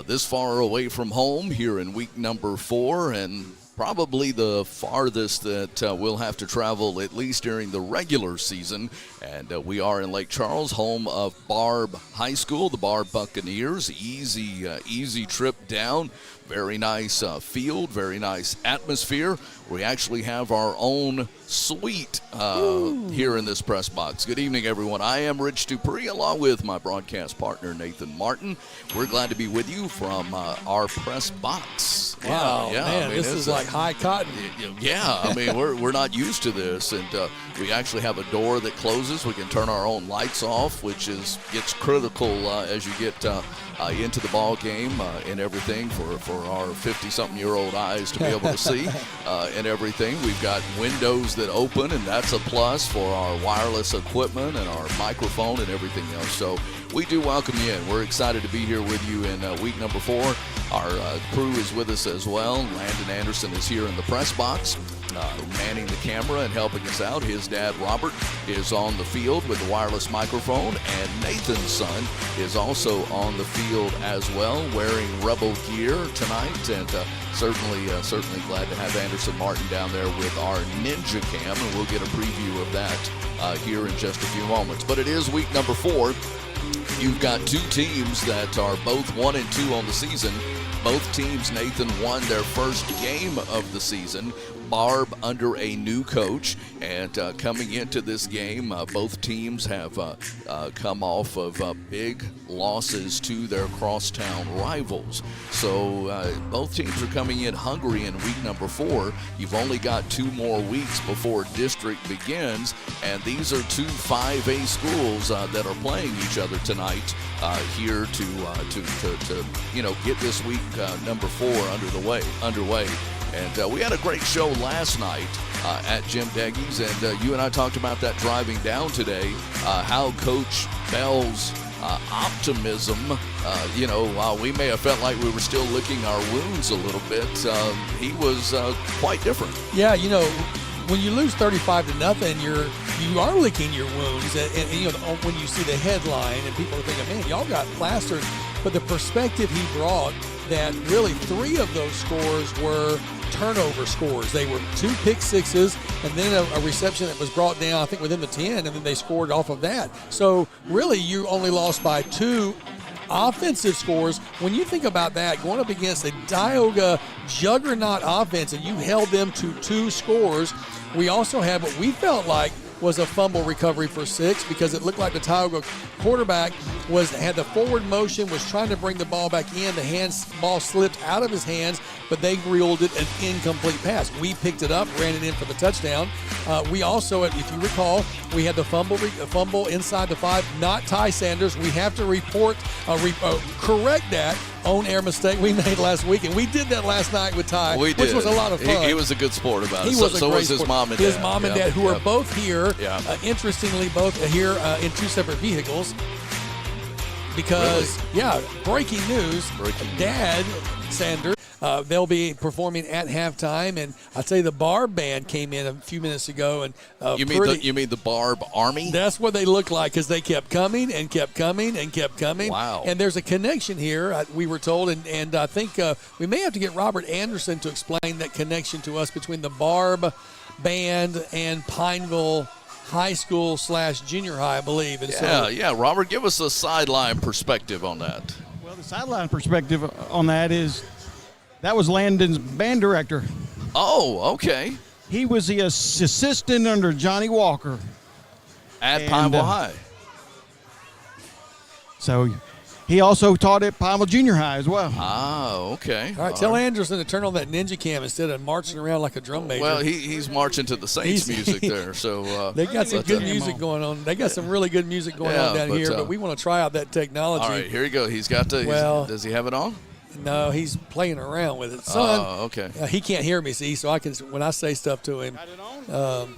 This far away from home here in week number 4, and probably the farthest that we'll have to travel, at least during the regular season. And we are in Lake Charles, home of Barbe High School, the Barbe Buccaneers. Easy trip down. Very nice field, very nice atmosphere. We actually have our own suite here in this press box. Good evening, everyone. I am Rich Dupree, along with my broadcast partner, Nathan Martin. We're glad to be with you from our press box. Wow, yeah, man, this is like high cotton. Yeah, I mean, we're not used to this, and we actually have a door that closes. We can turn our own lights off, which gets critical as you get into the ball game and everything for our 50-something-year-old eyes to be able to see and everything. We've got windows that open, and that's a plus for our wireless equipment and our microphone and everything else. So we do welcome you in. We're excited to be here with you in week number 4. Our crew is with us as well. Landon Anderson is here in the press box, manning the camera and helping us out. His dad, Robert, is on the field with the wireless microphone, and Nathan's son is also on the field as well, wearing Rebel gear tonight, and certainly glad to have Anderson Martin down there with our Ninja Cam, and we'll get a preview of that here in just a few moments. But it is week number 4. You've got two teams that are both 1-2 on the season. Both teams, Nathan, won their first game of the season. Barbe under a new coach, and coming into this game, both teams have come off of big losses to their crosstown rivals. So both teams are coming in hungry in week number 4. You've only got 2 more weeks before district begins, and these are 2 5A schools that are playing each other tonight here to get this week number 4 underway. And we had a great show last night at Jim Deggy's, and you and I talked about that driving down today, how Coach Bell's optimism, while we may have felt like we were still licking our wounds a little bit, he was quite different. Yeah, when you lose 35-0, you are licking your wounds, and when you see the headline and people are thinking, man, y'all got plastered, but the perspective he brought, that really 3 of those scores were turnover scores. They were 2 pick sixes and then a reception that was brought down, I think, within the 10, and then they scored off of that. So really you only lost by 2 offensive scores. When you think about that, going up against a Tioga juggernaut offense and you held them to 2 scores, we also had what we felt like was a fumble recovery for 6, because it looked like the Tioga quarterback had the forward motion, was trying to bring the ball back in. The ball slipped out of his hands, but they reeled it an incomplete pass. We picked it up, ran it in for the touchdown. We also, if you recall, we had the fumble inside the 5, not Ty Sanders. We have to correct that on-air mistake we made last week, and we did that last night with Ty, which was a lot of fun. He was a good sport about it. So was his mom and dad. His mom and dad, who are both here, interestingly, both here in 2 separate vehicles. Because, breaking news, Dad Sanders, they'll be performing at halftime, and I'd say the Barbe band came in a few minutes ago. And you mean the Barbe Army? That's what they look like, because they kept coming and kept coming and kept coming. Wow. And there's a connection here, we were told, and I think we may have to get Robert Anderson to explain that connection to us between the Barbe band and Pineville High School / junior high, I believe. And Robert, give us a sideline perspective on that. Well, the sideline perspective on that is that was Landon's band director. Oh, okay. He was the assistant under Johnny Walker. At Pineville High. So he also taught at Pineville Junior High as well. Ah, okay. All right, tell Anderson to turn on that Ninja Cam instead of marching around like a drum major. Well, he's marching to the Saints music there. So they got some good music going on. They got some really good music going on down here, but we want to try out that technology. All right, here you go. He's got to. Does he have it on? No, he's playing around with it. Son, Oh, okay. he can't hear me, see, so I can, when I say stuff to him. Got it on?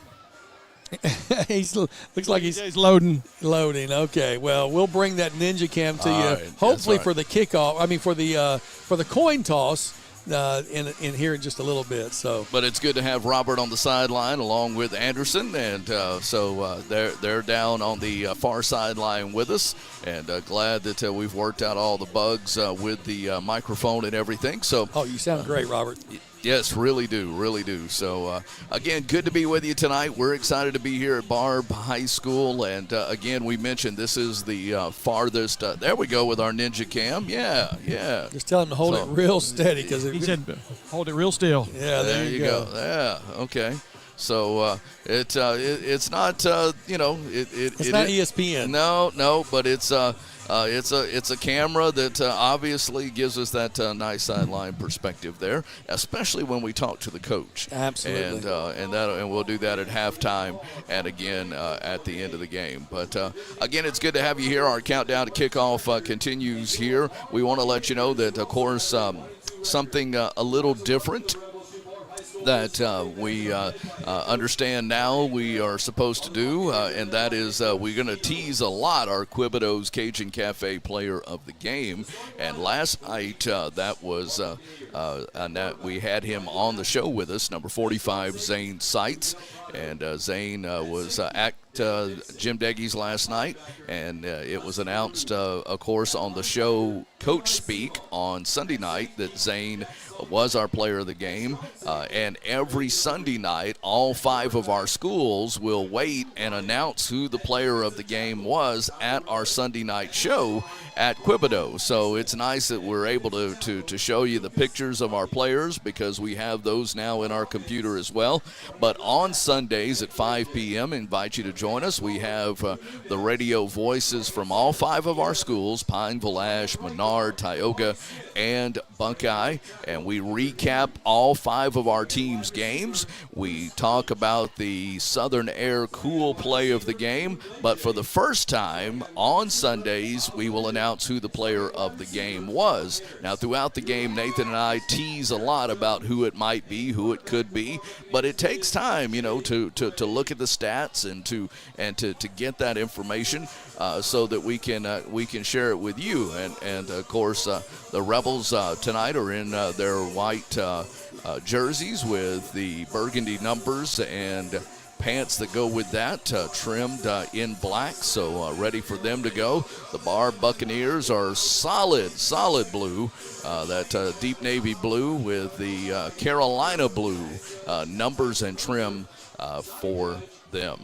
Looks like he's loading. loading. Okay, well, we'll bring that Ninja Cam to All you, right, hopefully that's for the kickoff. I mean, for the coin toss in here in just a little bit. So, But it's good to have Robert on the sideline along with Anderson, and so they're down on the far sideline with us, and glad that we've worked out all the bugs with the microphone and everything. So, oh, you sound great, Robert. yes, really do. So, again, good to be with you tonight. We're excited to be here at Barbe High School, and again, we mentioned this is the farthest. There we go with our Ninja Cam. Yeah. Just tell him to hold it real steady because He said, hold it real still. Yeah, there you go. Yeah, okay. So it's not It's not ESPN. No, but it's a camera that obviously gives us that nice sideline perspective there, especially when we talk to the coach. Absolutely. And we'll do that at halftime and again at the end of the game. But again, it's good to have you here. Our countdown to kickoff continues here. We want to let you know that, of course, something a little different that we understand now we are supposed to do, and that is we're going to tease a lot our Quibido's Cajun Cafe player of the game. And last night that was we had him on the show with us, number 45, Zane Seitz. And Zane was at Jim Deggy's last night, and it was announced, of course, on the show Coach Speak on Sunday night that Zane was our player of the game. And every Sunday night, all 5 of our schools will wait and announce who the player of the game was at our Sunday night show at Quibido. So it's nice that we're able to show you the pictures of our players because we have those now in our computer as well. But on Sundays at 5 p.m., invite you to join us. We have the radio voices from all 5 of our schools, Pineville, Ash, Menard, Tioga, and Buckeye, and we recap all 5 of our team's games. We talk about the Southern Air cool play of the game, but for the first time on Sundays, we will announce who the player of the game was. Now, throughout the game, Nathan and I tease a lot about who it might be, who it could be, but it takes time, to look at the stats and to get that information so that we can share it with you. And of course, the Rebels tonight are in their white jerseys with the burgundy numbers and pants that go with that, trimmed in black, so ready for them to go. The Barbe Buccaneers are solid blue, that deep navy blue with the Carolina blue numbers and trim for them.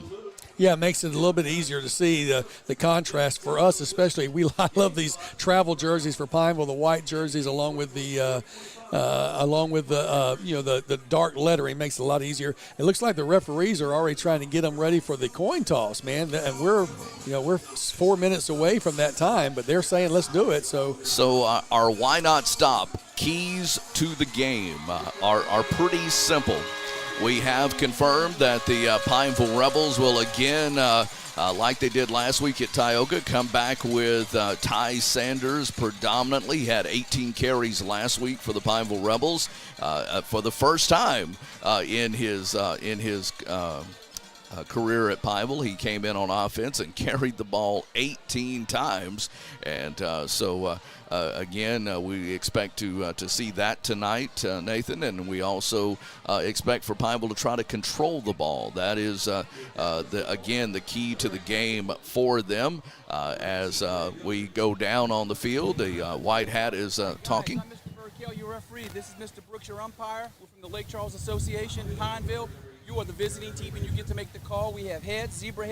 Yeah, it makes it a little bit easier to see the contrast for us, especially. I love these travel jerseys for Pineville, the white jerseys along with the the dark lettering makes it a lot easier. It looks like the referees are already trying to get them ready for the coin toss, man. And we're 4 minutes away from that time, but they're saying let's do it. So our why not stop keys to the game are pretty simple. We have confirmed that the Pineville Rebels will again, like they did last week at Tioga, come back with Ty Sanders predominantly. He had 18 carries last week for the Pineville Rebels for the first time in his career at Pineville. He came in on offense and carried the ball 18 times. And again, we expect to see that tonight, Nathan, and we also expect for Pineville to try to control the ball. That is, the key to the game for them as we go down on the field. The white hat is talking. I'm Mr. Burkell, your referee. This is Mr. Brooks, your umpire. We're from the Lake Charles Association, Pineville. You are the visiting team, and you get to make the call. We have head, and zebra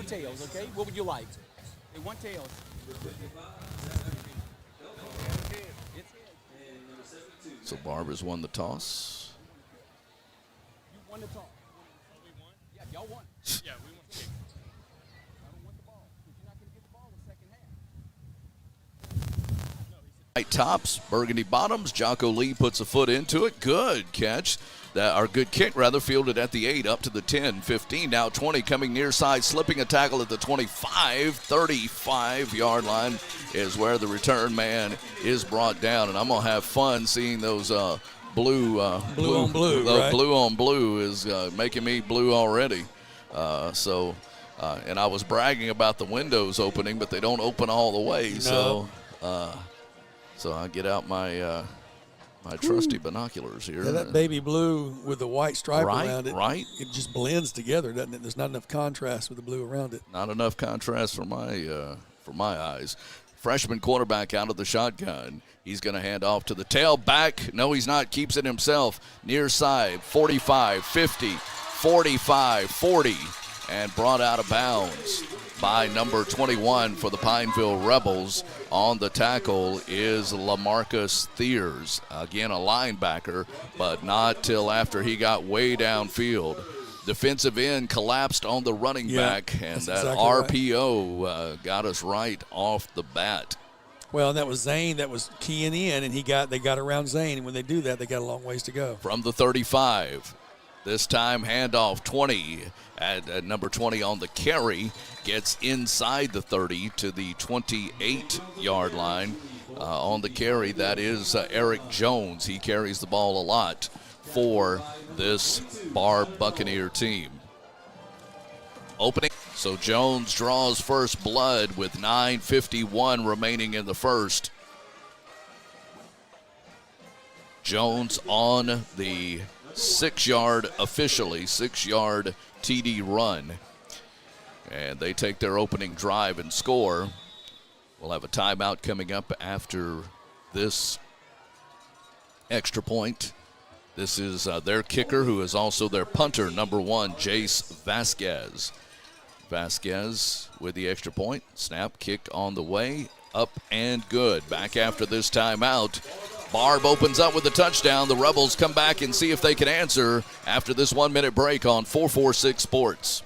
tails, okay? What would you like? Hey, one tail. So Barber's won the toss. You won the toss. We won? Yeah, y'all won. Yeah, we won. I don't want the ball. You're not going to get the ball in the second half. White tops, burgundy bottoms. Jocko Lee puts a foot into it. Good catch. Good kick, rather, fielded at the 8, up to the 10, 15, now 20, coming near side, slipping a tackle at the 25, 35-yard line is where the return man is brought down. And I'm going to have fun seeing those blue on blue. Right? Blue on blue is making me blue already. And I was bragging about the windows opening, but they don't open all the way. No. So I get out my my trusty binoculars here. Yeah, that baby blue with the white stripe around it. Right. It just blends together, doesn't it? There's not enough contrast with the blue around it. Not enough contrast for my eyes. Freshman quarterback out of the shotgun. He's going to hand off to the tailback. No, he's not. Keeps it himself. Near side, 45, 50, 45, 40, and brought out of bounds by number 21 for the Pineville Rebels. On the tackle is LaMarcus Thiers, again a linebacker, but not till after he got way downfield. Defensive end collapsed on the running back, and that exactly RPO got us right off the bat. Well, that was Zane that was keying in, and they got around Zane, and when they do that, they got a long ways to go. From the 35. This time, handoff 20 at number 20 on the carry. Gets inside the 30 to the 28-yard line. On the carry, that is Eric Jones. He carries the ball a lot for this Barbe Buccaneer team. Opening. So Jones draws first blood with 9:51 remaining in the first. Jones on the 6-yard TD run. And they take their opening drive and score. We'll have a timeout coming up after this extra point. This is their kicker, who is also their punter, number 1, Jace Vasquez. Vasquez with the extra point. Snap, kick on the way, up and good. Back after this timeout. Barbe opens up with a touchdown. The Rebels come back and see if they can answer after this 1-minute break on 446 Sports.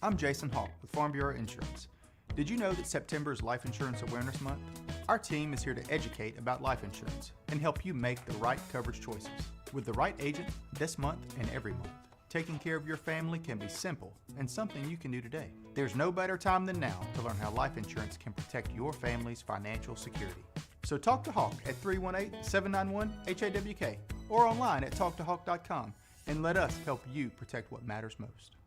I'm Jason Hawk with Farm Bureau Insurance. Did you know that September is Life Insurance Awareness Month? Our team is here to educate about life insurance and help you make the right coverage choices with the right agent this month and every month. Taking care of your family can be simple and something you can do today. There's no better time than now to learn how life insurance can protect your family's financial security. So talk to Hawk at 318-791-HAWK or online at talktohawk.com and let us help you protect what matters most.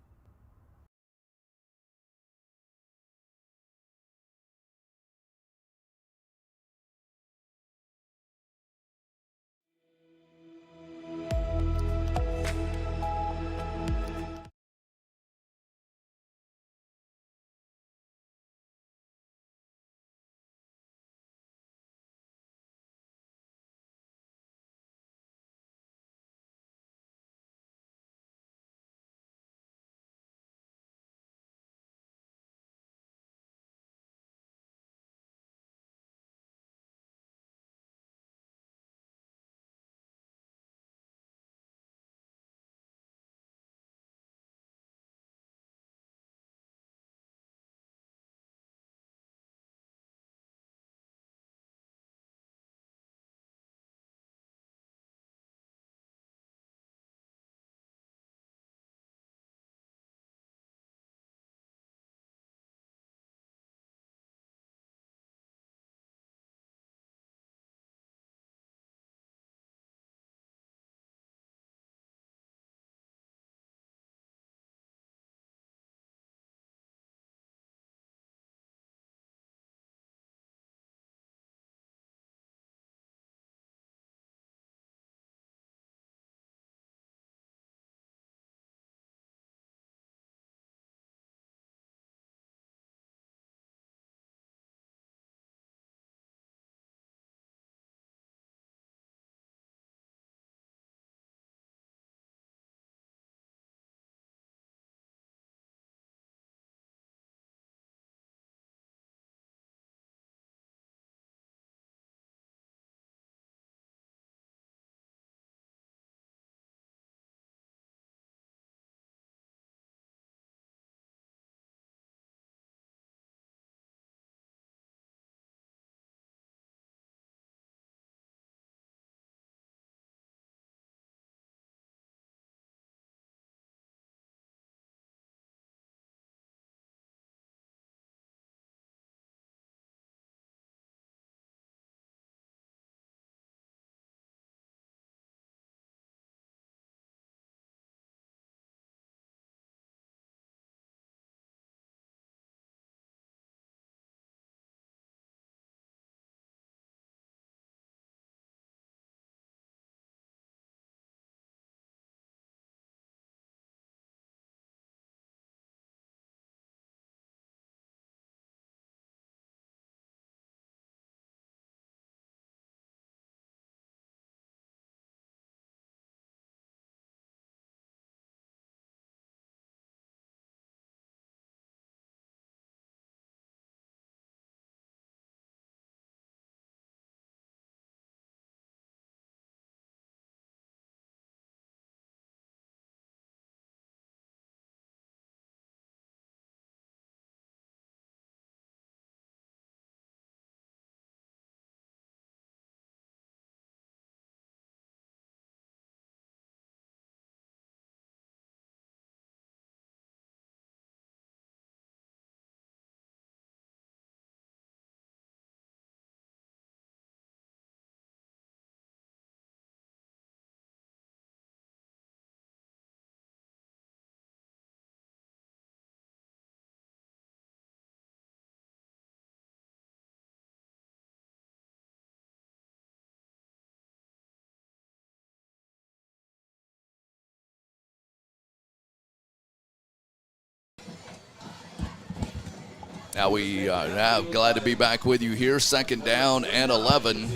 Now glad to be back with you here. 2nd down and 11.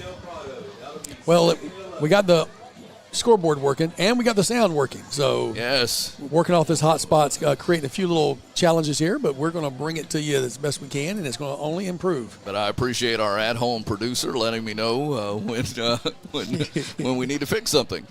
Well, we got the scoreboard working, and we got the sound working. So yes, working off this hot spots, creating a few little challenges here, but we're going to bring it to you as best we can, and it's going to only improve. But I appreciate our at-home producer letting me know when we need to fix something.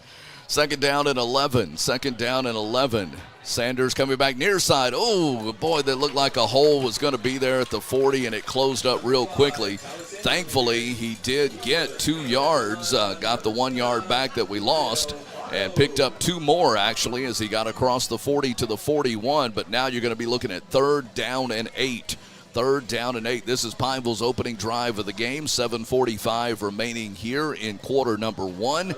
2nd down and 11. 2nd down and 11. Sanders coming back near side. Oh, boy, that looked like a hole was going to be there at the 40, and it closed up real quickly. Thankfully, he did get 2 yards, got the 1 yard back that we lost, and picked up 2 more, actually, as he got across the 40 to the 41. But now you're going to be looking at 3rd down and 8. 3rd down and 8. This is Pineville's opening drive of the game. 7:45 remaining here in quarter number 1.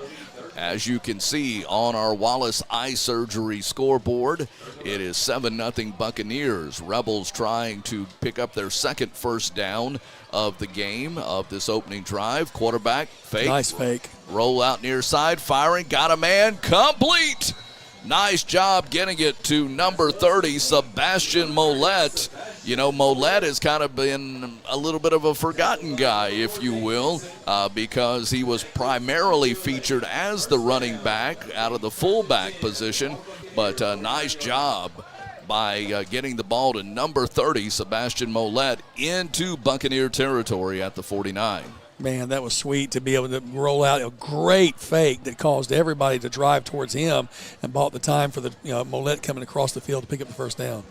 As you can see on our Wallace Eye Surgery scoreboard, it is 7-0 Buccaneers. Rebels trying to pick up their 2nd first down of the game, of this opening drive. Quarterback, fake. Nice fake. Roll out near side, firing, got a man, complete. Nice job getting it to number 30, Sebastian Mollett. You know, Mollett has kind of been a little bit of a forgotten guy, if you will, because he was primarily featured as the running back out of the fullback position. But nice job by getting the ball to number 30, Sebastian Mollett, into Buccaneer territory at the 49. Man, that was sweet to be able to roll out a great fake that caused everybody to drive towards him and bought the time for the Mollett coming across the field to pick up the first down.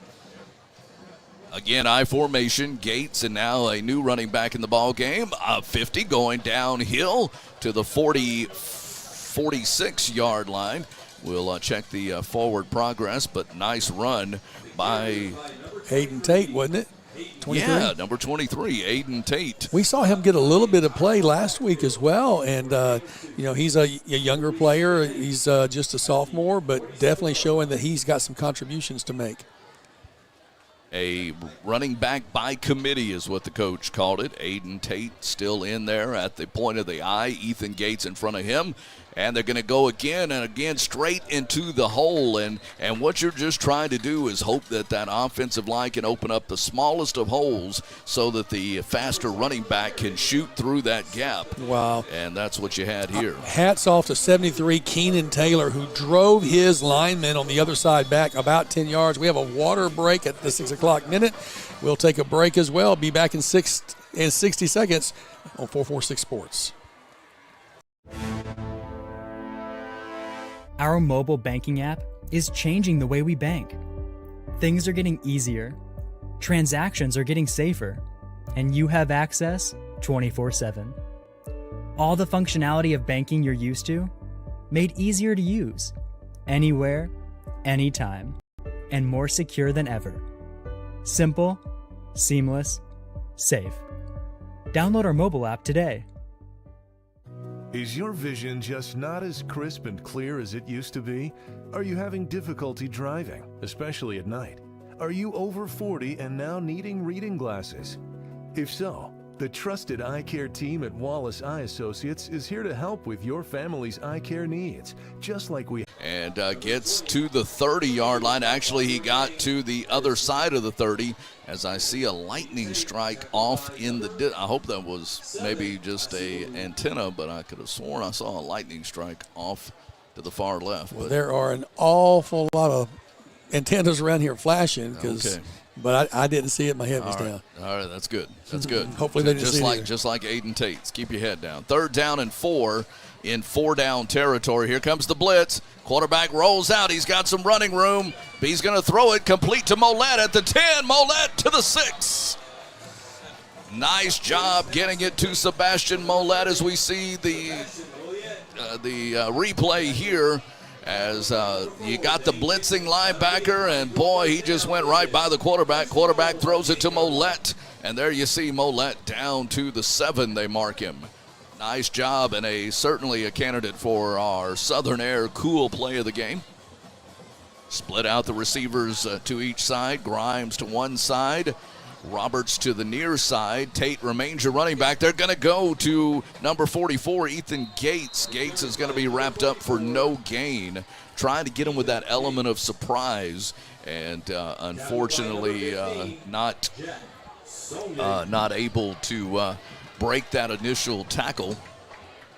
Again, I formation, Gates, and now a new running back in the ball game. 50 going downhill to the 46-yard line. We'll check the forward progress, but nice run by Hayden Tate, wasn't it? 23? Yeah, number 23, Aiden Tate. We saw him get a little bit of play last week as well, and he's a younger player. He's just a sophomore, but definitely showing that he's got some contributions to make. A running back by committee is what the coach called it. Aiden Tate still in there at the point of the eye. Ethan Gates in front of him. And they're going to go again and again straight into the hole. And what you're just trying to do is hope that offensive line can open up the smallest of holes so that the faster running back can shoot through that gap. Wow. And that's what you had here. Hats off to 73 Keenan Taylor, who drove his lineman on the other side back about 10 yards. We have a water break at the 6 o'clock minute. We'll take a break as well. Be back in 60 seconds on 446 Sports. Our mobile banking app is changing the way we bank. Things are getting easier, transactions are getting safer, and you have access 24/7. All the functionality of banking you're used to, made easier to use, anywhere, anytime, and more secure than ever. Simple, seamless, safe. Download our mobile app today. Is your vision just not as crisp and clear as it used to be? Are you having difficulty driving, especially at night? Are you over 40 and now needing reading glasses? If so, the trusted eye care team at Wallace Eye Associates is here to help with your family's eye care needs, just like we. And gets to the 30-yard line. Actually, he got to the other side of the 30 as I see a lightning strike off in the I hope that was maybe just a antenna, but I could have sworn I saw a lightning strike off to the far left. Well, there are an awful lot of antennas around here flashing, but I didn't see it. My head was down. All right, that's good. That's good. Hopefully they didn't see it. Just like Aiden Tate's. Keep your head down. 3rd down and 4 in 4-down territory. Here comes the blitz. Quarterback rolls out. He's got some running room. He's going to throw it complete to Mollett at the 10. Mollett to the 6. Nice job getting it to Sebastian Mollett as we see the replay here. As you got the blitzing linebacker, and boy, he just went right by the quarterback. Quarterback throws it to Mollett, and there you see Mollett down to the 7. They mark him. Nice job, and certainly a candidate for our Southern Air cool play of the game. Split out the receivers to each side. Grimes to one side. Roberts to the near side. Tate remains your running back. They're going to go to number 44, Ethan Gates. Gates is going to be wrapped up for no gain, trying to get him with that element of surprise, and unfortunately not not able to break that initial tackle.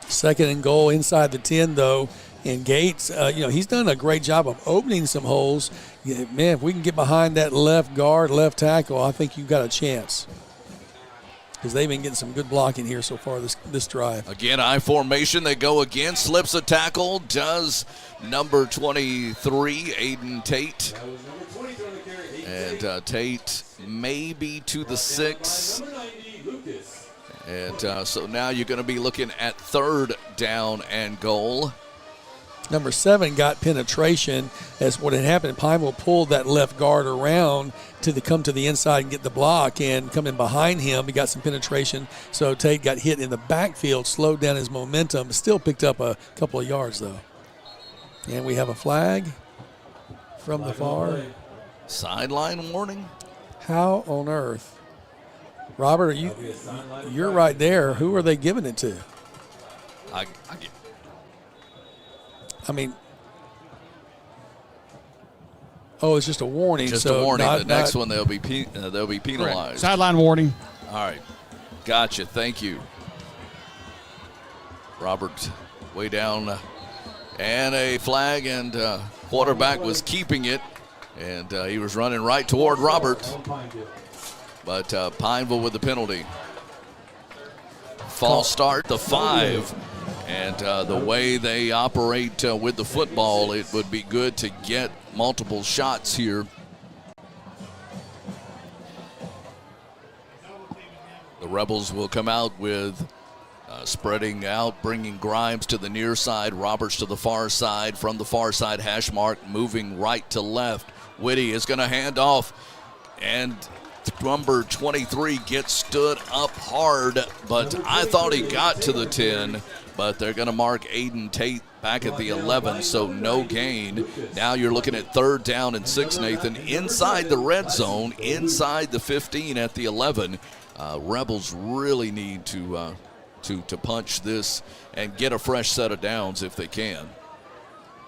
2nd and goal inside the 10, though. And Gates, he's done a great job of opening some holes. Yeah, man, if we can get behind that left guard, left tackle, I think you've got a chance. Because they've been getting some good blocking here so far this drive. Again, I formation. They go again. Slips a tackle. Does number 23, Aiden Tate. And Tate maybe to the 6. And so now you're going to be looking at 3rd down and goal. Number 7 got penetration. As what had happened, Pineville pulled that left guard around to come to the inside and get the block, and coming behind him, he got some penetration. So Tate got hit in the backfield, slowed down his momentum, still picked up a couple of yards, though. And we have a flag from the far. Sideline warning. How on earth? Robert, you're right there. Who are they giving it to? It's just a warning. Just a warning. The next one they'll be penalized. Correct. Sideline warning. All right, gotcha. Thank you, Robert. Way down, and a flag, and quarterback was keeping it, and he was running right toward Robert, but Pineville with the penalty. False start, the 5. And the way they operate with the football, it would be good to get multiple shots here. The Rebels will come out with spreading out, bringing Grimes to the near side, Roberts to the far side, from the far side hash mark, moving right to left. Whitty is going to hand off, and number 23 gets stood up hard, but I thought he got to the 10. But they're going to mark Aiden Tate back at the 11, so no gain. Now you're looking at 3rd down and 6, Nathan, inside the red zone, inside the 15 at the 11. Rebels really need to punch this and get a fresh set of downs if they can.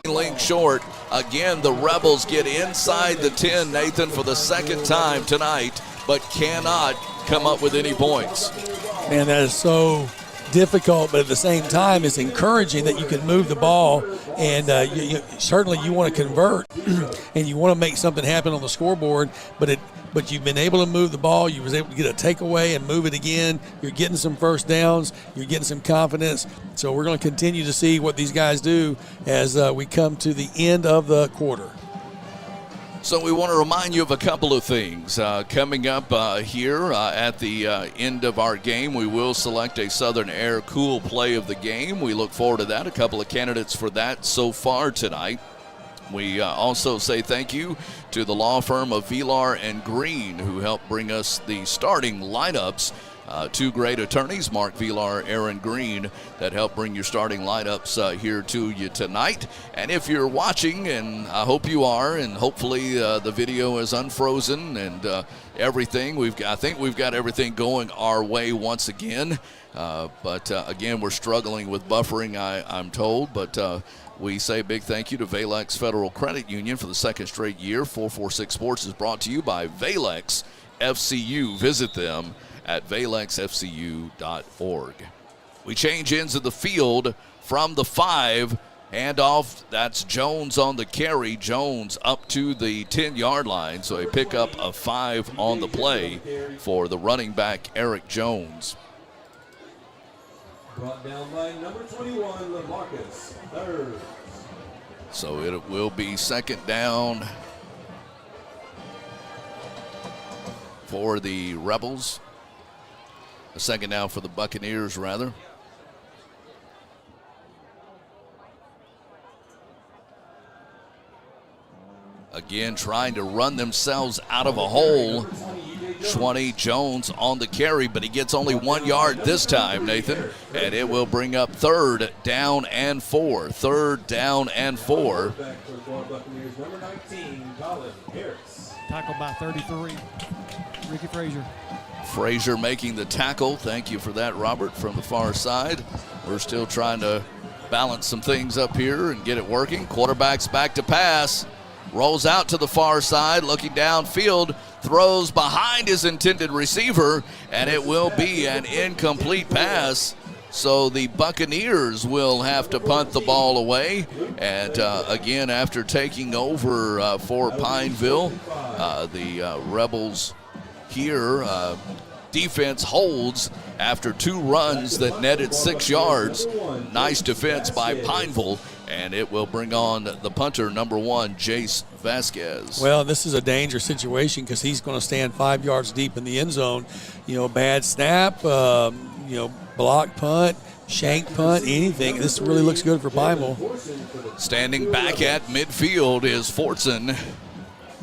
Link short. Again, the Rebels get inside the 10, Nathan, for the 2nd time tonight, but cannot come up with any points. Man, that is so difficult, but at the same time it's encouraging that you can move the ball, and certainly you want to convert and you want to make something happen on the scoreboard, but you've been able to move the ball. You was able to get a takeaway and move it again. You're getting some first downs. You're getting some confidence. So we're going to continue to see what these guys do as we come to the end of the quarter. So we want to remind you of a couple of things. Coming up here at the end of our game, we will select a Southern Air Cool Play of the game. We look forward to that. A couple of candidates for that so far tonight. We also say thank you to the law firm of Villar and Green, who helped bring us the starting lineups. 2 great attorneys, Mark Villar, Aaron Green, that help bring your starting lineups here to you tonight. And if you're watching, and I hope you are, and hopefully the video is unfrozen and everything, I think we've got everything going our way once again. But again, we're struggling with buffering, I'm told, but we say a big thank you to Valex Federal Credit Union for the 2nd straight year. 446 Sports is brought to you by Valex FCU. Visit them at valexfcu.org. We change ends of the field from the 5. Handoff, that's Jones on the carry. Jones up to the 10-yard line, so a pickup of 5 on the play for the running back, Eric Jones. Brought down by number 21, LaMarcus Third. So it will be 2nd down for the Rebels. A 2nd down for the Buccaneers, rather. Again, trying to run themselves out of a hole. 20, Jones on the carry, but he gets only 1 yard this time, Nathan. And it will bring up 3rd down and 4. 3rd down and 4. Tackled by 33. Ricky Frazier. Frazier making the tackle. Thank you for that, Robert, from the far side. We're still trying to balance some things up here and get it working. Quarterback's back to pass. Rolls out to the far side, looking downfield, throws behind his intended receiver, and it will be an incomplete pass. So the Buccaneers will have to punt the ball away. And again, after taking over for Pineville, the Rebels here, defense holds after 2 runs that netted 6 yards. Nice defense by Pineville, and it will bring on the punter, number 1, Jace Vasquez. Well, this is a dangerous situation because he's going to stand 5 yards deep in the end zone. Bad snap, block punt, shank punt, anything. This really looks good for Pineville. Standing back at midfield is Fortson.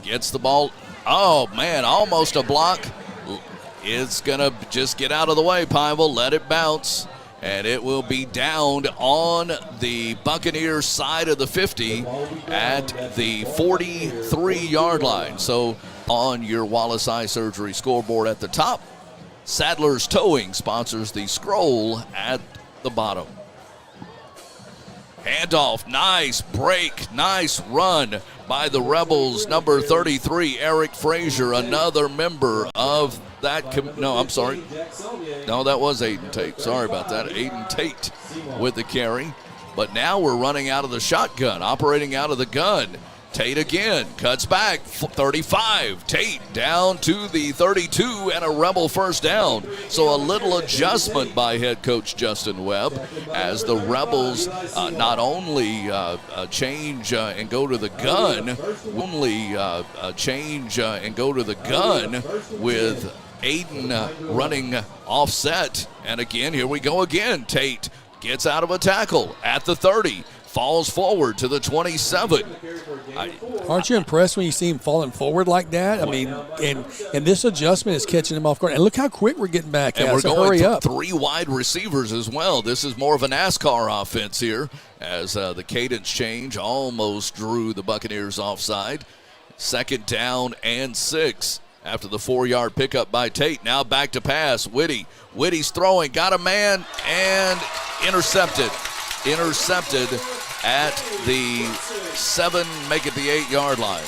Gets the ball. Oh, man, almost a block. It's going to just get out of the way, Pineville. Let it bounce. And it will be down on the Buccaneers side of the 50 at the 43-yard line. So on your Wallace Eye Surgery scoreboard at the top, Sadler's Towing sponsors the scroll at the bottom. Handoff, nice break, nice run by the Rebels, number 33, Eric Frazier, another member of that. No, I'm sorry. No, that was Aiden Tate. Sorry about that. Aiden Tate with the carry. But now we're running out of the shotgun, operating out of the gun. Tate again, cuts back, 35. Tate down to the 32 and a Rebel first down. So a little adjustment by head coach Justin Webb as the Rebels not only change and go to the gun, with Aiden running offset. And again, here we go again. Tate gets out of a tackle at the 30. Falls forward to the 27. Aren't you impressed when you see him falling forward like that? I mean, and this adjustment is catching him off guard. And look how quick we're getting back and out. We're so going hurry up. 3 wide receivers as well. This is more of a NASCAR offense here as the cadence change almost drew the Buccaneers offside. 2nd down and 6 after the 4-yard pickup by Tate. Now back to pass. Whitty's throwing, got a man, and intercepted at the 7, make it the 8-yard line.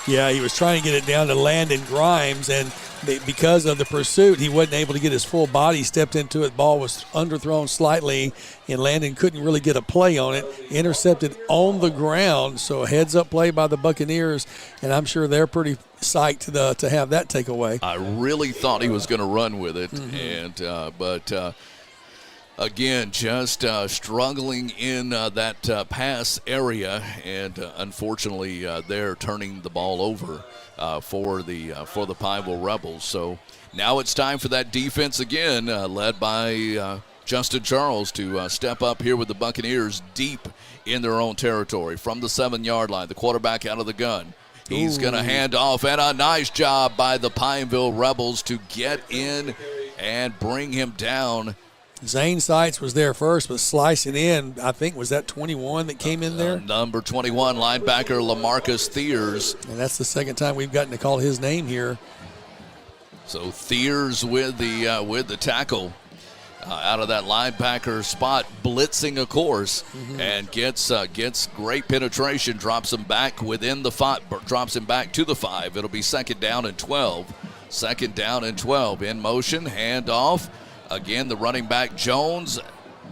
Yeah, he was trying to get it down to Landon Grimes, and because of the pursuit, he wasn't able to get his full body. Stepped into it. Ball was underthrown slightly, and Landon couldn't really get a play on it. Intercepted on the ground, so a heads-up play by the Buccaneers, and I'm sure they're pretty psyched to have that takeaway. I really thought he was going to run with it, but again, just struggling in that pass area, and unfortunately, they're turning the ball over for the Pineville Rebels. So now it's time for that defense again, led by Justin Charles, to step up here with the Buccaneers deep in their own territory from the 7-yard line. The quarterback out of the gun. He's going to hand off, and a nice job by the Pineville Rebels to get in and bring him down. Zane Seitz was there first, but slicing in, I think, was that 21 that came in there? Number 21, linebacker LaMarcus Thiers. And that's the second time we've gotten to call his name here. So Thiers with the tackle out of that linebacker spot, blitzing a course, and gets great penetration, drops him back within the 5, drops him back to the 5. It'll be 2nd down and 12. 2nd down and 12. In motion, handoff. Again, the running back Jones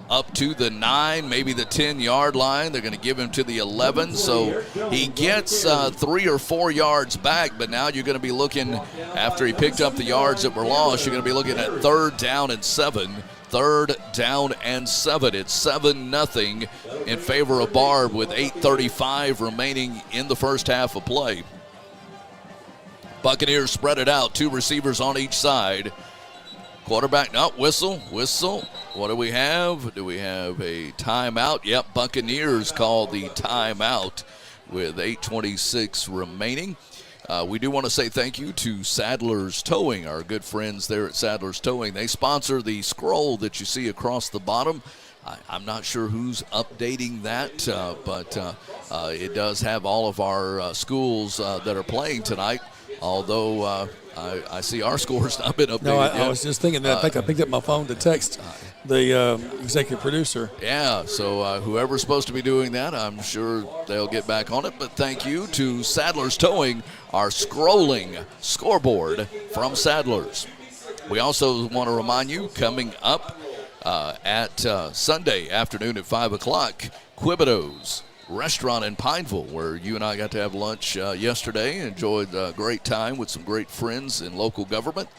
up to the 9, maybe the 10-yard line. They're going to give him to the 11. So he gets 3 or 4 yards back, but now you're going to be looking, after he picked up the yards that were lost, you're going to be looking at 3rd down and 7. 3rd down and 7. It's 7-0 in favor of Barbe with 8:35 remaining in the first half of play. Buccaneers spread it out, 2 receivers on each side. Quarterback, no, whistle. What do we have? Do we have a timeout? Yep, Buccaneers call the timeout with 8:26 remaining. We do want to say thank you to Sadler's Towing, our good friends there at Sadler's Towing. They sponsor the scroll that you see across the bottom. I'm not sure who's updating that, but it does have all of our schools that are playing tonight although I see our score's not been updated No, yet. I was just thinking that. In fact, I picked up my phone to text the executive producer. Yeah, so whoever's supposed to be doing that, I'm sure they'll get back on it. But thank you to Sadler's Towing, our scrolling scoreboard from Sadler's. We also want to remind you, coming up at Sunday afternoon at 5 o'clock, Quibido's Restaurant in Pineville, where you and I got to have lunch yesterday. Enjoyed a great time with some great friends in local government.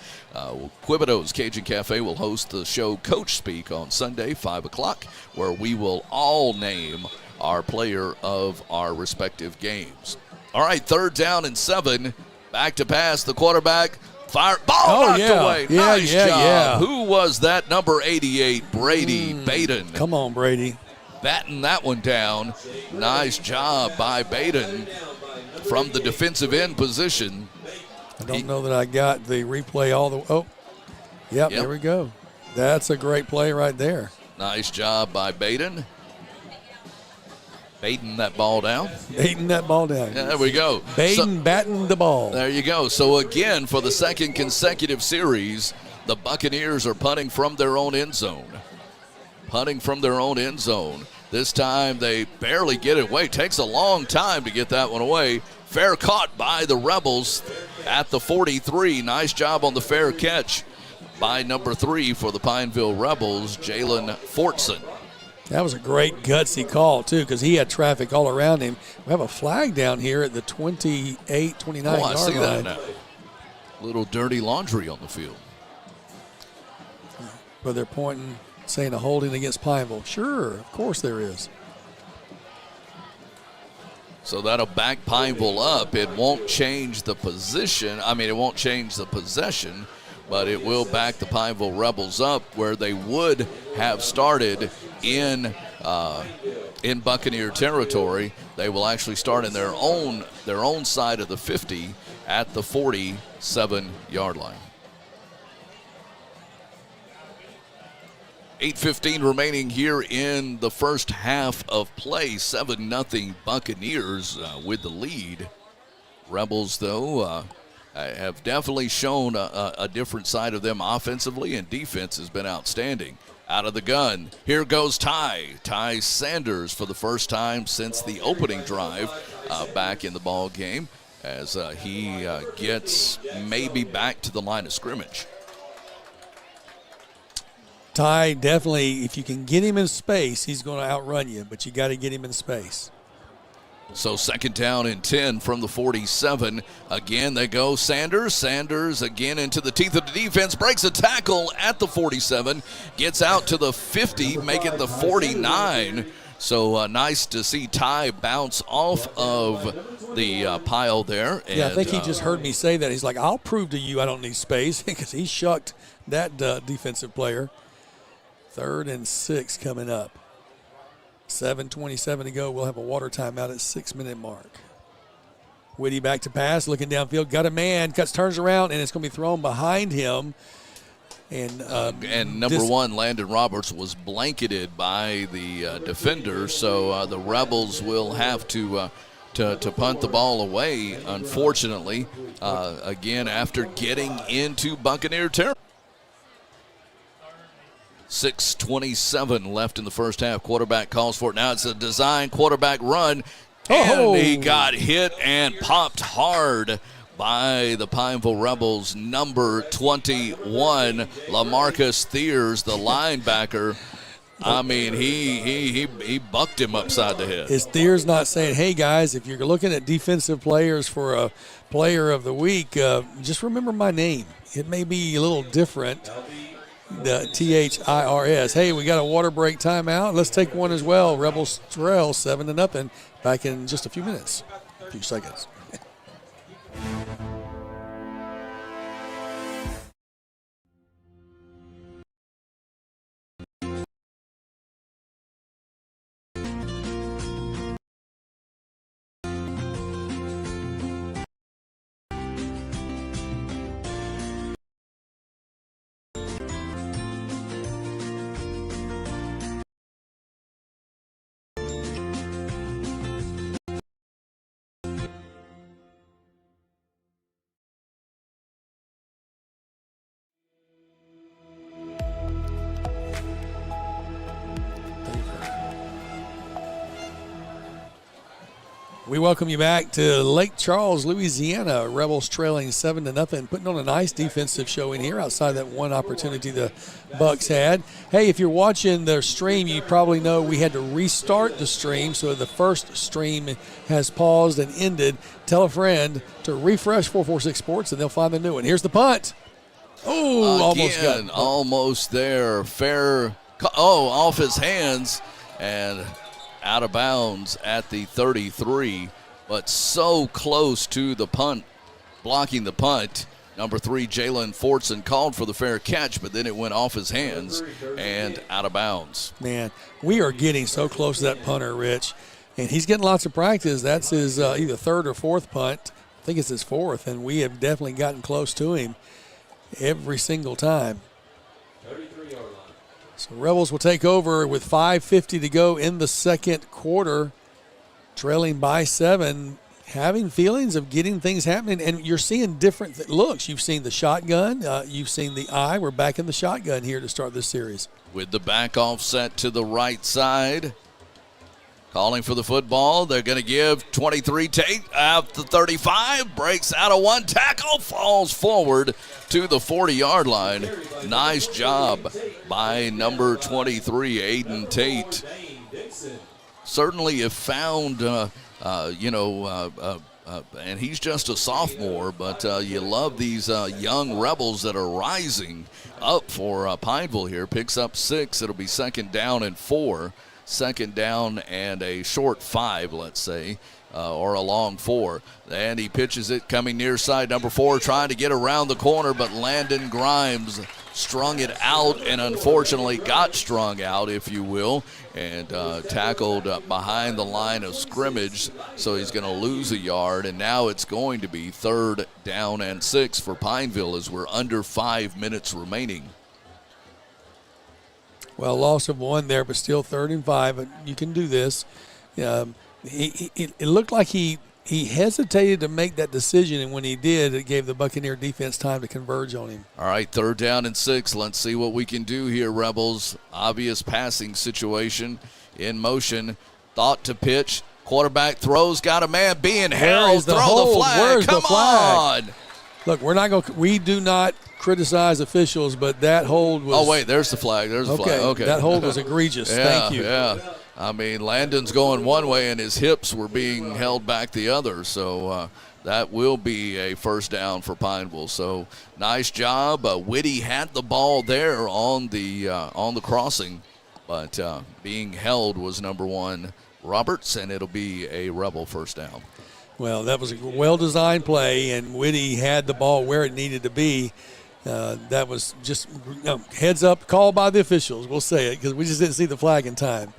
Quibido's Cajun Cafe will host the show Coach Speak on Sunday, 5 o'clock, where we will all name our player of our respective games. All right, 3rd down and 7. Back to pass. The quarterback. Fire. Ball knocked away. Nice job. Who was that? Number 88, Brady Baden. Come on, Brady. Batting that one down. Nice job by Baden from the defensive end position. I don't know that I got the replay all the way. Oh, yep, there we go. That's a great play right there. Nice job by Baden. Baden that ball down. Baden that ball down. Yeah, there we go. Baden batting the ball. There you go. So again, for the second consecutive series, the Buccaneers are punting from their own end zone. Punting from their own end zone. This time they barely get it away. Takes a long time to get that one away. Fair caught by the Rebels at the 43. Nice job on the fair catch by number 3 for the Pineville Rebels, Jalen Fortson. That was a great gutsy call, too, because he had traffic all around him. We have a flag down here at the 28, 29 yard line. I see that now. Little dirty laundry on the field. But they're pointing, saying a holding against Pineville. Sure, of course there is. So that'll back Pineville up. It won't change the position. It won't change the possession, but it will back the Pineville Rebels up where they would have started in Buccaneer territory. They will actually start in their own side of the 50 at the 47-yard line. 8:15 remaining here in the first half of play. 7-0 Buccaneers with the lead. Rebels, though, have definitely shown a different side of them offensively, and defense has been outstanding. Out of the gun, here goes Ty Sanders for the first time since the opening drive back in the ball game, as he gets maybe back to the line of scrimmage. Ty, definitely, if you can get him in space, he's going to outrun you, but you got to get him in space. So 2nd down and 10 from the 47. Again, they go Sanders. Sanders again into the teeth of the defense. Breaks a tackle at the 47. Gets out to the 50, make it the 49. So nice to see Ty bounce off of the pile there. And, I think he just heard me say that. He's like, I'll prove to you I don't need space, because he shucked that defensive player. 3rd and 6 coming up. 7:27 to go. We'll have a water timeout at 6-minute mark. Whitty back to pass, looking downfield, got a man, turns around, and it's going to be thrown behind him. And number 1, Landon Roberts, was blanketed by the defender, so the Rebels will have to punt the ball away, unfortunately, again, after getting into Buccaneer territory. 6:27 left in the first half. Quarterback calls for it. Now it's a design quarterback run. And he got hit and popped hard by the Pineville Rebels, number 21, LaMarcus Thiers, the linebacker. He bucked him upside the head. Is Thiers not saying, hey, guys, if you're looking at defensive players for a player of the week, just remember my name. It may be a little different. The THIRS. Hey, we got a water break timeout. Let's take one as well. Rebels trail 7-0. Back in just a few minutes, a few seconds. We welcome you back to Lake Charles, Louisiana. Rebels trailing 7-0, putting on a nice defensive showing here outside that one opportunity the Bucks had. Hey, if you're watching the stream, you probably know we had to restart the stream, so the first stream has paused and ended. Tell a friend to refresh 446 Sports, and they'll find the new one. Here's the punt. Oh, almost got it. Almost there. Off his hands and out of bounds at the 33, but so close to the punt, blocking the punt. Number 3, Jalen Fortson called for the fair catch, but then it went off his hands and out of bounds. Man, we are getting so close to that punter, Rich, and he's getting lots of practice. That's his either third or fourth punt. I think it's his fourth, and we have definitely gotten close to him every single time. 33-yard line. So Rebels will take over with 5:50 to go in the second quarter, trailing by 7, having feelings of getting things happening. And you're seeing different looks. You've seen the shotgun. You've seen the eye. We're back in the shotgun here to start this series. With the back offset to the right side. Calling for the football. They're going to give 23 Tate out the 35. Breaks out of one tackle. Falls forward to the 40-yard line. Nice job by number 23, Aiden Tate. Certainly have found, and he's just a sophomore, but you love these young Rebels that are rising up for Pineville here. Picks up 6. It'll be second down and 4. Second down and a short 5, let's say, or a long 4. And he pitches it coming near side. Number 4 trying to get around the corner, but Landon Grimes strung it out and unfortunately got strung out, if you will, and tackled behind the line of scrimmage. So he's going to lose a yard, and now it's going to be third down and 6 for Pineville as we're under 5 minutes remaining. Well, loss of 1 there, but still 3rd and 5. But you can do this. It looked like he hesitated to make that decision, and when he did, it gave the Buccaneer defense time to converge on him. All right, third down and 6. Let's see what we can do here, Rebels. Obvious passing situation in motion. Thought to pitch. Quarterback throws. Got a man being held. Throw the flag. Where's Come the flag? on. Look, we do not criticize officials, but that hold was. Oh, wait, there's the flag. There's the flag. Okay. That hold was egregious. Thank you. Yeah. I mean, Landon's going one way and his hips were being held back the other. So that will be a first down for Pineville. So nice job. Whitty had the ball there on the crossing, but being held was number 1, Roberts, and it'll be a Rebel first down. Well, that was a well-designed play, and Whitty had the ball where it needed to be. That was just heads up call by the officials. We'll say it because we just didn't see the flag in time.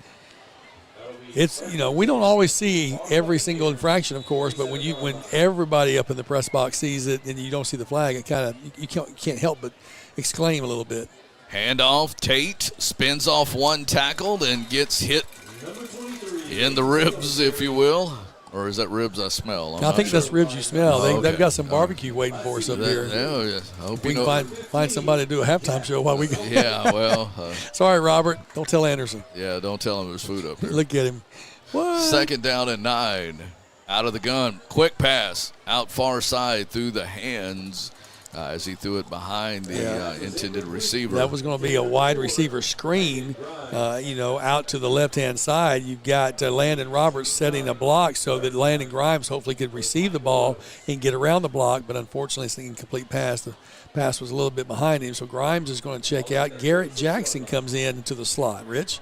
It's we don't always see every single infraction, of course, but when everybody up in the press box sees it and you don't see the flag, it kind of you can't help but exclaim a little bit. Handoff. Tate spins off one tackle and gets hit in the ribs, if you will. Or is that ribs I smell? I think that's ribs you smell. Oh, They've got some barbecue waiting for us up here. Yeah. I hope we can find somebody to do a halftime show while we go. Yeah, well. Sorry, Robert. Don't tell Anderson. Yeah, don't tell him there's food up here. Look at him. What? Second down and 9. Out of the gun. Quick pass. Out far side through the hands as he threw it behind the intended receiver. That was going to be a wide receiver screen, out to the left-hand side. You've got Landon Roberts setting a block so that Landon Grimes hopefully could receive the ball and get around the block, but unfortunately it's an incomplete pass. The pass was a little bit behind him, so Grimes is going to check out. Garrett Jackson comes in to the slot. Rich?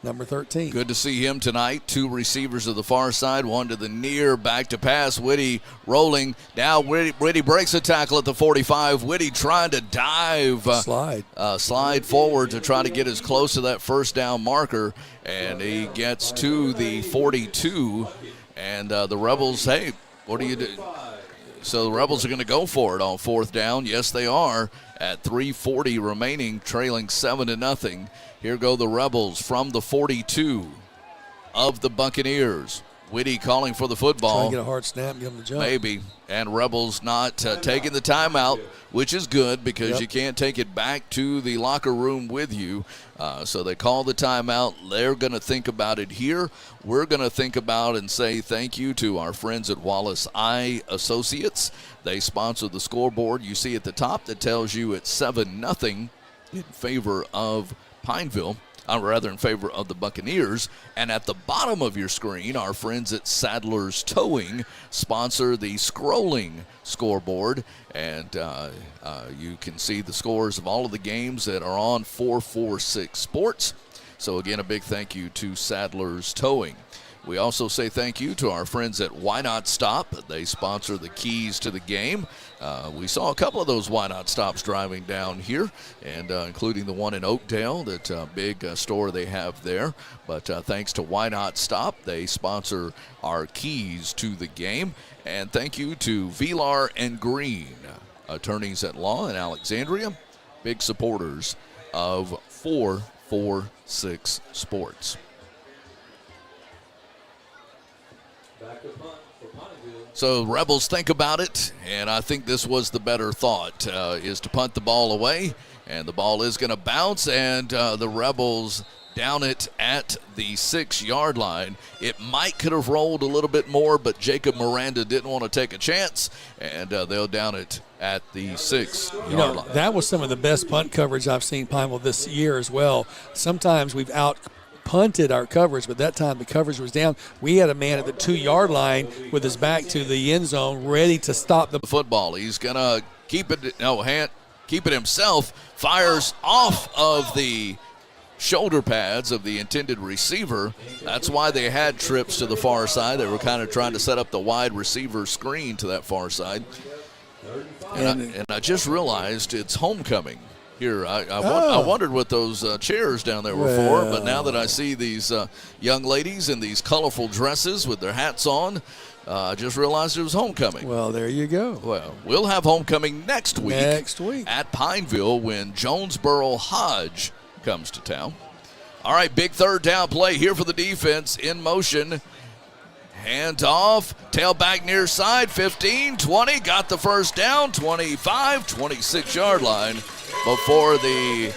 Number 13. Good to see him tonight. 2 receivers to the far side, 1 to the near, back to pass. Whitty rolling. Now Whitty breaks a tackle at the 45. Whitty trying to dive. Slide forward to try to get as close to that first down marker. And he gets to the 42. And the Rebels, hey, what do you do? So the Rebels are going to go for it on fourth down. Yes, they are. At 3:40 remaining, trailing 7-0. Here go the Rebels from the 42 of the Buccaneers. Whitty calling for the Trying football. to get a hard snap, give him the jump. Maybe. And Rebels not taking the timeout, which is good because Yep. you can't take it back to the locker room with you. So they call the timeout. They're going to think about it here. We're going to think about and say thank you to our friends at Wallace Eye Associates. They sponsor the scoreboard. You see at the top that tells you it's 7-0 in favor of Pineville. Rather in favor of the Buccaneers. And at the bottom of your screen, our friends at Sadler's Towing sponsor the scrolling scoreboard. And you can see the scores of all of the games that are on 446 Sports. So, again, a big thank you to Sadler's Towing. We also say thank you to our friends at Why Not Stop. They sponsor the keys to the game. We saw a couple of those Why Not Stops driving down here, and including the one in Oakdale, that big store they have there. But thanks to Why Not Stop, they sponsor our keys to the game. And thank you to Vilar and Green, attorneys at law in Alexandria, big supporters of 446 Sports. So Rebels think about it, and I think this was the better thought, is to punt the ball away, and the ball is going to bounce, and the Rebels down it at the 6-yard line. It could have rolled a little bit more, but Jacob Miranda didn't want to take a chance, and they'll down it at the 6-yard line. That was some of the best punt coverage I've seen Pineville this year as well. Sometimes we've punted our coverage, but that time the coverage was down. We had a man at the 2-yard line with his back to the end zone, ready to stop the football. He's gonna keep it himself. Fires off of the shoulder pads of the intended receiver. That's why they had trips to the far side. They were kind of trying to set up the wide receiver screen to that far side. And I just realized it's homecoming. Here, I wondered what those chairs down there were for, but now that I see these young ladies in these colorful dresses with their hats on, I just realized it was homecoming. Well, there you go. Well, we'll have homecoming next week at Pineville when Jonesboro Hodge comes to town. All right, big third down play here for the defense in motion. Hand off, tailback near side, 15, 20, got the first down, 25, 26-yard line before the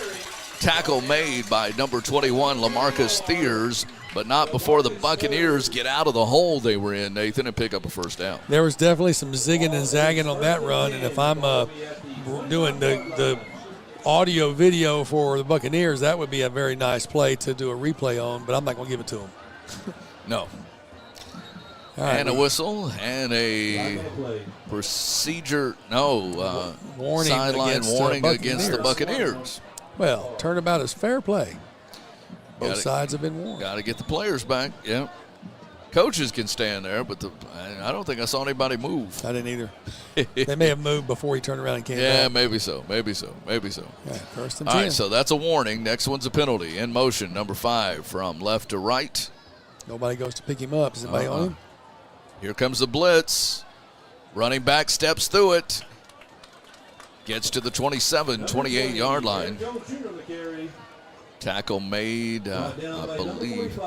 tackle made by number 21, LaMarcus Thiers, but not before the Buccaneers get out of the hole they were in, Nathan, and pick up a first down. There was definitely some zigging and zagging on that run, and if I'm doing the audio video for the Buccaneers, that would be a very nice play to do a replay on, but I'm not going to give it to them. No. Right, and a whistle and a procedure, warning sideline warning against against the Buccaneers. Well, turnabout is fair play. Both sides have been warned. Got to get the players back, yeah. Coaches can stand there, but I don't think I saw anybody move. I didn't either. They may have moved before he turned around and came back. Yeah, maybe so. Yeah, first and 10. All right, so that's a warning. Next one's a penalty. In motion, number 5 from left to right. Nobody goes to pick him up. Is anybody on him? Here comes the blitz. Running back steps through it. Gets to the 27, 28-yard line. Tackle made, I believe.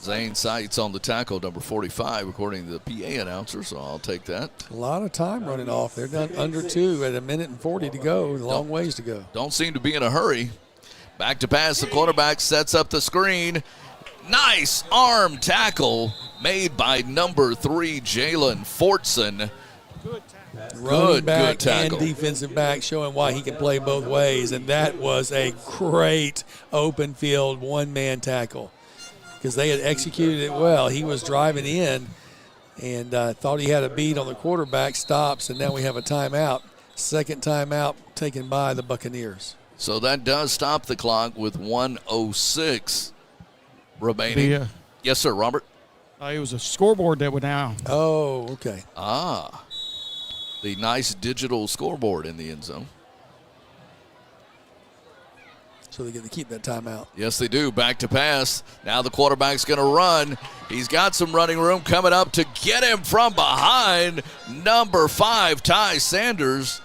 Zane Sights on the tackle, number 45, according to the PA announcer, so I'll take that. A lot of time running off. They're done under 2 at 1:40 to go. Long ways to go. Don't seem to be in a hurry. Back to pass. The quarterback sets up the screen. Nice arm tackle made by number 3, Jalen Fortson. Running back good tackle. And defensive back, showing why he can play both ways. And that was a great open field one-man tackle because they had executed it well. He was driving in and thought he had a beat on the quarterback, stops, and now we have a timeout. Second timeout taken by the Buccaneers. So that does stop the clock with 1:06 remaining. Yes, sir, Robert. It was a scoreboard that went down. Oh, okay. The nice digital scoreboard in the end zone. So they get to keep that timeout. Yes, they do. Back to pass. Now the quarterback's going to run. He's got some running room coming up to get him from behind. Number 5, Ty Sanders.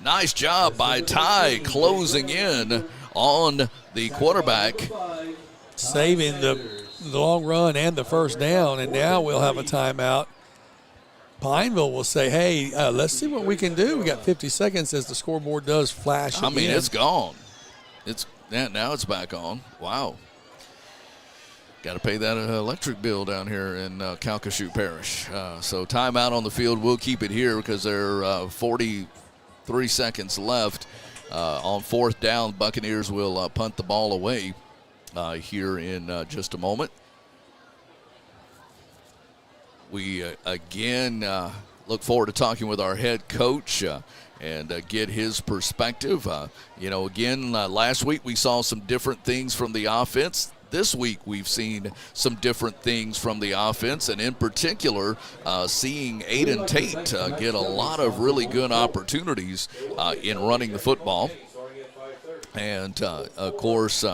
Nice job by Ty closing in on the quarterback. Saving the long run and the first down, and now we'll have a timeout. Pineville will say, hey, let's see what we can do. We got 50 seconds as the scoreboard does flash I again. mean, it's gone. Now it's back on. Wow. Got to pay that electric bill down here in Calcasieu Parish. So timeout on the field. We'll keep it here because there are 43 seconds left. On fourth down, Buccaneers will punt the ball away here in just a moment. We, again, look forward to talking with our head coach and get his perspective. Again, last week we saw some different things from the offense. This week we've seen some different things from the offense, and in particular, seeing Aiden Tate get a lot of really good opportunities in running the football. And, of course,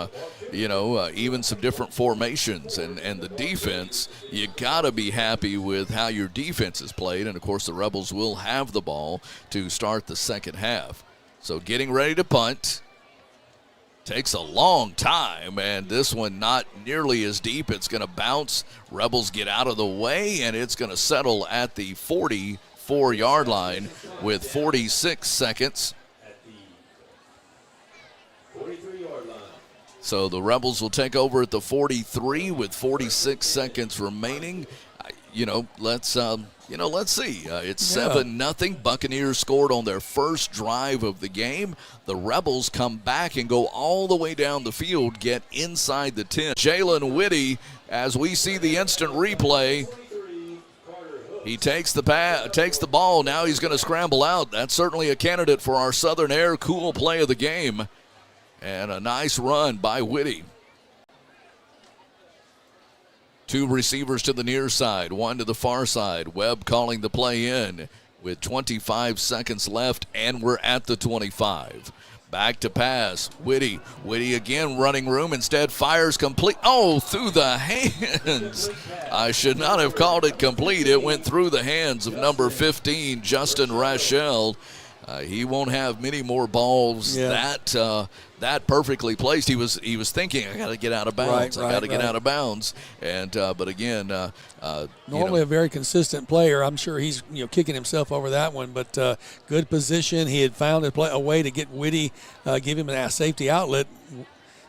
even some different formations and the defense, you got to be happy with how your defense is played. And, of course, the Rebels will have the ball to start the second half. So getting ready to punt. Takes a long time, and this one not nearly as deep. It's going to bounce. Rebels get out of the way, and it's going to settle at the 44-yard line with 46 seconds. So the Rebels will take over at the 43 with 46 seconds remaining. Let's see. It's 7-0. Buccaneers scored on their first drive of the game. The Rebels come back and go all the way down the field, get inside the 10. Jalen Whitty, as we see the instant replay, he takes the ball. Now he's going to scramble out. That's certainly a candidate for our Southern Air cool play of the game. And a nice run by Whitty. Two receivers to the near side, one to the far side. Webb calling the play in with 25 seconds left, and we're at the 25. Back to pass. Whitty again running room. Instead fires complete. Oh, through the hands. I should not have called it complete. It went through the hands of number 15, Justin Rachel. He won't have many more balls that perfectly placed. He was thinking, I got to get out of bounds. I got to get out of bounds. And but again, normally a very consistent player. I'm sure he's kicking himself over that one. But good position. He had found a way to get Whitty, give him a safety outlet.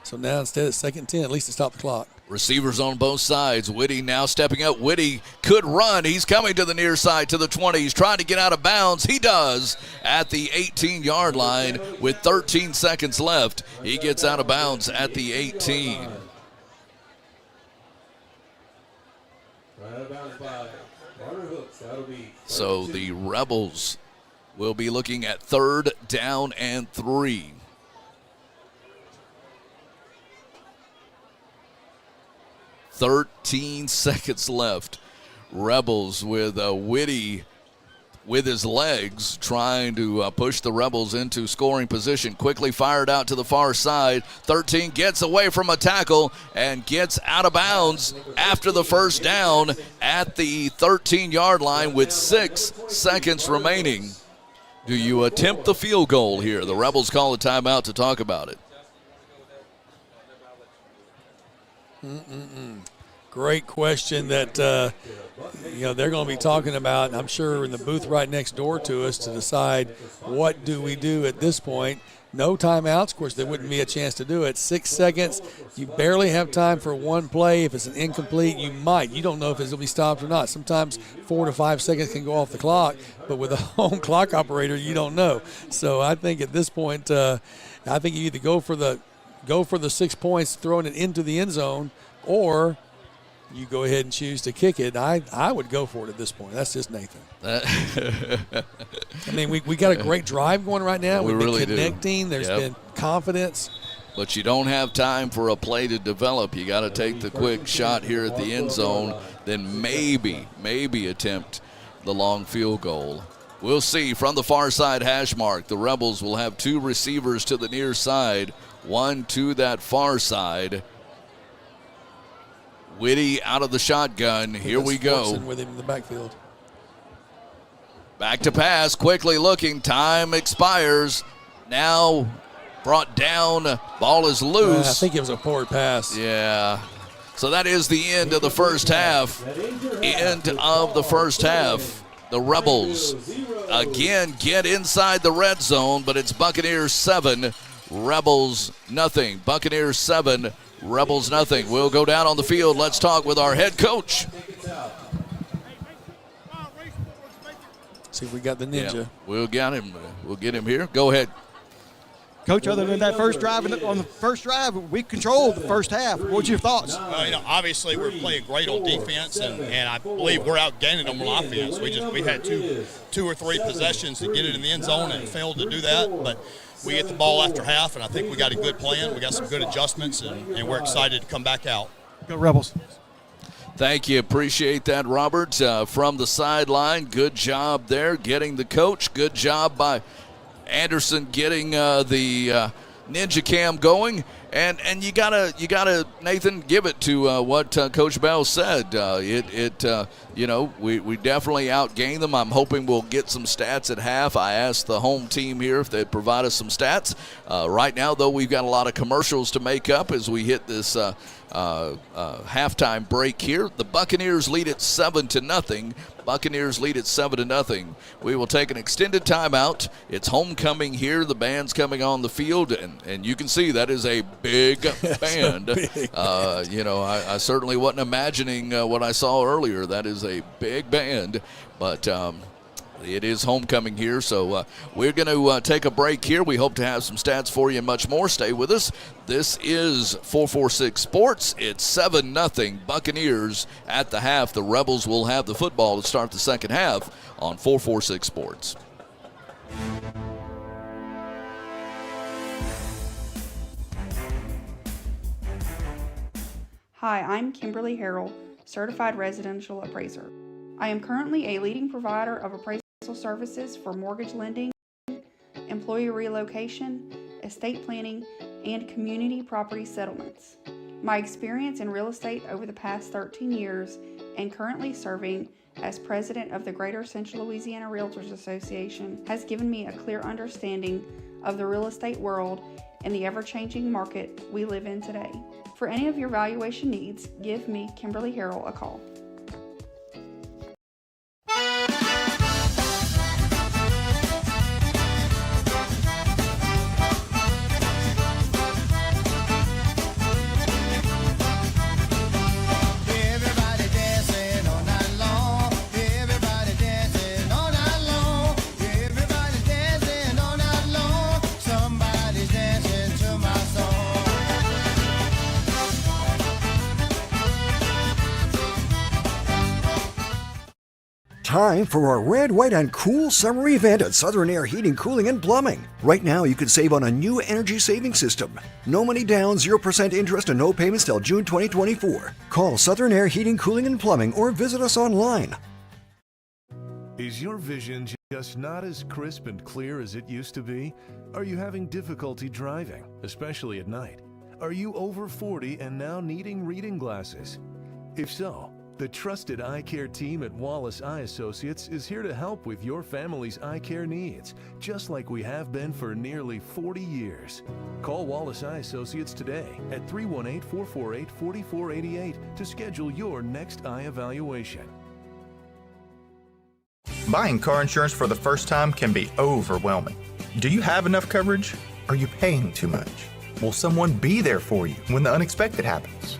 So now instead of second 10, at least to stop the clock. Receivers on both sides. Whitty now stepping up. Whitty could run. He's coming to the near side to the 20. He's trying to get out of bounds. He does at the 18-yard line with 13 seconds left. He gets out of bounds at the 18. So the Rebels will be looking at 3rd down and 3. "13 seconds left. Rebels with Whitty with his legs trying to push the Rebels into scoring position. Quickly fired out to the far side. 13 gets away from a tackle and gets out of bounds after the first down at the 13-yard line with 6 seconds remaining. Do you attempt the field goal here? The Rebels call a timeout to talk about it. Great question that they're going to be talking about, I'm sure, in the booth right next door to us to decide what do we do at this point. No timeouts. Of course, there wouldn't be a chance to do it. 6 seconds. You barely have time for one play. If it's an incomplete, you might. You don't know if it's going to be stopped or not. Sometimes 4 to 5 seconds can go off the clock, but with a home clock operator, you don't know. So I think at this point, I think you either go for the 6 points, throwing it into the end zone, or you go ahead and choose to kick it. I would go for it at this point. That's just Nathan. I mean, we got a great drive going right now. We've been really connecting. There's been confidence. But you don't have time for a play to develop. You got to take the quick shot here at the end zone, then maybe attempt the long field goal. We'll see. From the far side hash mark, the Rebels will have 2 receivers to the near side, 1 to that far side. Whitty out of the shotgun. Here we go. With him in the backfield. Back to pass. Quickly looking. Time expires. Now brought down. Ball is loose. I think it was a poor pass. Yeah. So that is the end of the first half. End of the first half. The Rebels again get inside the red zone, but it's Buccaneers 7, Rebels nothing. Buccaneers 7, Rebels nothing. We'll go down on the field. Let's talk with our head coach. See if we got the ninja. Yeah, we'll get him. We'll get him here. Go ahead. Coach, other than that first drive, on the first drive, we controlled the first half. What's your thoughts? Obviously we're playing great on defense, and I believe we're outgaining them on offense. We had two or three possessions to get it in the end zone and failed to do that, but we get the ball after half, and I think we got a good plan. We got some good adjustments, and we're excited to come back out. Go Rebels. Thank you. Appreciate that, Robert. From the sideline, good job there getting the coach. Good job by Anderson getting the Ninja Cam going, and you gotta Nathan, give it to what Coach Bell said. We definitely outgained them. I'm hoping we'll get some stats at half. I asked the home team here if they'd provide us some stats. Right now, though, we've got a lot of commercials to make up as we hit this halftime break here. The Buccaneers lead it 7-0. Buccaneers lead it 7-0. We will take an extended timeout. It's homecoming here. The band's coming on the field, and you can see that is a big band. I certainly wasn't imagining what I saw earlier. That is a big band, but it is homecoming here, so we're going to take a break here. We hope to have some stats for you and much more. Stay with us. This is 446 Sports. It's 7-0 Buccaneers at the half. The Rebels will have the football to start the second half on 446 Sports. Hi, I'm Kimberly Harrell, Certified Residential Appraiser. I am currently a leading provider of appraisal services for mortgage lending, employee relocation, estate planning, and community property settlements. My experience in real estate over the past 13 years and currently serving as president of the Greater Central Louisiana Realtors Association has given me a clear understanding of the real estate world and the ever-changing market we live in today. For any of your valuation needs, give me, Kimberly Harrell, a call. Time for our red, white, and cool summer event at Southern Air Heating, Cooling, and Plumbing. Right now, you can save on a new energy saving system. No money down, 0% interest, and no payments till June 2024. Call Southern Air Heating, Cooling, and Plumbing or visit us online. Is your vision just not as crisp and clear as it used to be? Are you having difficulty driving, especially at night? Are you over 40 and now needing reading glasses? If so, the trusted eye care team at Wallace Eye Associates is here to help with your family's eye care needs, just like we have been for nearly 40 years. Call Wallace Eye Associates today at 318-448-4488 to schedule your next eye evaluation. Buying car insurance for the first time can be overwhelming. Do you have enough coverage? Are you paying too much? Will someone be there for you when the unexpected happens?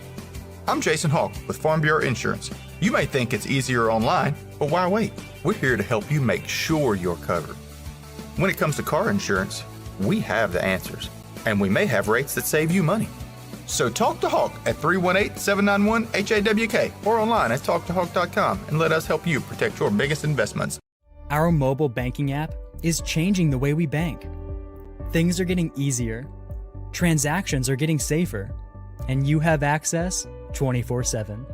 I'm Jason Hawk with Farm Bureau Insurance. You may think it's easier online, but why wait? We're here to help you make sure you're covered. When it comes to car insurance, we have the answers, and we may have rates that save you money. So talk to Hawk at 318-791-HAWK or online at talktohawk.com and let us help you protect your biggest investments. Our mobile banking app is changing the way we bank. Things are getting easier, transactions are getting safer, and you have access 24/7.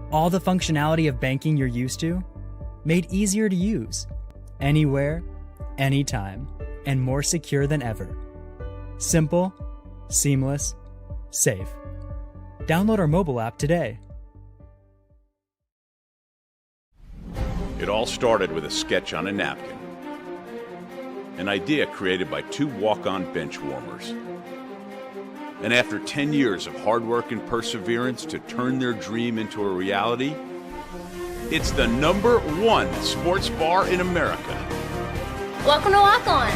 All the functionality of banking you're used to, made easier to use, anywhere, anytime, and more secure than ever. Simple, seamless, safe. Download our mobile app today. It all started with a sketch on a napkin. An idea created by two walk-on bench warmers. And after 10 years of hard work and perseverance to turn their dream into a reality, it's the #1 sports bar in America. Welcome to Walk On.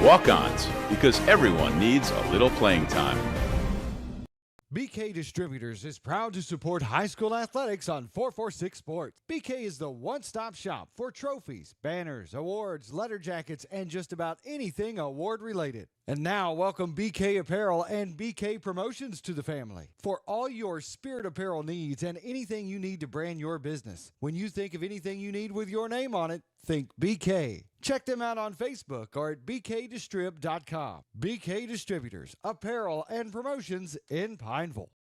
Walk-ons, because everyone needs a little playing time. BK Distributors is proud to support high school athletics on 446 Sports. BK is the one-stop shop for trophies, banners, awards, letter jackets, and just about anything award-related. And now, welcome BK Apparel and BK Promotions to the family for all your spirit apparel needs and anything you need to brand your business. When you think of anything you need with your name on it, think BK. Check them out on Facebook or at bkdistrib.com. BK Distributors, Apparel and Promotions in Pineville.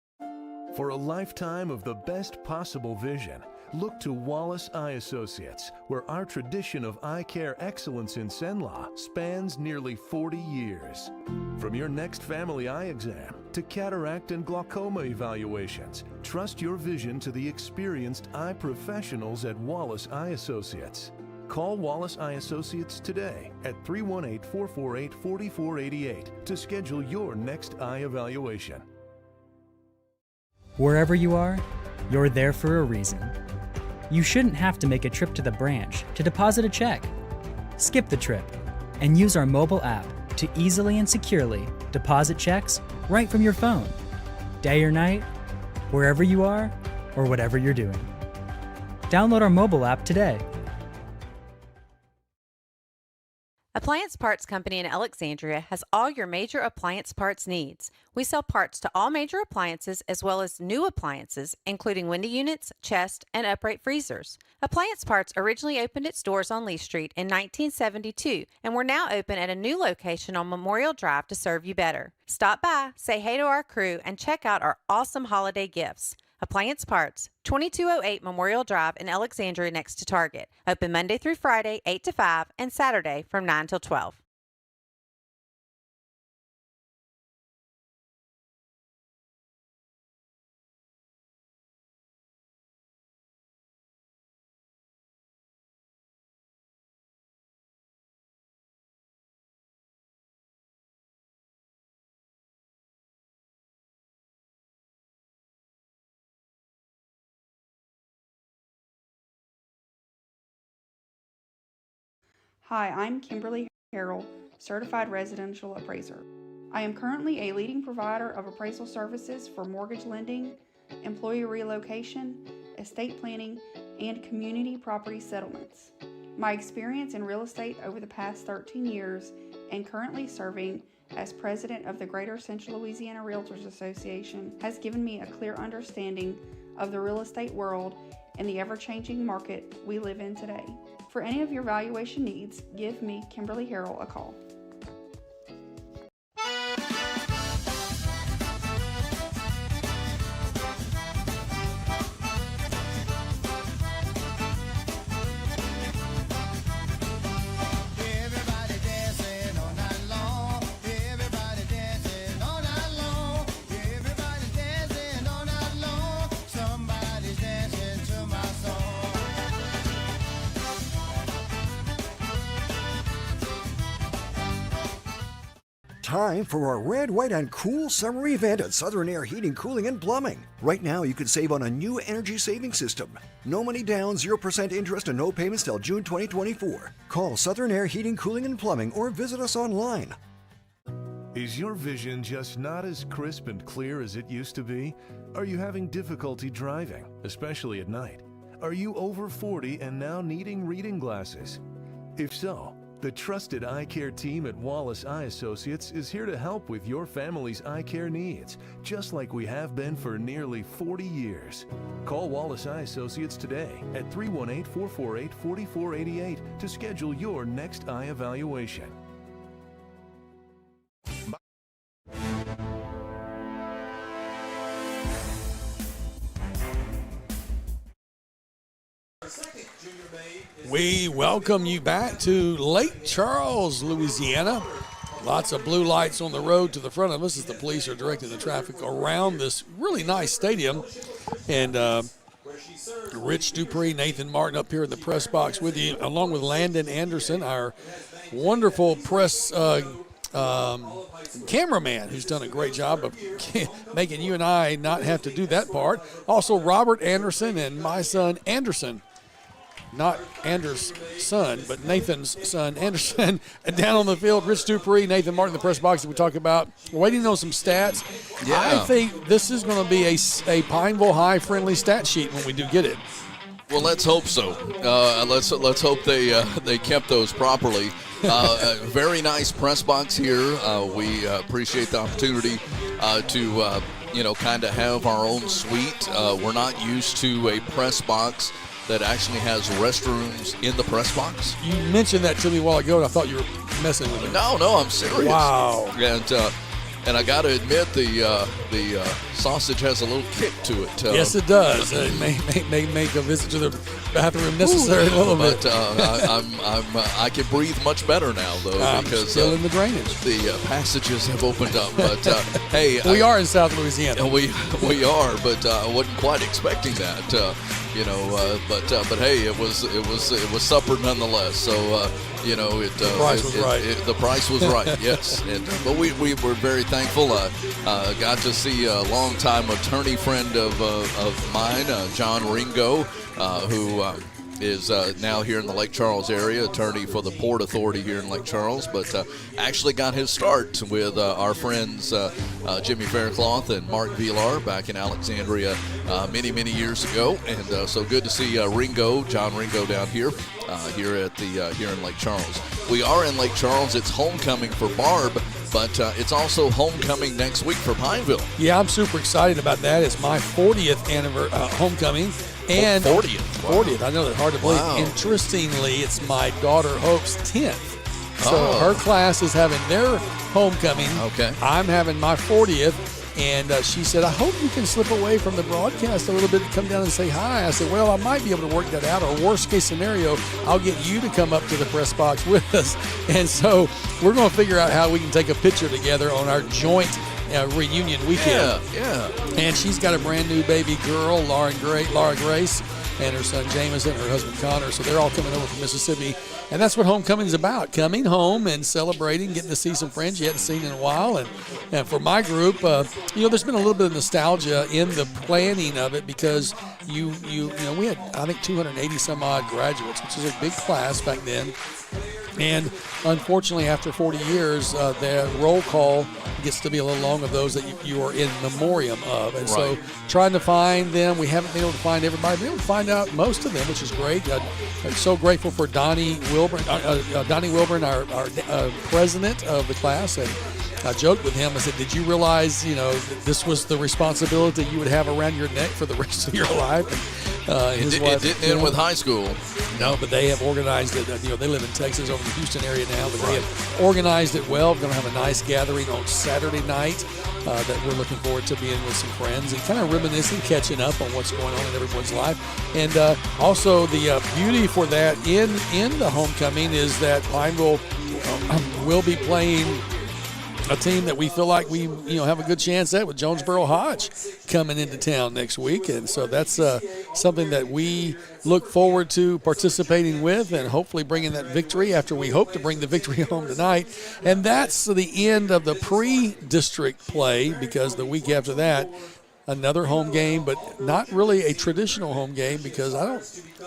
For a lifetime of the best possible vision, look to Wallace Eye Associates, where our tradition of eye care excellence in Cenla spans nearly 40 years. From your next family eye exam to cataract and glaucoma evaluations, trust your vision to the experienced eye professionals at Wallace Eye Associates. Call Wallace Eye Associates today at 318-448-4488 to schedule your next eye evaluation. Wherever you are, you're there for a reason. You shouldn't have to make a trip to the branch to deposit a check. Skip the trip and use our mobile app to easily and securely deposit checks right from your phone, day or night, wherever you are or whatever you're doing. Download our mobile app today. Appliance Parts Company in Alexandria has all your major appliance parts needs. We sell parts to all major appliances as well as new appliances, including window units, chest, and upright freezers. Appliance Parts originally opened its doors on Lee Street in 1972, and we're now open at a new location on Memorial Drive to serve you better. Stop by, say hey to our crew, and check out our awesome holiday gifts. Appliance Parts, 2208 Memorial Drive in Alexandria next to Target. Open Monday through Friday, 8 to 5, and Saturday from 9 till 12. Hi, I'm Kimberly Harrell, Certified Residential Appraiser. I am currently a leading provider of appraisal services for mortgage lending, employee relocation, estate planning, and community property settlements. My experience in real estate over the past 13 years and currently serving as president of the Greater Central Louisiana Realtors Association has given me a clear understanding of the real estate world and the ever-changing market we live in today. For any of your valuation needs, give me, Kimberly Harrell, a call. Time for our red, white, and cool summer event at Southern Air Heating, Cooling, and Plumbing. Right now, you can save on a new energy saving system. No money down, 0% interest, and no payments till June 2024. Call Southern Air Heating, Cooling, and Plumbing or visit us online. Is your vision just not as crisp and clear as it used to be? Are you having difficulty driving, especially at night? Are you over 40 and now needing reading glasses? If so, the trusted eye care team at Wallace Eye Associates is here to help with your family's eye care needs, just like we have been for nearly 40 years. Call Wallace Eye Associates today at 318-448-4488 to schedule your next eye evaluation. We welcome you back to Lake Charles, Louisiana. Lots of blue lights on the road to the front of us as the police are directing the traffic around this really nice stadium. And Rich Dupree, Nathan Martin up here in the press box with you, along with Landon Anderson, our wonderful press cameraman, who's done a great job of making you and I not have to do that part. Also, Robert Anderson and my son Anderson. Not Anders' son, but Nathan's son, Anderson. And down on the field, Rich Dupree, Nathan Martin, the press box that we talk about. Waiting on some stats. Yeah. I think this is going to be a Pineville High friendly stat sheet when we do get it. Well, let's hope so. Let's hope they kept those properly. Very nice press box here. We appreciate the opportunity to kind of have our own suite. We're not used to a press box that actually has restrooms in the press box. You mentioned that to me a while ago, and I thought you were messing with it. No, I'm serious. Wow. And I got to admit, the sausage has a little kick to it. Yes, it does. It may make a visit to the bathroom necessary a little bit. But I can breathe much better now, though, because still in the drainage. The passages have opened up. But hey, we are in South Louisiana. We are, but I wasn't quite expecting that. But hey, it was supper nonetheless. So the price was right. The price was right. Yes, but we were very thankful. Got to see a longtime attorney friend of mine, John Ringo, who is now here in the Lake Charles area, attorney for the Port Authority here in Lake Charles, but actually got his start with our friends Jimmy Faircloth and Mark Villar back in Alexandria many years ago, and so good to see John Ringo down here here in Lake Charles. We are in Lake Charles. It's homecoming for Barbe, but it's also homecoming next week for Pineville. Yeah, I'm super excited about that. It's my 40th homecoming. And 40th. Wow. 40th. I know that's hard to believe. Wow. Interestingly, it's my daughter Hope's 10th. So her class is having their homecoming. Okay. I'm having my 40th. And she said, I hope you can slip away from the broadcast a little bit to come down and say hi. I said, well, I might be able to work that out. Or worst case scenario, I'll get you to come up to the press box with us. And so we're going to figure out how we can take a picture together on our joint reunion weekend. Yeah. And she's got a brand new baby girl, Laura Grace, and her son Jameson, her husband Connor. So they're all coming over from Mississippi. And that's what homecoming's about, coming home and celebrating, getting to see some friends you hadn't seen in a while. And for my group, there's been a little bit of nostalgia in the planning of it because we had, I think, 280 some odd graduates, which is a big class back then. And unfortunately, after 40 years, the roll call gets to be a little long of those that you are in memoriam of. And so trying to find them, we haven't been able to find everybody. We've been able to find out most of them, which is great. I'm so grateful for Donnie Wilburn, our president of the class. And I joked with him. I said, did you realize, that this was the responsibility you would have around your neck for the rest of your life? And, it didn't end with high school. No, but they have organized it. They live in Texas, over the Houston area now, but they have organized it well. We're going to have a nice gathering on Saturday night that we're looking forward to being with some friends and kind of reminiscing, catching up on what's going on in everyone's life. And also the beauty for that in the homecoming is that Pineville will be playing a team that we feel like we have a good chance at with Jonesboro Hodge coming into town next week. And so that's something that we look forward to participating with and hopefully bringing that victory after we hope to bring the victory home tonight. And that's the end of the pre-district play because the week after that, another home game, but not really a traditional home game because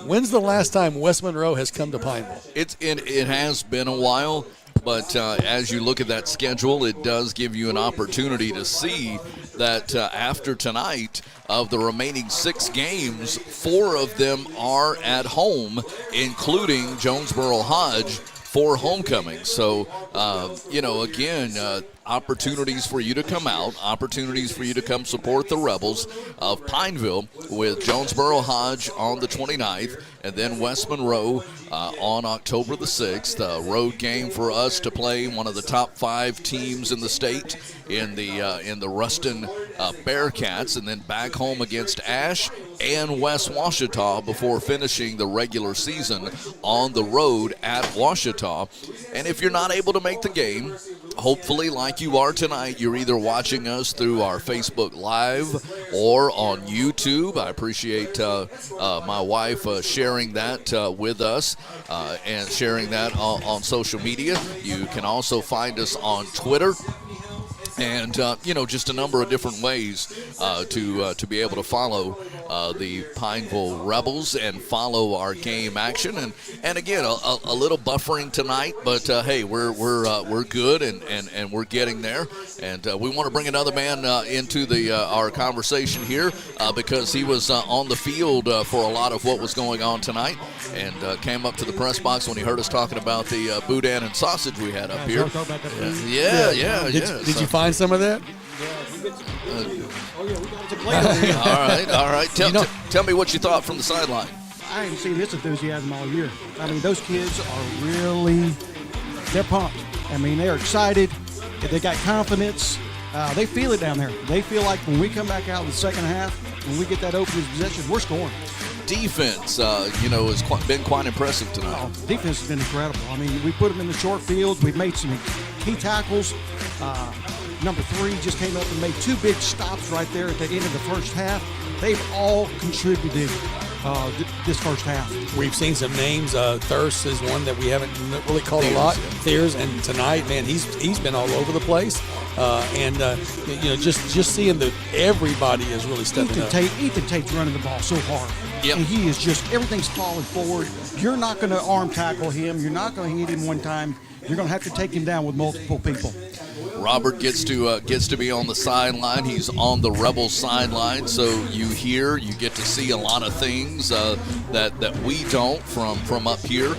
when's the last time West Monroe has come to Pineville? It has been a while. But as you look at that schedule, it does give you an opportunity to see that after tonight, of the remaining 6 games, 4 of them are at home, including Jonesboro Hodge for homecoming. So, again, opportunities for you to come out, opportunities for you to come support the Rebels of Pineville with Jonesboro Hodge on the 29th, and then West Monroe on October the 6th. A road game for us to play one of the top 5 teams in the state in the Ruston Bearcats, and then back home against Ashe and West Ouachita before finishing the regular season on the road at Ouachita. And if you're not able to make the game, hopefully, like you are tonight, you're either watching us through our Facebook Live or on YouTube. I appreciate my wife sharing that with us and sharing that on social media. You can also find us on Twitter. And, just a number of different ways to be able to follow the Pineville Rebels and follow our game action. And again, a little buffering tonight, but, hey, we're good and we're getting there. And we want to bring another man into our conversation here because he was on the field for a lot of what was going on tonight and came up to the press box when he heard us talking about the boudin and sausage we had up here. Did you find some of that? All right. Tell me what you thought from the sideline. I haven't seen this enthusiasm all year. I mean, those kids are they're pumped. I mean, they're excited. They got confidence. They feel it down there. They feel like when we come back out in the second half, when we get that opening possession, we're scoring. Defense, has been quite impressive tonight. Oh, defense has been incredible. I mean, we put them in the short field. We've made some key tackles. Number 3 just came up and made 2 big stops right there at the end of the first half. They've all contributed this first half. We've seen some names. Thirst is one that we haven't really called a lot. Thiers, and tonight, man, he's been all over the place. Just seeing that everybody is really stepping up. Ethan Tate's running the ball so hard. Yep. And he is everything's falling forward. You're not going to arm tackle him. You're not going to hit him one time. You're going to have to take him down with multiple people. Robert gets to be on the sideline. He's on the Rebels sideline, so you get to see a lot of things that we don't from up here.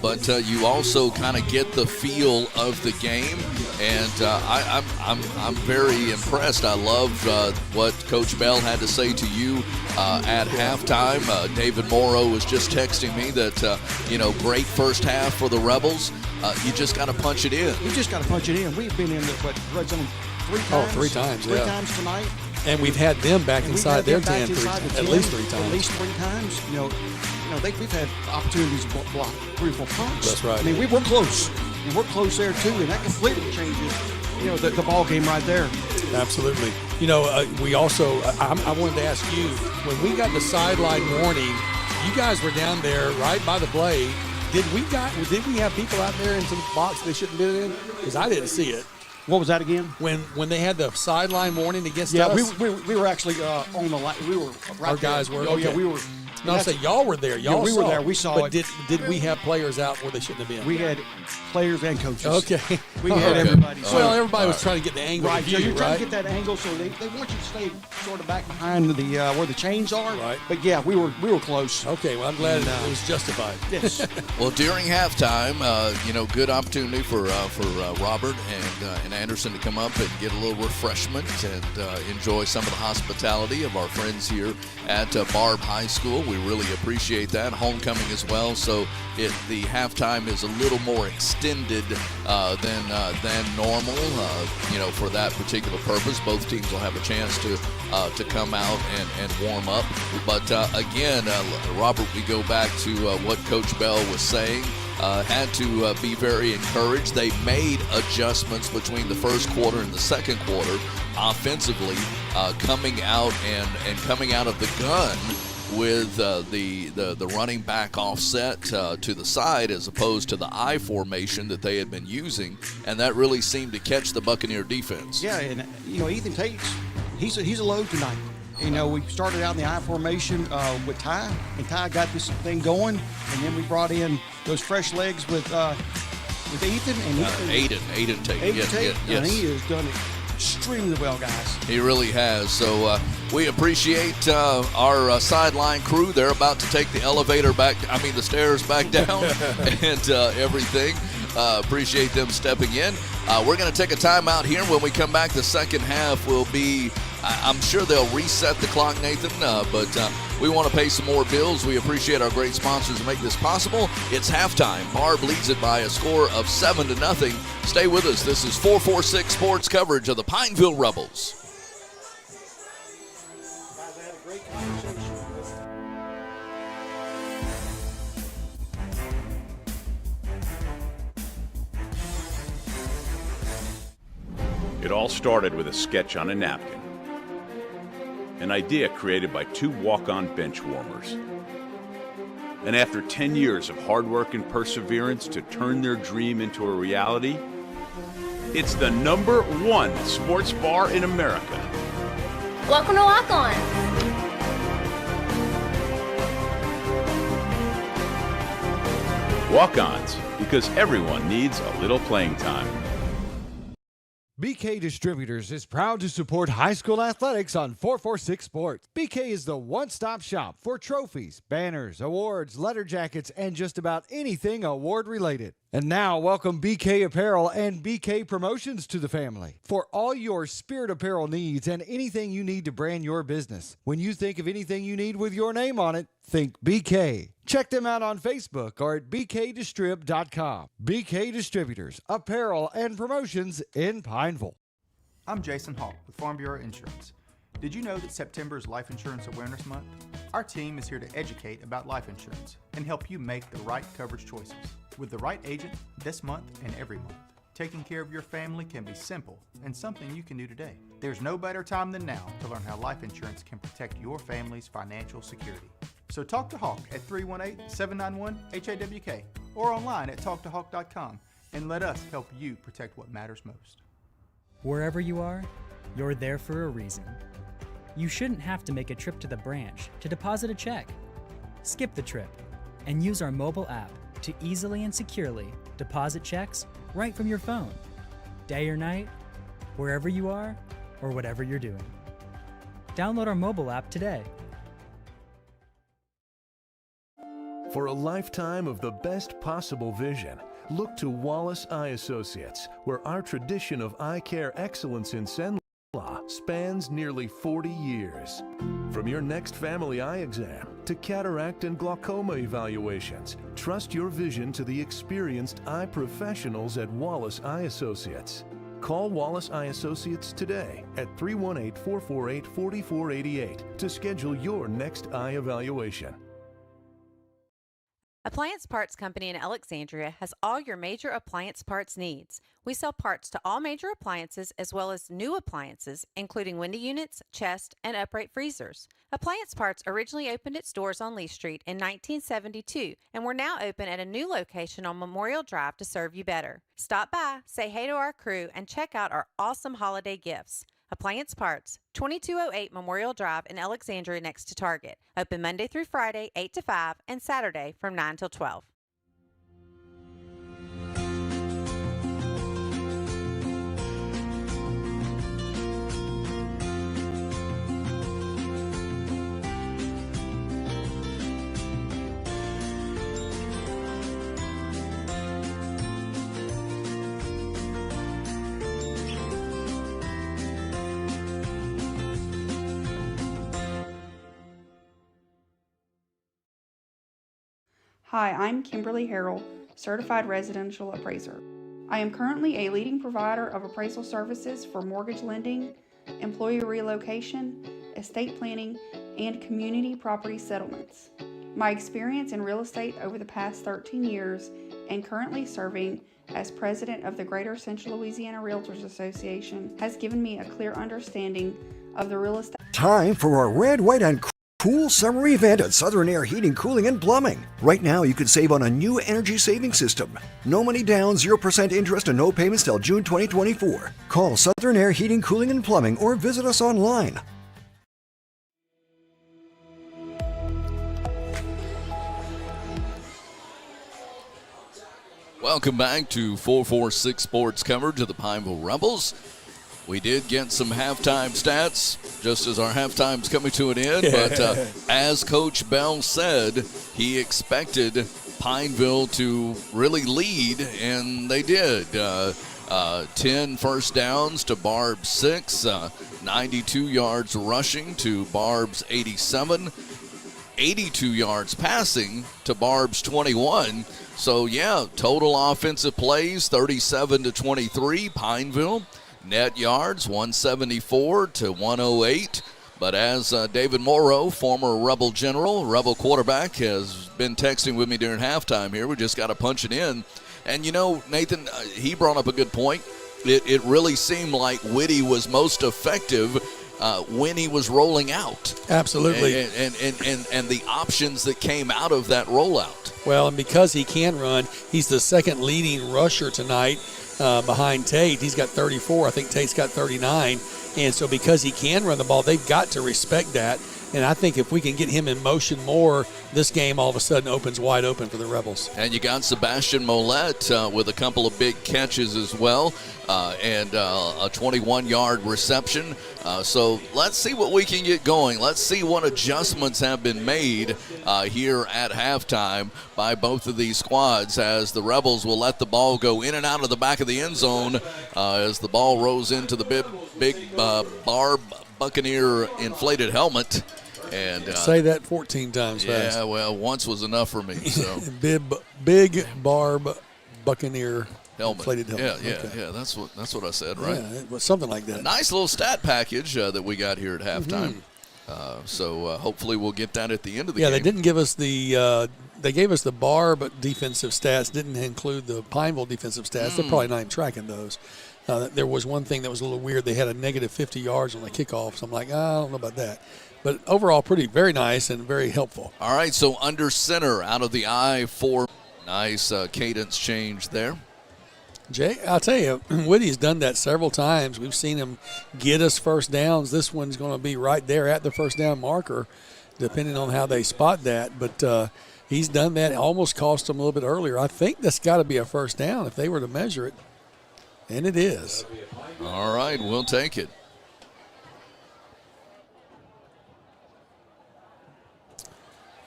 But you also kind of get the feel of the game, and I'm very impressed. I loved what Coach Bell had to say to you at halftime. David Morrow was just texting me that great first half for the Rebels. You just got to punch it in. You just got to punch it in. We've been in the red zone 3 times. Oh, 3 times, Three times tonight. And we've had them back inside their 10 at least 3 times. At least 3 times. We've had opportunities to block 3 or 4 punts. That's right. I mean, we're close. And we're close there, too. And that completely changes, the ball game right there. Absolutely. We also, I wanted to ask you, when we got the sideline warning, you guys were down there right by the play. Did we have people out there in some box they shouldn't be in? Because I didn't see it. What was that again? When they had the sideline warning against us? Yeah, we were actually on the line. We were right Our there. guys were? Oh, Okay. yeah, we were. No, I say y'all were there. We were there. We saw but it. Did we have players out where they shouldn't have been? We had players and coaches. Okay. We had everybody. Well, everybody was trying to get the angle. Right. View, So you're trying right? to get that angle, so they want you to stay sort of back behind the where the chains are. Right. But yeah, we were close. Okay. Well, I'm glad it was justified. Yes. Well, during halftime, good opportunity for Robert and Anderson to come up and get a little refreshment and enjoy some of the hospitality of our friends here at Barbe High School. We really appreciate that. Homecoming as well, so the halftime is a little more extended than normal. For that particular purpose, both teams will have a chance to come out and warm up. But again, Robert, we go back to what Coach Bell was saying. Had to be very encouraged. They made adjustments between the first quarter and the second quarter offensively, coming out and coming out of the gun with the running back offset to the side as opposed to the I formation that they had been using, and that really seemed to catch the Buccaneer defense. Yeah, and Ethan Tate, he's a load tonight. We started out in the I formation with Ty, and Ty got this thing going, and then we brought in those fresh legs with Ethan and Aiden Tate. Yes. And he has done it extremely well, guys. He really has. So we appreciate our sideline crew. They're about to take the the stairs back down and everything. Appreciate them stepping in. We're going to take a timeout here. When we come back, the second half will be, I'm sure they'll reset the clock, Nathan, but we want to pay some more bills. We appreciate our great sponsors to make this possible. It's halftime. Barbe leads it by a score of 7-0. Stay with us. This is 446 Sports coverage of the Pineville Rebels. It all started with a sketch on a napkin, an idea created by two walk-on bench warmers. And after 10 years of hard work and perseverance to turn their dream into a reality, it's the #1 sports bar in America. Welcome to Walk On. Walk-ons, because everyone needs a little playing time. BK Distributors is proud to support high school athletics on 446 Sports. BK is the one-stop shop for trophies, banners, awards, letter jackets, and just about anything award-related. And now, welcome BK Apparel and BK Promotions to the family for all your spirit apparel needs and anything you need to brand your business. When you think of anything you need with your name on it, think BK. Check them out on Facebook or at bkdistrib.com. BK Distributors, Apparel and Promotions in Pineville. I'm Jason Hawk with Farm Bureau Insurance. Did you know that September is Life Insurance Awareness Month? Our team is here to educate about life insurance and help you make the right coverage choices with the right agent this month and every month. Taking care of your family can be simple and something you can do today. There's no better time than now to learn how life insurance can protect your family's financial security. So talk to Hawk at 318-791-HAWK or online at talktohawk.com and let us help you protect what matters most. Wherever you are, you're there for a reason. You shouldn't have to make a trip to the branch to deposit a check. Skip the trip and use our mobile app to easily and securely deposit checks right from your phone, day or night, wherever you are or whatever you're doing. Download our mobile app today. For a lifetime of the best possible vision, look to Wallace Eye Associates, where our tradition of eye care excellence in Cenla spans nearly 40 years. From your next family eye exam to cataract and glaucoma evaluations, trust your vision to the experienced eye professionals at Wallace Eye Associates. Call Wallace Eye Associates today at 318-448-4488 to schedule your next eye evaluation. Appliance Parts Company in Alexandria has all your major appliance parts needs. We sell parts to all major appliances as well as new appliances, including window units, chest, and upright freezers. Appliance Parts originally opened its doors on Lee Street in 1972, and we're now open at a new location on Memorial Drive to serve you better. Stop by, say hey to our crew, and check out our awesome holiday gifts. Appliance Parts, 2208 Memorial Drive in Alexandria next to Target. Open Monday through Friday, 8 to 5, and Saturday from 9 till 12. Hi, I'm Kimberly Harrell, Certified Residential Appraiser. I am currently a leading provider of appraisal services for mortgage lending, employee relocation, estate planning, and community property settlements. My experience in real estate over the past 13 years and currently serving as president of the Greater Central Louisiana Realtors Association has given me a clear understanding of the real estate. Time for our red, white, and cool summer event at Southern Air Heating, Cooling, and Plumbing. Right now, you can save on a new energy saving system. No money down, 0% interest, and no payments till June 2024. Call Southern Air Heating, Cooling, and Plumbing or visit us online. Welcome back to 446 Sports coverage of the Pineville Rebels. We did get some halftime stats just as our halftime's coming to an end, but as Coach Bell said, he expected Pineville to really lead, and they did. 10 first downs to Barbe's 6, 92 yards rushing to Barbe's 87, 82 yards passing to Barbe's 21. So, yeah, total offensive plays, 37 to 23, Pineville. Net yards, 174 to 108. But as David Morrow, former Rebel general, Rebel quarterback, has been texting with me during halftime here, we just got to punch it in. And, you know, Nathan, he brought up a good point. it really seemed like Whitty was most effective when he was rolling out. Absolutely. And the options that came out of that rollout. Well, and because he can run, he's the second leading rusher tonight behind Tate. He's got 34. I think Tate's got 39. And so because he can run the ball, they've got to respect that. And I think if we can get him in motion more, this game all of a sudden opens wide open for the Rebels. And you got Sebastian Mollett with a couple of big catches as well, and a 21-yard reception. So let's see what we can get going. Let's see what adjustments have been made here at halftime by both of these squads, as the Rebels will let the ball go in and out of the back of the end zone as the ball rolls into the big Barbe Buccaneer inflated helmet. And say that 14 times fast. Yeah, well, once was enough for me. So big Barbe Buccaneer inflated helmet. Yeah. That's what I said, right? Yeah, it was something like that. A nice little stat package that we got here at halftime. So hopefully we'll get that at the end of the game. Yeah, they didn't give us the. They gave us the Barbe defensive stats. Didn't include the Pineville defensive stats. They're probably not even tracking those. There was one thing that was a little weird. They had a negative 50 yards on the kickoff. So I'm like, I don't know about that. But overall, very nice and very helpful. All right, so under center, out of the I-4. Nice cadence change there. Jay, I'll tell you, Whitty's done that several times. We've seen him get us first downs. This one's going to be right there at the first down marker, depending on how they spot that. But he's done that. It almost cost him a little bit earlier. I think that's got to be a first down if they were to measure it. And it is. All right, we'll take it.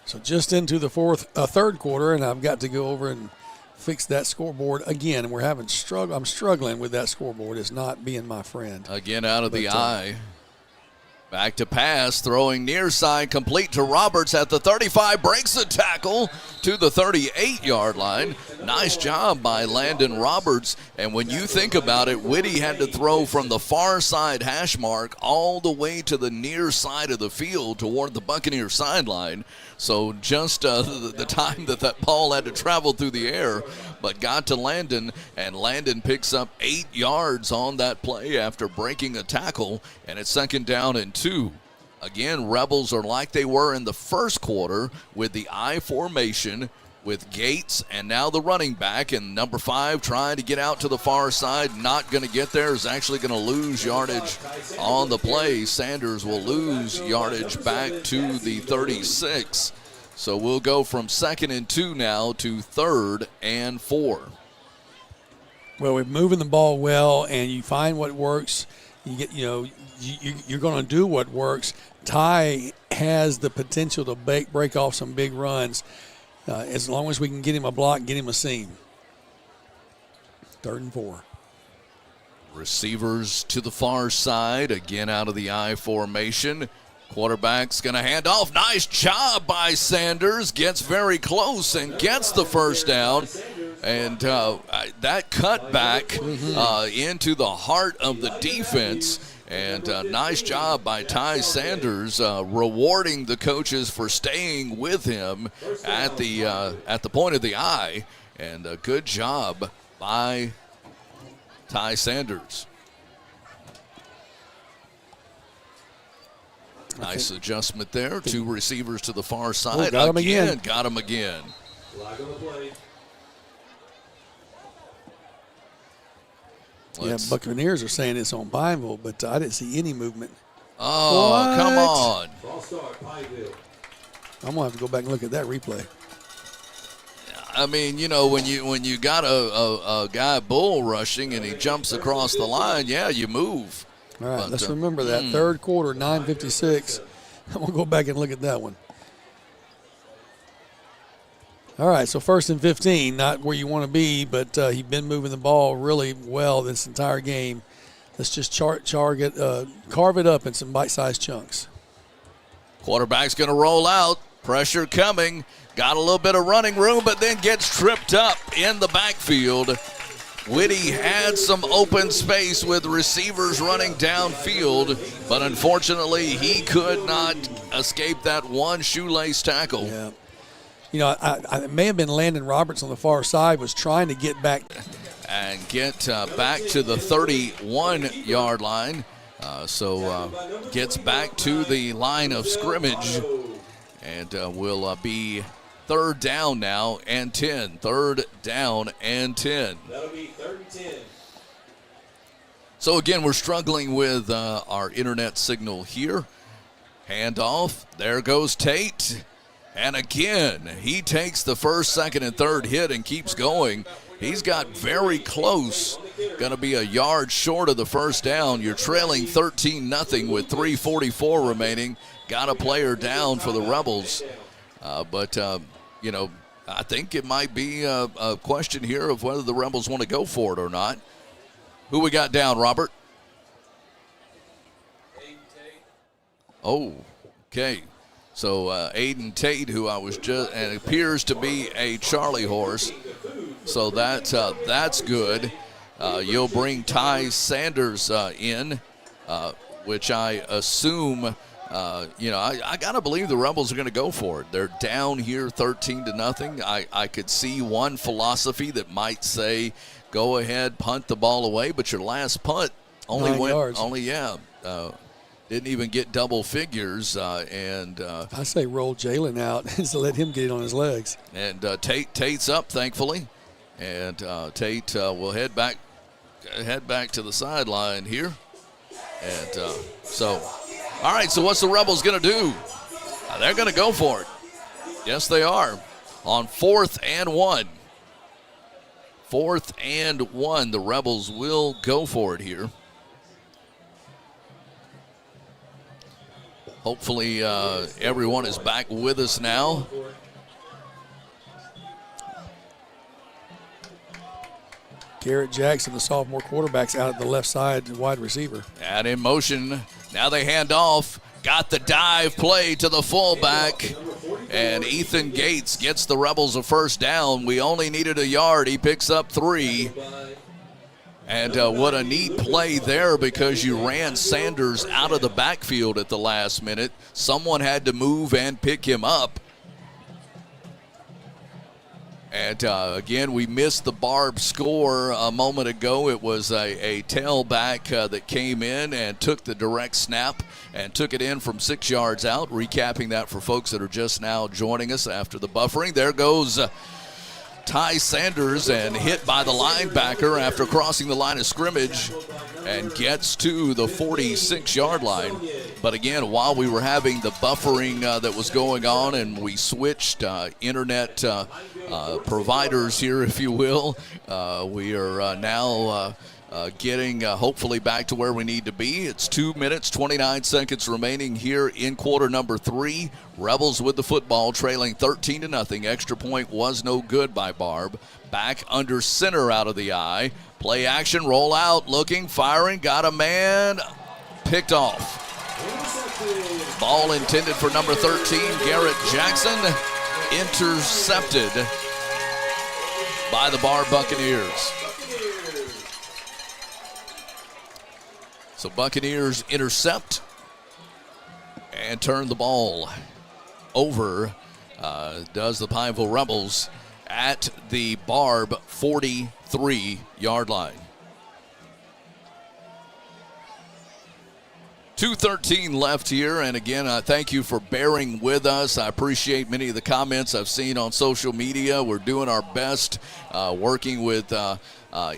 So just into the third quarter, and I've got to go over and fix that scoreboard again. And I'm struggling with that scoreboard. It's not being my friend. Again out of the eye. Back to pass, throwing near side, complete to Roberts at the 35, breaks the tackle to the 38-yard line. Nice job by Landon Roberts. And when you think about it, Whitty had to throw from the far side hash mark all the way to the near side of the field toward the Buccaneer sideline. So just the time that ball had to travel through the air, but got to Landon, and Landon picks up 8 yards on that play after breaking a tackle, and it's second down and 2. Again, Rebels are like they were in the first quarter with the I formation with Gates and now the running back, and number 5 trying to get out to the far side, not going to get there, is actually going to lose yardage on the play. Sanders will lose yardage back to the 36. So we'll go from 2nd and 2 now to 3rd and 4. Well, we're moving the ball well, and you find what works. You're going to do what works. Ty has the potential to break off some big runs. As long as we can get him a block, get him a seam. 3rd and 4. Receivers to the far side, again out of the I formation. Quarterback's going to hand off. Nice job by Sanders. Gets very close and gets the first down. And that cut back into the heart of the defense. And nice job by Ty Sanders, rewarding the coaches for staying with him at the point of the eye. And a good job by Ty Sanders. Nice adjustment there. 2 receivers to the far side. Got him again. Got him again. Flag on the play. Yeah, Buccaneers are saying it's on Pineville, but I didn't see any movement. Oh, what? Come on. False start, Pineville. I'm going to have to go back and look at that replay. I mean, when you got a guy bull rushing and he jumps across the line, yeah, you move. All right, let's remember that. Third quarter, 9:56. I'm going to go back and look at that one. All right, so 1st and 15, not where you want to be, but he's been moving the ball really well this entire game. Let's just carve it up in some bite-sized chunks. Quarterback's going to roll out. Pressure coming. Got a little bit of running room, but then gets tripped up in the backfield. Whitty had some open space with receivers running downfield, but unfortunately he could not escape that one shoelace tackle. Yeah. It may have been Landon Roberts on the far side was trying to get back. and get back to the 31-yard line. So gets back to the line of scrimmage and will be third down now and 10. Third down and 10. That'll be 3rd and 10. So again, we're struggling with our internet signal here. Handoff. There goes Tate. And again, he takes the first, second, and third hit and keeps going. He's got very close. Going to be a yard short of the first down. You're trailing 13-0 with 3:44 remaining. Got a player down for the Rebels. But I think it might be a question here of whether the Rebels want to go for it or not. Who we got down, Robert? Oh, okay. So Aiden Tate, who I was just, and it appears to be a Charlie horse. So that's good. You'll bring Ty Sanders in, which I assume, I got to believe the Rebels are going to go for it. They're down here 13-0. I could see one philosophy that might say, go ahead, punt the ball away, but your last punt only 9 yards. Didn't even get double figures. I say roll Jalen out and so let him get it on his legs. And Tate's up, thankfully. And Tate will head back to the sideline here. And all right, so what's the Rebels going to do? They're going to go for it. Yes, they are. On 4th and 1. 4th and 1, the Rebels will go for it here. Hopefully everyone is back with us now. Garrett Jackson, the sophomore quarterback's out at the left side, wide receiver. And in motion, now they hand off. Got the dive play to the fullback. And Ethan Gates gets the Rebels a first down. We only needed a yard. He picks up 3. And what a neat play there because you ran Sanders out of the backfield at the last minute. Someone had to move and pick him up. And again, we missed the Barbe score a moment ago. It was a tailback that came in and took the direct snap and took it in from 6 yards out. Recapping that for folks that are just now joining us after the buffering. There goes Ty Sanders and hit by the linebacker after crossing the line of scrimmage and gets to the 46-yard line. But again, while we were having the buffering that was going on and we switched internet providers here, if you will, we are now getting hopefully back to where we need to be. It's 2 minutes, 29 seconds remaining here in quarter number 3. Rebels with the football, trailing 13-0. Extra point was no good by Barbe. Back under center out of the eye. Play action, roll out, looking, firing, got a man, picked off. Ball intended for number 13, Garrett Jackson, intercepted by the Barbe Buccaneers. So Buccaneers intercept and turn the ball over. Does the Pineville Rebels at the Barbe 43-yard line. 2:13 left here, and again, thank you for bearing with us. I appreciate many of the comments I've seen on social media. We're doing our best, working with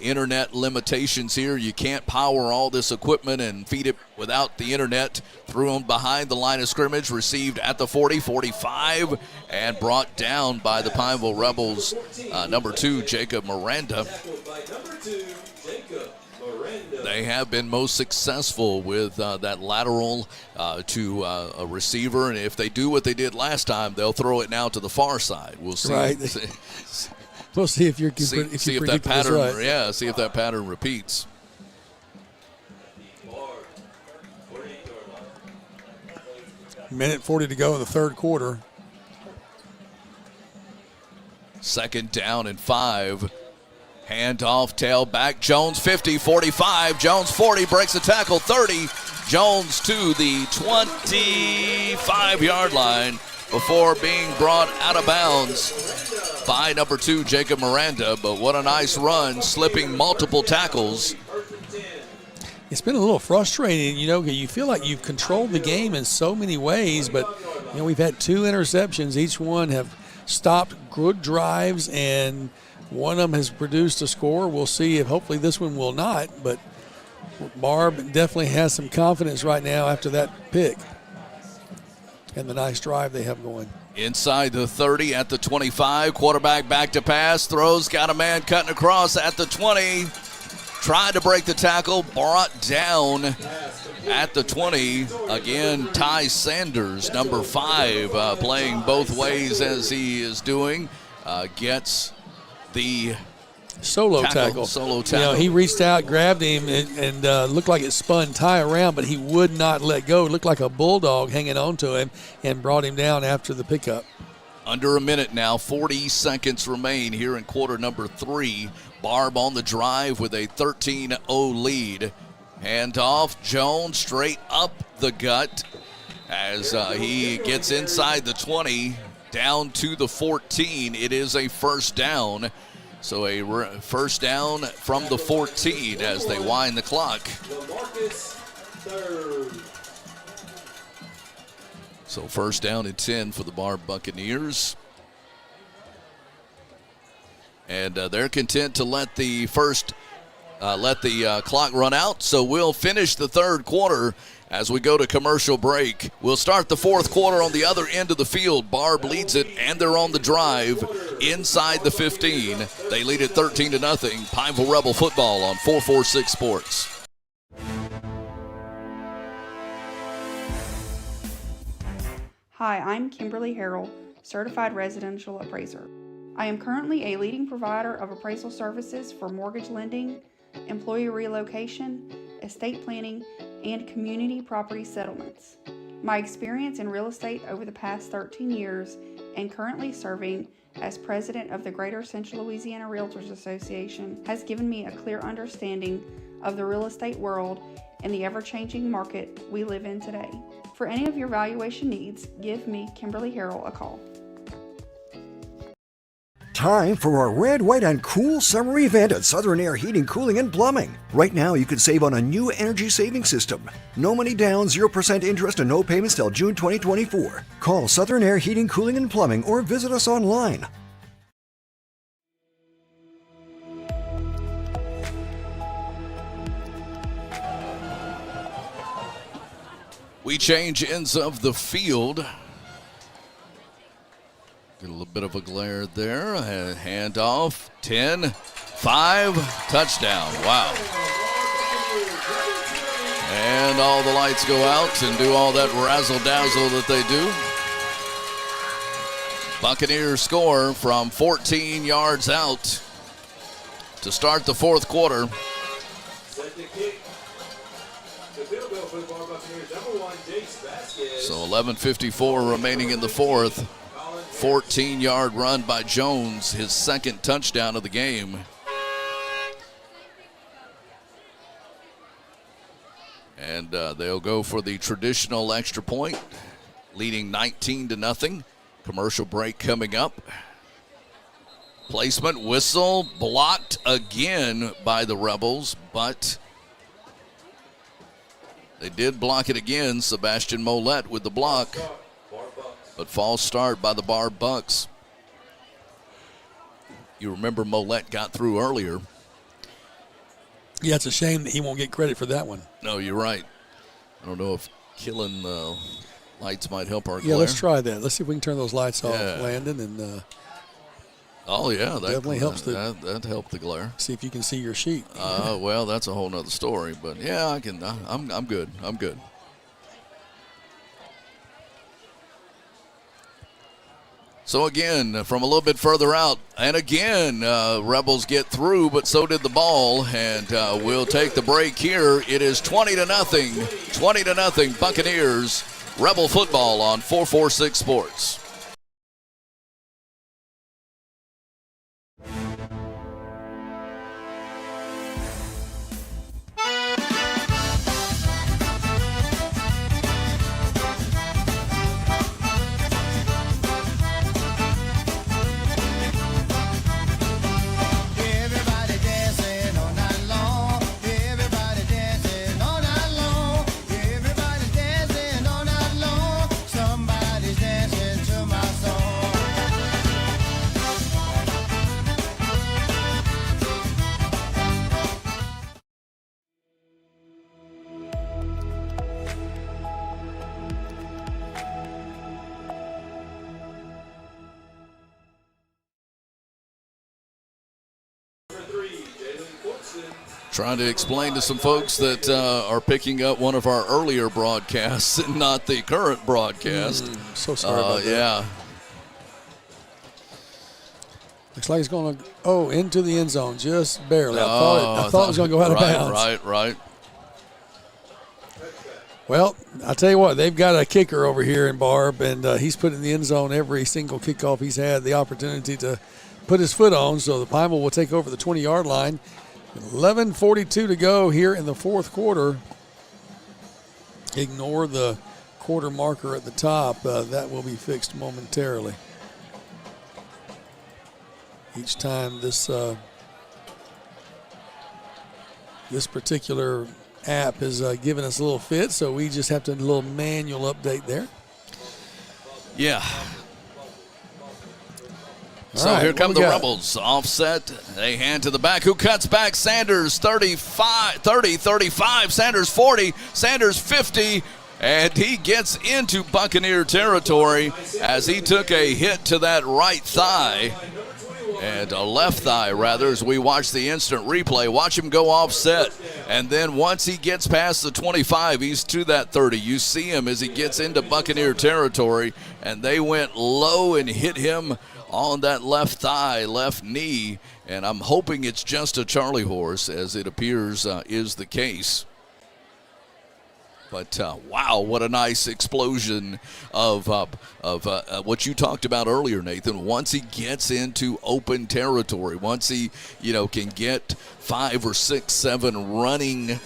internet limitations here. You can't power all this equipment and feed it without the internet. Threw him behind the line of scrimmage, received at the 40, 45, and brought down by the Pineville Rebels, number 2, Jacob Miranda. They have been most successful with that lateral to a receiver, and if they do what they did last time, they'll throw it now to the far side. We'll see. Right. We'll see if you see if that pattern. Right. Yeah, see if that pattern repeats. Minute 40 to go in the third quarter. 2nd down and 5. Hand off, tailback, Jones 50, 45, Jones 40, breaks the tackle, 30, Jones to the 25-yard line. before being brought out of bounds by number 2, Jacob Miranda. But what a nice run, slipping multiple tackles. It's been a little frustrating, you feel like you've controlled the game in so many ways, but, we've had 2 interceptions. Each one have stopped good drives, and one of them has produced a score. We'll see if hopefully this one will not, but Barbe definitely has some confidence right now after that pick and the nice drive they have going. Inside the 30 at the 25, quarterback back to pass, throws, got a man cutting across at the 20. Tried to break the tackle, brought down at the 20. Again, Ty Sanders, number 5, playing both ways as he is doing, gets the solo tackle. Solo tackle. He reached out, grabbed him, and looked like it spun Ty around, but he would not let go. It looked like a bulldog hanging on to him and brought him down after the pickup. Under a minute now, 40 seconds remain here in quarter number 3. Barbe on the drive with a 13-0 lead. Handoff, Jones straight up the gut as he gets inside the 20, down to the 14. It is a first down. So a first down from the 14 as they wind the clock. So first down and 10 for the Barbe Buccaneers. And they're content to let the clock run out. So we'll finish the third quarter as we go to commercial break. We'll start the fourth quarter on the other end of the field. Barbe leads it, and they're on the drive inside the 15. They lead it 13-0. Pineville Rebel football on 446 Sports. Hi, I'm Kimberly Harrell, Certified Residential Appraiser. I am currently a leading provider of appraisal services for mortgage lending, employee relocation, estate planning, and community property settlements. My experience in real estate over the past 13 years and currently serving as president of the Greater Central Louisiana Realtors Association has given me a clear understanding of the real estate world and the ever-changing market we live in today. For any of your valuation needs, give me, Kimberly Harrell, a call. Time for our red, white, and cool summer event at Southern Air Heating, Cooling, and Plumbing. Right now, you can save on a new energy saving system. No money down, 0% interest, and no payments till June 2024. Call Southern Air Heating, Cooling, and Plumbing or visit us online. We change ends of the field. Get a little bit of a glare there. Hand off. 10, 5, touchdown. Wow. And all the lights go out and do all that razzle-dazzle that they do. Buccaneers score from 14 yards out to start the fourth quarter. So 11:54 remaining in the fourth. 14-yard run by Jones, his second touchdown of the game. And they'll go for the traditional extra point, leading 19-0. Commercial break coming up. Placement, whistle, blocked again by the Rebels, but they did block it again. Sebastian Mollett with the block. But false start by the Barbe Bucks. You remember Mollett got through earlier. Yeah, it's a shame that he won't get credit for that one. No, you're right. I don't know if killing lights might help our glare. Yeah, let's try that. Let's see if we can turn those lights off, Landon. And oh, yeah. That definitely helps. That helped the glare. See if you can see your sheet. Well, that's a whole nother story. But, yeah, I can. I'm good. I'm good. So again, from a little bit further out, and again, Rebels get through, but so did the ball, and we'll take the break here. It is 20-0, 20-0 Buccaneers, Rebel football on 446 Sports. Trying to explain to some folks that are picking up one of our earlier broadcasts and not the current broadcast. So sorry about that. Yeah. Looks like he's going to into the end zone, just barely. I thought it was going to go out of bounds. Right. Well, I'll tell you what, they've got a kicker over here in Barbe, and he's put in the end zone every single kickoff he's had the opportunity to put his foot on. So the Pineville will take over the 20-yard line. 11:42 to go here in the fourth quarter. Ignore the quarter marker at the top. That will be fixed momentarily. Each time this particular app has given us a little fit, so we just have to do a little manual update there. Yeah. So here come the Rebels. Offset. They hand to the back. Who cuts back? Sanders 30, 35. Sanders 40. Sanders 50. And he gets into Buccaneer territory as he took a hit to that right thigh. And a left thigh, rather, as we watch the instant replay. Watch him go offset. And then once he gets past the 25, he's to that 30. You see him as he gets into Buccaneer territory. And they went low and hit him on that left thigh, left knee. And I'm hoping it's just a Charlie horse, as it appears is the case. But, wow, what a nice explosion of what you talked about earlier, Nathan. Once he gets into open territory, once he, can get 5 or 6, 7 running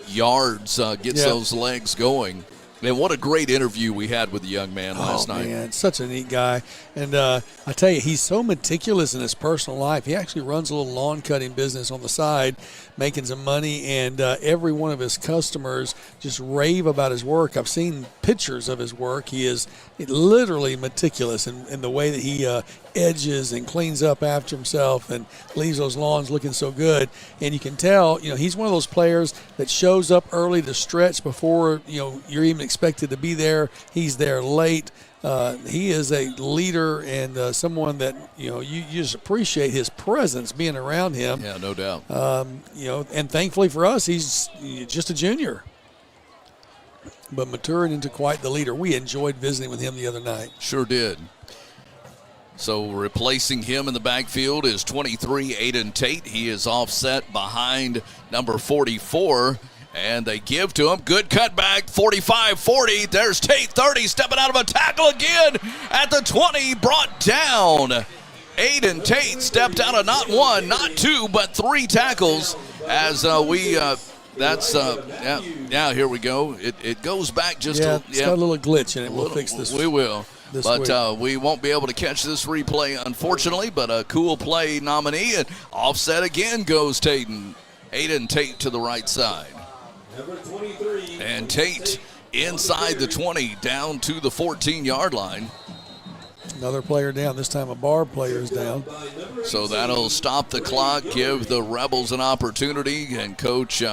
yards, gets those legs going. And what a great interview we had with the young man last night. Man, such a neat guy. And I tell you, he's so meticulous in his personal life. He actually runs a little lawn cutting business on the side, making some money, and every one of his customers just rave about his work. I've seen pictures of his work. He is literally meticulous in the way that he edges and cleans up after himself and leaves those lawns looking so good. And you can tell, he's one of those players that shows up early to stretch before, you're even expected to be there. He's there late. He is a leader and someone that, you just appreciate his presence being around him. Yeah, no doubt. And thankfully for us, he's just a junior, but maturing into quite the leader. We enjoyed visiting with him the other night. Sure did. So replacing him in the backfield is 23, Aiden Tate. He is offset behind number 44. And they give to him. Good cutback, 45-40. There's Tate, 30, stepping out of a tackle again at the 20, brought down. Aiden Tate stepped out of not 1, not 2, but 3 tackles as here we go. It goes back just it's got a little glitch in it. We'll fix this. We will. But we won't be able to catch this replay, unfortunately, but a cool play nominee. And offset again goes Aiden Tate to the right side. And Tate inside the 20, down to the 14-yard line. Another player down. This time a Barbe player is down. So that'll stop the clock, give the Rebels an opportunity, and Coach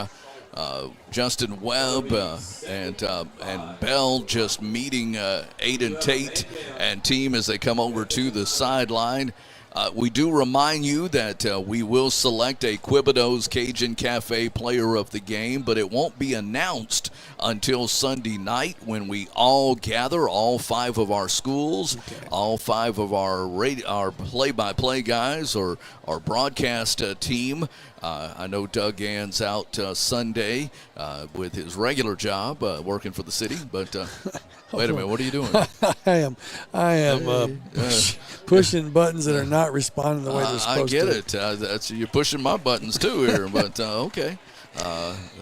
Justin Webb and Bell just meeting Aiden Tate and team as they come over to the sideline. We do remind you that we will select a Quibido's Cajun Cafe player of the game, but it won't be announced until Sunday night when we all gather, all 5 of our schools, all 5 of our play-by-play guys or our broadcast team. I know Doug Ann's out Sunday with his regular job working for the city, but wait a minute, what are you doing? I am pushing buttons that are not responding the way they're supposed to. I get it. You're pushing my buttons too here, but okay.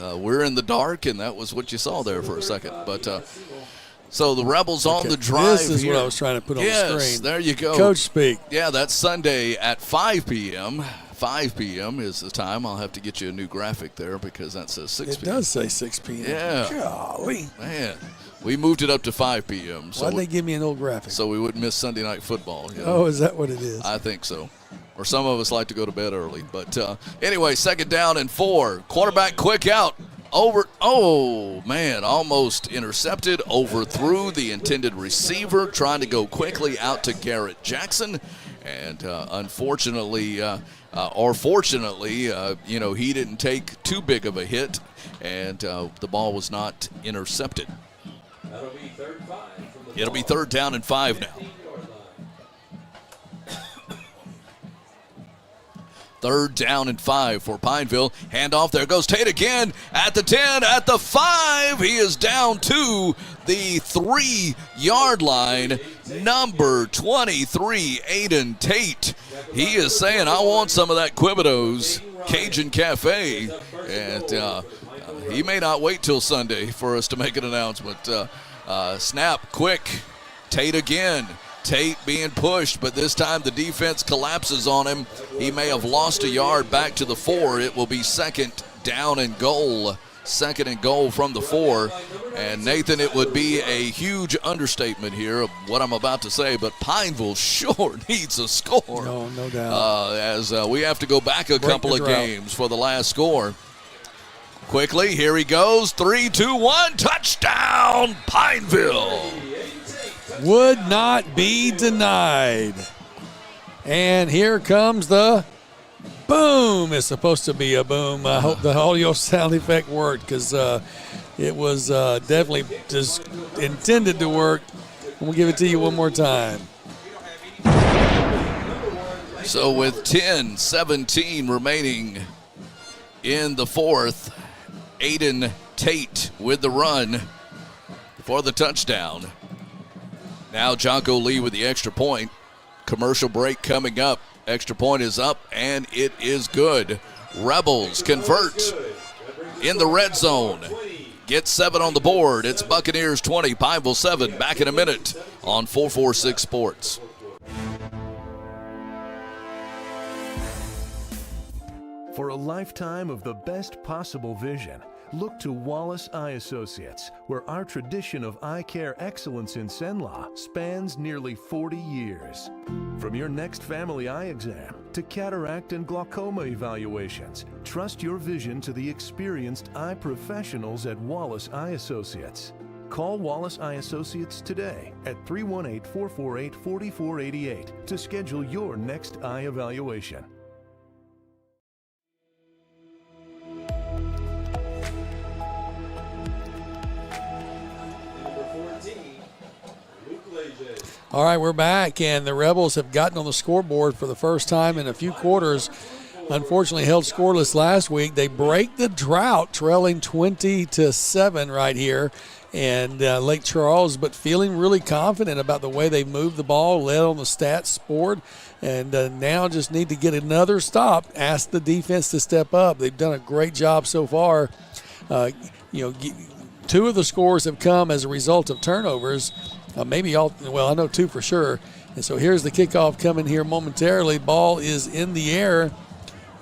We're in the dark, and that was what you saw there for a second. But so the Rebels on the drive. This is here. what I was trying to put on the screen. Yes, there you go. Coach speak. Yeah, that's Sunday at 5 p.m. 5 p.m. is the time. I'll have to get you a new graphic there because that says 6 p.m. It does say 6 p.m. Yeah. Golly. Man, we moved it up to 5 p.m. Why'd they give me an old graphic? So we wouldn't miss Sunday night football. Oh, is that what it is? I think so. Or some of us like to go to bed early. But anyway, 2nd down and 4. Quarterback quick out. Almost intercepted. Overthrew the intended receiver. Trying to go quickly out to Garrett Jackson. And unfortunately, or fortunately, he didn't take too big of a hit, and the ball was not intercepted. That'll be third and 5 from the It'll be 3rd down and 5 now. 3rd down and 5 for Pineville. Handoff. There goes Tate again at the 10, at the 5. He is down to the 3-yard line. Number 23, Aiden Tate. He is saying, I want some of that Quibido's Cajun Cafe. And he may not wait till Sunday for us to make an announcement. Snap, quick. Tate again. Tate being pushed, but this time the defense collapses on him. He may have lost a yard back to the 4. It will be 2nd down and goal. 2nd and goal from the 4. And Nathan, it would be a huge understatement here of what I'm about to say, but Pineville sure needs a score. No doubt. As we have to go back a couple of games for the last score. Quickly, here he goes. 3, 2, 1, touchdown, Pineville. Would not be denied. And here comes the boom. It's supposed to be a boom. I hope the audio sound effect worked, because it was definitely just intended to work. We'll give it to you one more time. So with 10-17 remaining in the 4th, Aiden Tate with the run for the touchdown. Now Jonko Lee with the extra point. Commercial break coming up. Extra point is up, and it is good. Rebels convert in the red zone. Get 7 on the board. It's Buccaneers 20, Pineville 7. Back in a minute on 446 Sports. For a lifetime of the best possible vision, look to Wallace Eye Associates, where our tradition of eye care excellence in Cenla spans nearly 40 years. From your next family eye exam to cataract and glaucoma evaluations, trust your vision to the experienced eye professionals at Wallace Eye Associates. Call Wallace Eye Associates today at 318-448-4488 to schedule your next eye evaluation. All right, we're back, and the Rebels have gotten on the scoreboard for the first time in a few quarters. Unfortunately, held scoreless last week. They break the drought, trailing 20-7 right here, and Lake Charles, but feeling really confident about the way they moved the ball, led on the stats board, and now just need to get another stop. Ask the defense to step up. They've done a great job so far. 2 of the scores have come as a result of turnovers. Maybe all, well, I know 2 for sure. And so here's the kickoff coming here momentarily. Ball is in the air, and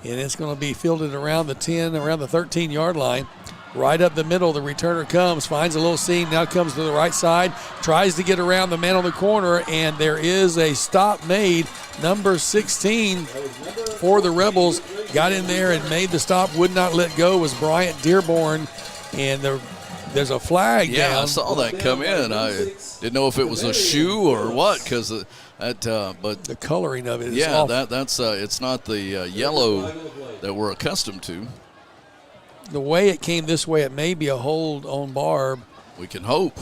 it's going to be fielded around the 10, around the 13-yard line. Right up the middle, the returner comes, finds a little seam, now comes to the right side, tries to get around the man on the corner, and there is a stop made. Number 16 for the Rebels got in there and made the stop, would not let go, was Bryant Dearborn, and there's a flag down. Yeah, I saw that come in. I didn't know if it was a shoe or what, because but the coloring of it is yeah, off. that's it's not the yellow that we're accustomed to. The way it came this way, it may be a hold on Barbe. We can hope.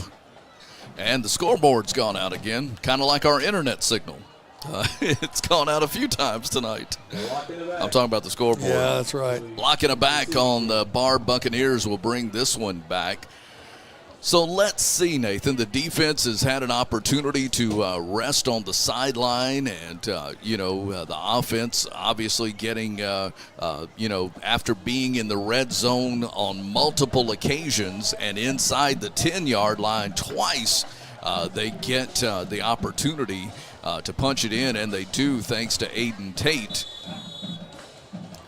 And the scoreboard's gone out again, kind of like our internet signal. It's gone out a few times tonight. I'm talking about the scoreboard. Yeah, that's right. Blocking it back on the Barbe Buccaneers will bring this one back. So let's see, Nathan. The defense has had an opportunity to rest on the sideline, and, the offense obviously getting, after being in the red zone on multiple occasions and inside the 10-yard line twice, they get the opportunity to punch it in, and they do thanks to Aiden Tate.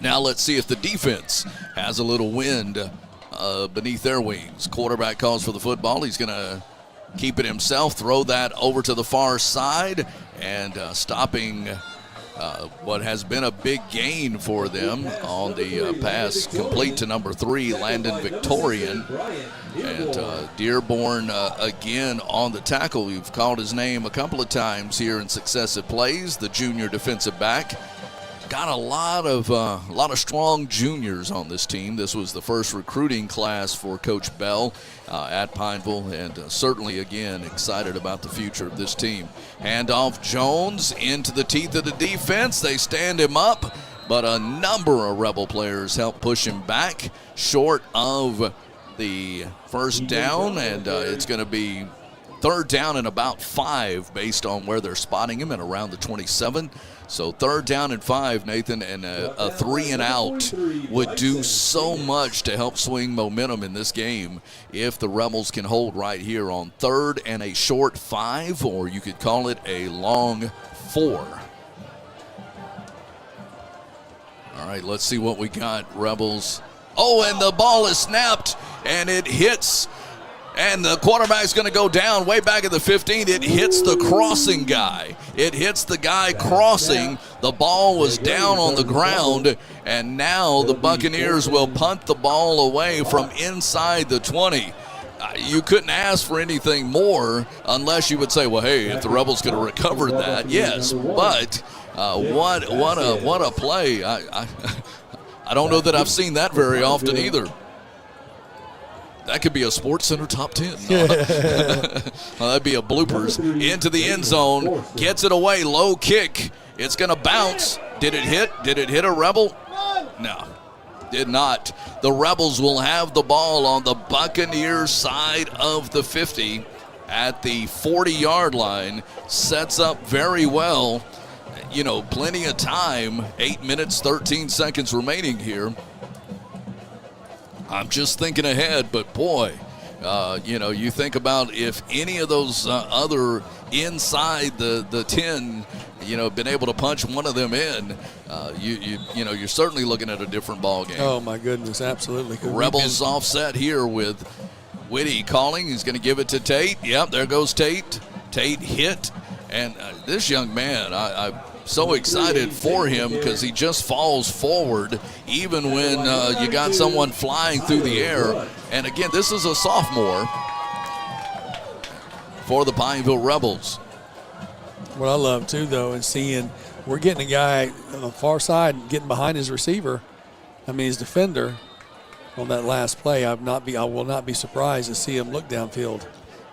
Now let's see if the defense has a little wind beneath their wings. Quarterback calls for the football. He's going to keep it himself, throw that over to the far side, and stopping what has been a big gain for them on the pass complete to number 3, Landon Victorian. And Dearborn again on the tackle. We've called his name a couple of times here in successive plays. The junior defensive back got a lot of strong juniors on this team. This was the first recruiting class for Coach Bell at Pineville, and certainly, again, excited about the future of this team. Handoff Jones into the teeth of the defense. They stand him up, but a number of Rebel players help push him back short of the first down, and it's going to be third down and about 5 based on where they're spotting him, and around the 27. So third down and 5, Nathan, and a 3 and out would do so much to help swing momentum in this game if the Rebels can hold right here on third and a short 5, or you could call it a long 4. All right, let's see what we got, Rebels. Oh, and the ball is snapped, and it hits. And the quarterback's going to go down way back at the 15. It hits the crossing guy. It hits the guy crossing. The ball was down on the ground, and now the Buccaneers will punt the ball away from inside the 20. You couldn't ask for anything more unless you would say, well, hey, if the Rebels could have recovered that, yes. But what a play. I don't know that I've seen that very often either. That could be a Sports Center top 10. Well, that'd be a bloopers. Into the end zone, gets it away, low kick. It's going to bounce. Did it hit? Did it hit a Rebel? No, did not. The Rebels will have the ball on the Buccaneers side of the 50 at the 40-yard line. Sets up very well. You know, plenty of time. 8 minutes, 13 seconds remaining here. I'm just thinking ahead, but boy, you know, you think about if any of those other inside the 10, you know, been able to punch one of them in, you know, you're certainly looking at a different ball game. Oh my goodness, absolutely. Rebels offset here with Whitty calling. He's going to give it to Tate. Yep, there goes Tate. Tate hit, and this young man, I'm so excited for him because he just falls forward even when you got someone flying through the air. And again, this is a sophomore for the Pineville Rebels. What I love too, though, is seeing we're getting a guy on the far side getting behind his receiver. I mean, his defender on that last play. I will not be surprised to see him look downfield.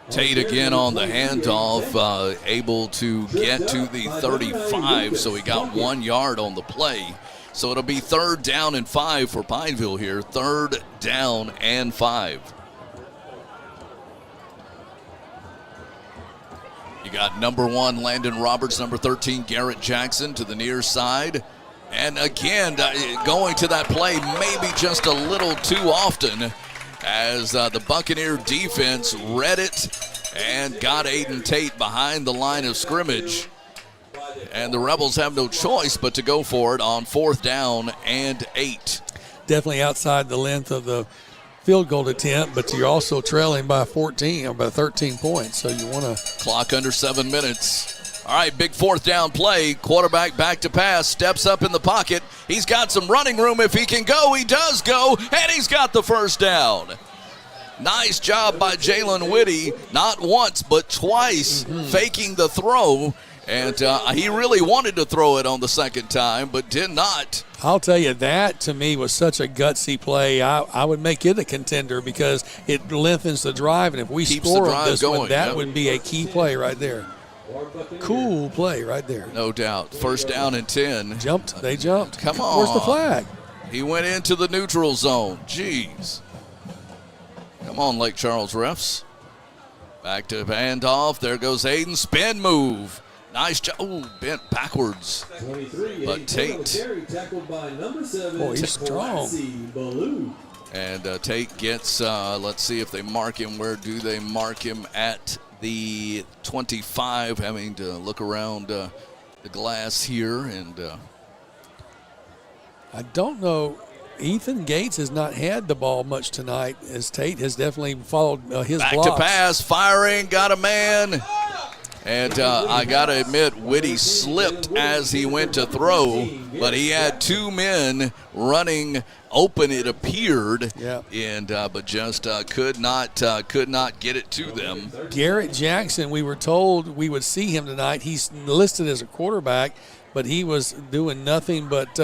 Tate again on the handoff, able to get to the 35, so he got 1 yard on the play. So it'll be third down and 5 for Pineville here. Third down and 5. You got number 1, Landon Roberts, number 13, Garrett Jackson to the near side. And again, going to that play maybe just a little too often, as the Buccaneer defense read it and got Aiden Tate behind the line of scrimmage. And the Rebels have no choice but to go for it on fourth down and 8. Definitely outside the length of the field goal attempt, but you're also trailing by 14 or by 13 points, so you want to. Clock under 7 minutes. All right, big fourth down play. Quarterback back to pass, steps up in the pocket. He's got some running room if he can go. He does go, and he's got the first down. Nice job by Jalen Whitty, not once but twice faking the throw. And he really wanted to throw it on the second time, but did not. I'll tell you, that to me was such a gutsy play. I would make it a contender because it lengthens the drive, and if we score on this one, that would be a key play right there. Cool play right there. No doubt. First down and 10. They jumped. Come on. Where's the flag? He went into the neutral zone. Jeez. Come on, Lake Charles refs. Back to handoff. There goes Aiden. Spin move. Nice job. Oh, bent backwards. But Tate. Boy, he's strong. And Tate gets, let's see if they mark him. Where do they mark him? At the 25, having to look around the glass here. And I don't know. Ethan Gates has not had the ball much tonight, as Tate has definitely followed his back blocks. To pass, firing, got a man. And I got to admit, Whitty slipped as he went to throw, but he had two men running open, it appeared, and but just could not get it to them. Garrett Jackson, we were told we would see him tonight. He's listed as a quarterback, but he was doing nothing but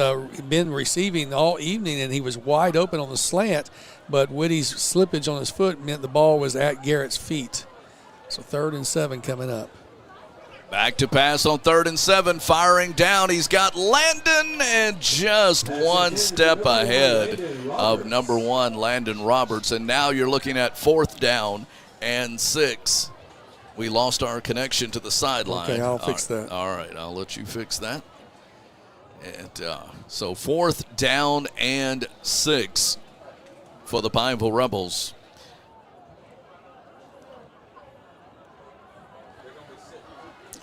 been receiving all evening, and he was wide open on the slant, but Whitty's slippage on his foot meant the ball was at Garrett's feet. So 3rd and 7 coming up. Back to pass on 3rd and 7, firing down. He's got Landon, and just one step ahead of number 1, Landon Roberts. And now you're looking at 4th down and 6. We lost our connection to the sideline. Okay, I'll fix that. All right, I'll let you fix that. And so 4th down and 6 for the Pineville Rebels.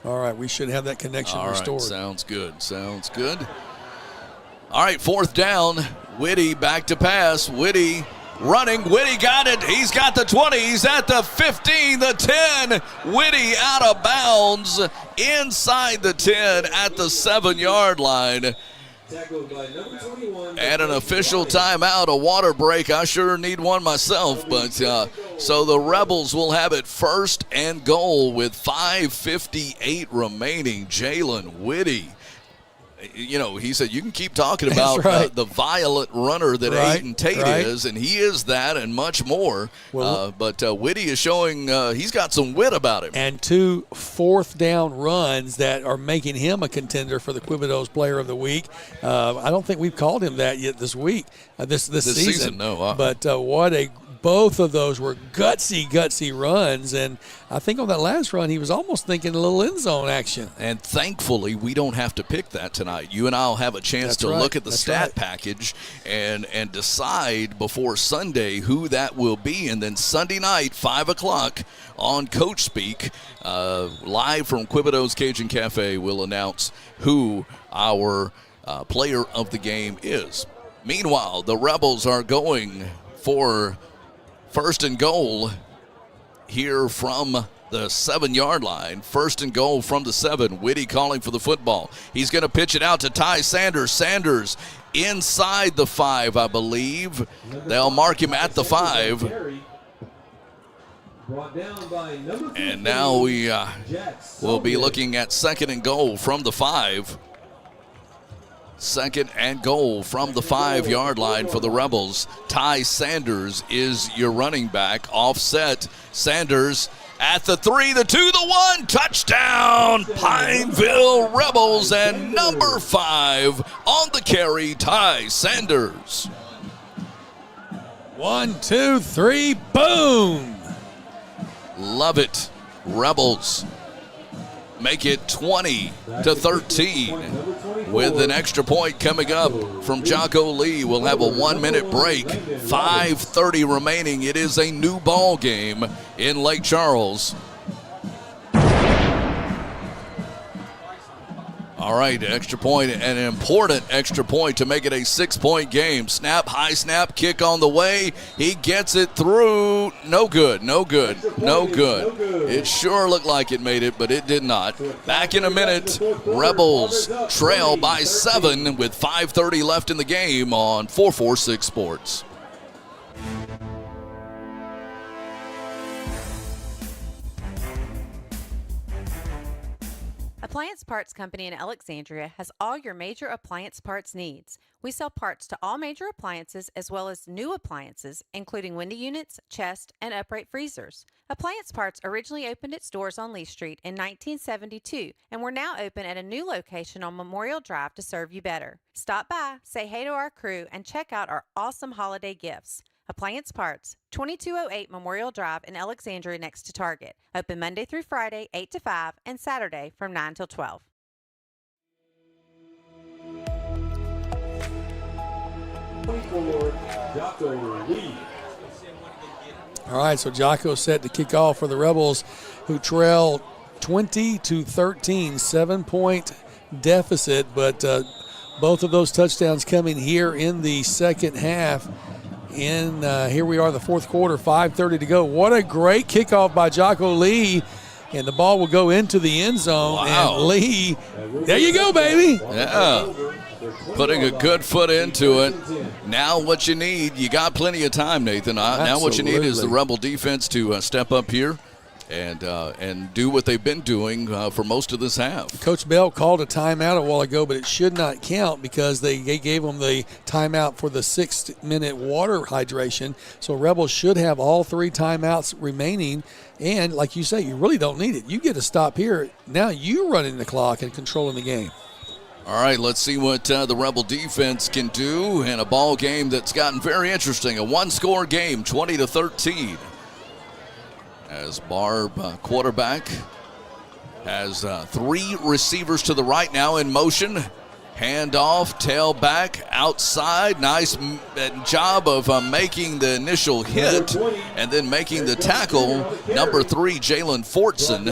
All right, we should have that connection restored. All right, sounds good, sounds good. All right, 4th down. Whitty back to pass. Whitty running. Whitty got it. He's got the 20. He's at the 15, the 10. Whitty out of bounds inside the 10 at the 7-yard line. And an official timeout, a water break. I sure need one myself. But so the Rebels will have it 1st and goal with 5:58 remaining. Jalen Whitty. You know, he said, you can keep talking about the violent runner that Aiden Tate is, and he is that and much more. Well, but Whitty is showing he's got some wit about him. And 2 4th down runs that are making him a contender for the Quibido's Player of the Week. I don't think we've called him that yet this week, this season. No. But both of those were gutsy runs. And I think on that last run, he was almost thinking a little end zone action. And thankfully, we don't have to pick that tonight. You and I will have a chance to look at the stat package and decide before Sunday who that will be. And then Sunday night, 5 o'clock on Coach Speak, live from Quibido's Cajun Cafe, we'll announce who our player of the game is. Meanwhile, the Rebels are going for 1st and goal here from the 7-yard line. 1st and goal from the 7. Whitty calling for the football. He's going to pitch it out to Ty Sanders. Sanders inside the 5, I believe. They'll mark him at the 5. And now we will be looking at 2nd and goal from the 5. 2nd and goal from the 5-yard line for the Rebels. Ty Sanders is your running back. Offset. Sanders at the 3, the 2, the 1. Touchdown, Pineville Rebels. And number 5 on the carry, Ty Sanders. 1, 2, 3, boom. Love it. Rebels make it 20-13 with an extra point coming up from Jocko Lee. We'll have a 1-minute break. 5:30 remaining. It is a new ball game in Lake Charles. All right, extra point, and an important extra point to make it a 6-point game. Snap, high snap, kick on the way. He gets it through. No good. It sure looked like it made it, but it did not. Back in a minute. Rebels trail by 7 with 5:30 left in the game on 446 Sports. Appliance Parts Company in Alexandria has all your major appliance parts needs. We sell parts to all major appliances as well as new appliances, including window units, chest, and upright freezers. Appliance Parts originally opened its doors on Lee Street in 1972, and we're now open at a new location on Memorial Drive to serve you better. Stop by, say hey to our crew, and check out our awesome holiday gifts. Appliance Parts, 2208 Memorial Drive in Alexandria next to Target. Open Monday through Friday, 8 to 5, and Saturday from 9 till 12. All right, so Jocko set to kick off for the Rebels, who trail 20-13, 7-point deficit, but both of those touchdowns coming here in the second half. Here we are in the fourth quarter, 5:30 to go. What a great kickoff by Jocko Lee. and the ball will go into the end zone. Wow. And Lee, there you go, baby. Yeah. Putting a good foot into it. Now what you need, you got plenty of time, Nathan. Now what you need is the Rebel defense to step up here and do what they've been doing for most of this half. Coach Bell called a timeout a while ago, but it should not count because they gave them the timeout for the 6-minute water hydration. So Rebels should have all 3 timeouts remaining. And like you say, you really don't need it. You get a stop here. Now you're running the clock and controlling the game. All right, let's see what the Rebel defense can do in a ball game that's gotten very interesting. A one-score game, 20-13. As Barbe, quarterback, has 3 receivers to the right now in motion. Handoff, tail back, outside. Nice job of making the initial hit and then making the tackle. Number 3, Jalen Fortson.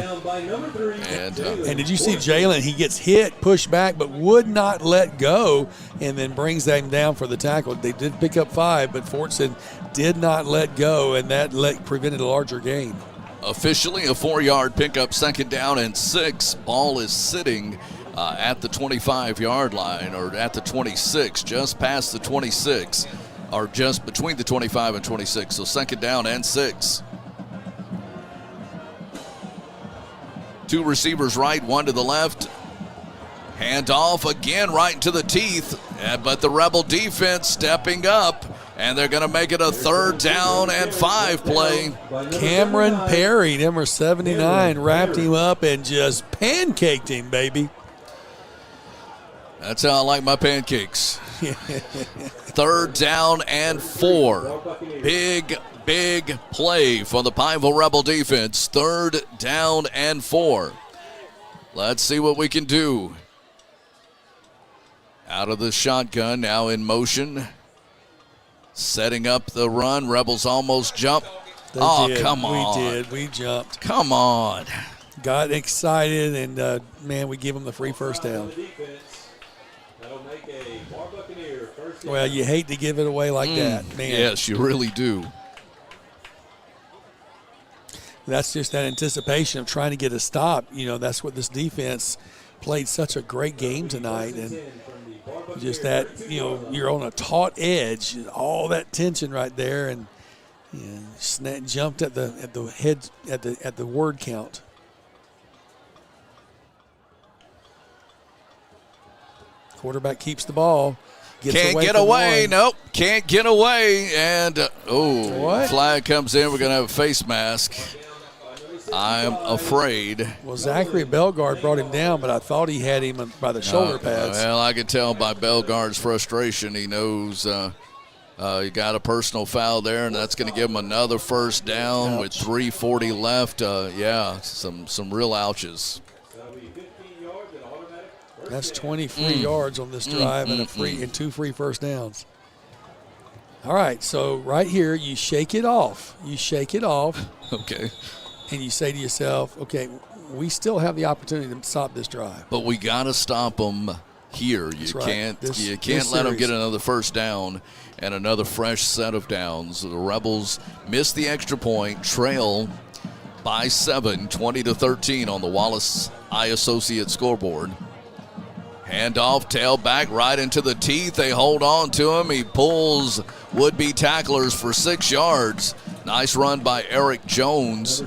And did you see Jalen? He gets hit, pushed back, but would not let go, and then brings them down for the tackle. They did pick up 5, but Fortson did not let go, and that prevented a larger gain. Officially a 4-yard pickup, 2nd down and 6. Ball is sitting at the 25-yard line, or at the 26, just past the 26, or just between the 25 and 26. So 2nd down and 6. 2 receivers right, 1 to the left. Handoff again right into the teeth, but the Rebel defense stepping up, and they're going to make it a 3rd down and 5 play. Cameron Perry, number 79, wrapped him up and just pancaked him, baby. That's how I like my pancakes. 3rd down and 4. Big play for the Pineville Rebel defense. 3rd down and 4. Let's see what we can do. Out of the shotgun, now in motion. Setting up the run. Rebels almost jump. Come on. We jumped. Come on. Got excited, and, man, we give them the free 1st down. Well, you hate to give it away like that, man. Yes, you really do. That's just that anticipation of trying to get a stop. You know, that's what this defense played such a great game tonight. And just that, you know, you're on a taut edge, all that tension right there, and jumped at the word count. Quarterback keeps the ball. Can't get away. Nope, can't get away. And, flag comes in. We're going to have a face mask. I'm afraid. Well, Zachary Bellegarde brought him down, but I thought he had him by the shoulder pads. Well, I could tell by Bellegarde's frustration. He knows he got a personal foul there, and that's going to give him another 1st down with 3:40 left. Some real ouches. That's 23 yards on this drive and 2 free 1st downs. All right, so right here, you shake it off. Okay. And you say to yourself, okay, we still have the opportunity to stop this drive. But we got to stop them here. You can't let them get another 1st down and another fresh set of downs. The Rebels miss the extra point, trail by 7, 20-13 on the Wallace Eye Associates scoreboard. Handoff, tailback, right into the teeth. They hold on to him. He pulls would-be tacklers for 6 yards. Nice run by Eric Jones.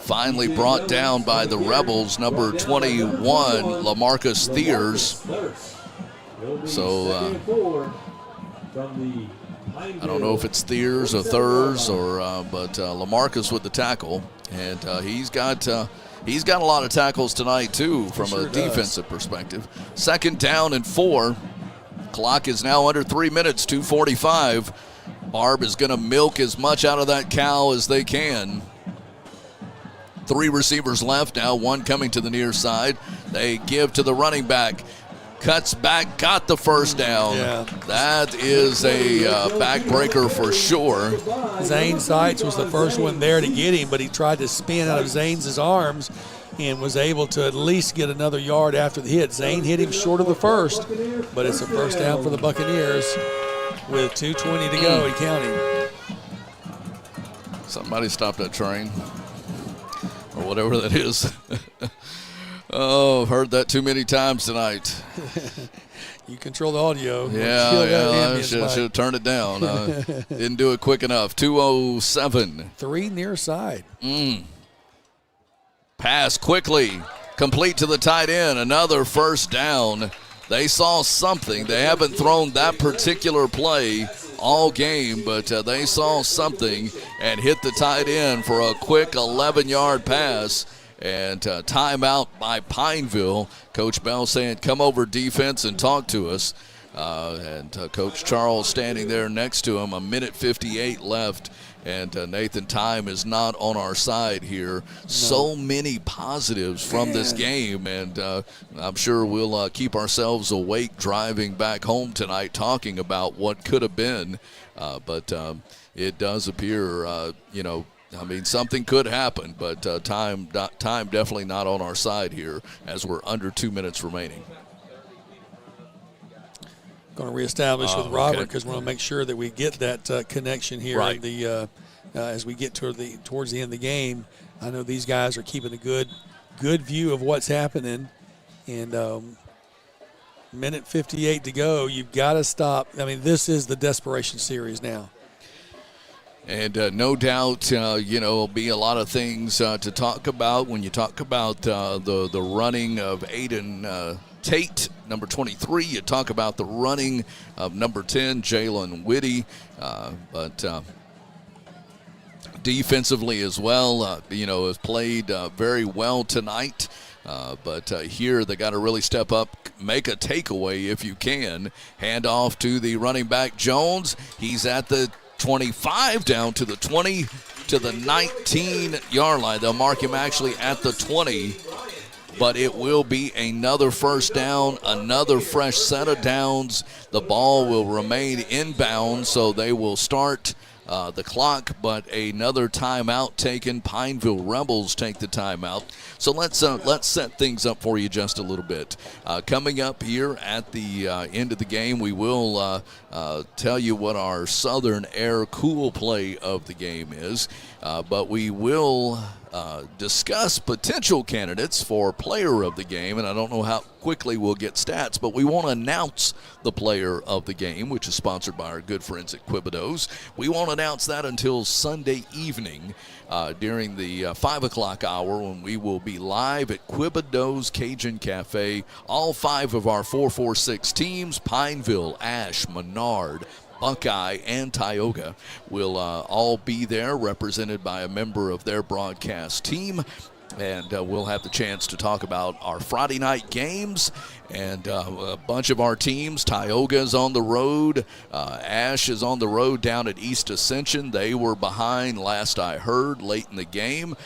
Finally brought down by the Rebels, number 21, LaMarcus Thiers. So I don't know if it's Thiers or Thurs, but LaMarcus with the tackle. And he's got a lot of tackles tonight, too, from a defensive perspective. 2nd down and 4. Clock is now under 3 minutes, 2:45. Barbe is going to milk as much out of that cow as they can. 3 receivers left now, 1 coming to the near side. They give to the running back. Cuts back, got the 1st down. Yeah. That is a backbreaker for sure. Zane Seitz was the first one there to get him, but he tried to spin out of Zane's arms and was able to at least get another yard after the hit. Zane hit him short of the 1st, but it's a 1st down for the Buccaneers with 2:20 to go and counting. Somebody stop that train. Or whatever that is. Oh, I've heard that too many times tonight. You control the audio. Yeah, I should have turned it down. Didn't do it quick enough. 2:07. 3 near side. Pass quickly, complete to the tight end. Another first down. They saw something. They haven't thrown that particular play all game, but they saw something and hit the tight end for a quick 11-yard pass. And timeout by Pineville. Coach Bell saying, come over defense and talk to us. And Coach Charles standing there next to him. 1:58 left. And Nathan, time is not on our side here. No. So many positives from this game. And I'm sure we'll keep ourselves awake driving back home tonight talking about what could have been. But it does appear, something could happen, but time definitely not on our side here as we're under 2 minutes remaining. Going to reestablish with Robert because we want to make sure that we get that connection here right. in the as we get towards the end of the game. I know these guys are keeping a good view of what's happening, and 1:58 to go. You've got to stop. I mean, this is the desperation series now. And no doubt, there'll be a lot of things to talk about when you talk about the running of Aiden Tate, number 23. You talk about the running of number 10, Jalen Whitty. But defensively as well, has played very well tonight. But here they got to really step up, make a takeaway if you can. Hand off to the running back, Jones. He's at the 25 down to the 20 to the 19-yard line. They'll mark him actually at the 20, but it will be another first down, another fresh set of downs. The ball will remain inbound, so they will start the clock, but another timeout taken. Pineville Rebels take the timeout. So let's set things up for you just a little bit. Coming up here at the end of the game, we will tell you what our Southern Air Cool play of the game is, but we will discuss potential candidates for player of the game, and I don't know how quickly we'll get stats, but we won't announce the player of the game, which is sponsored by our good friends at Quibido's. We won't announce that until Sunday evening during the 5 o'clock hour when we will be live at Quibido's Cajun Cafe. All 5 of our 446 teams, Pineville, Ash, Menard, Buckeye, and Tioga will all be there, represented by a member of their broadcast team. And we'll have the chance to talk about our Friday night games and a bunch of our teams. Tioga's on the road. Ash is on the road down at East Ascension. They were behind, last I heard, late in the game.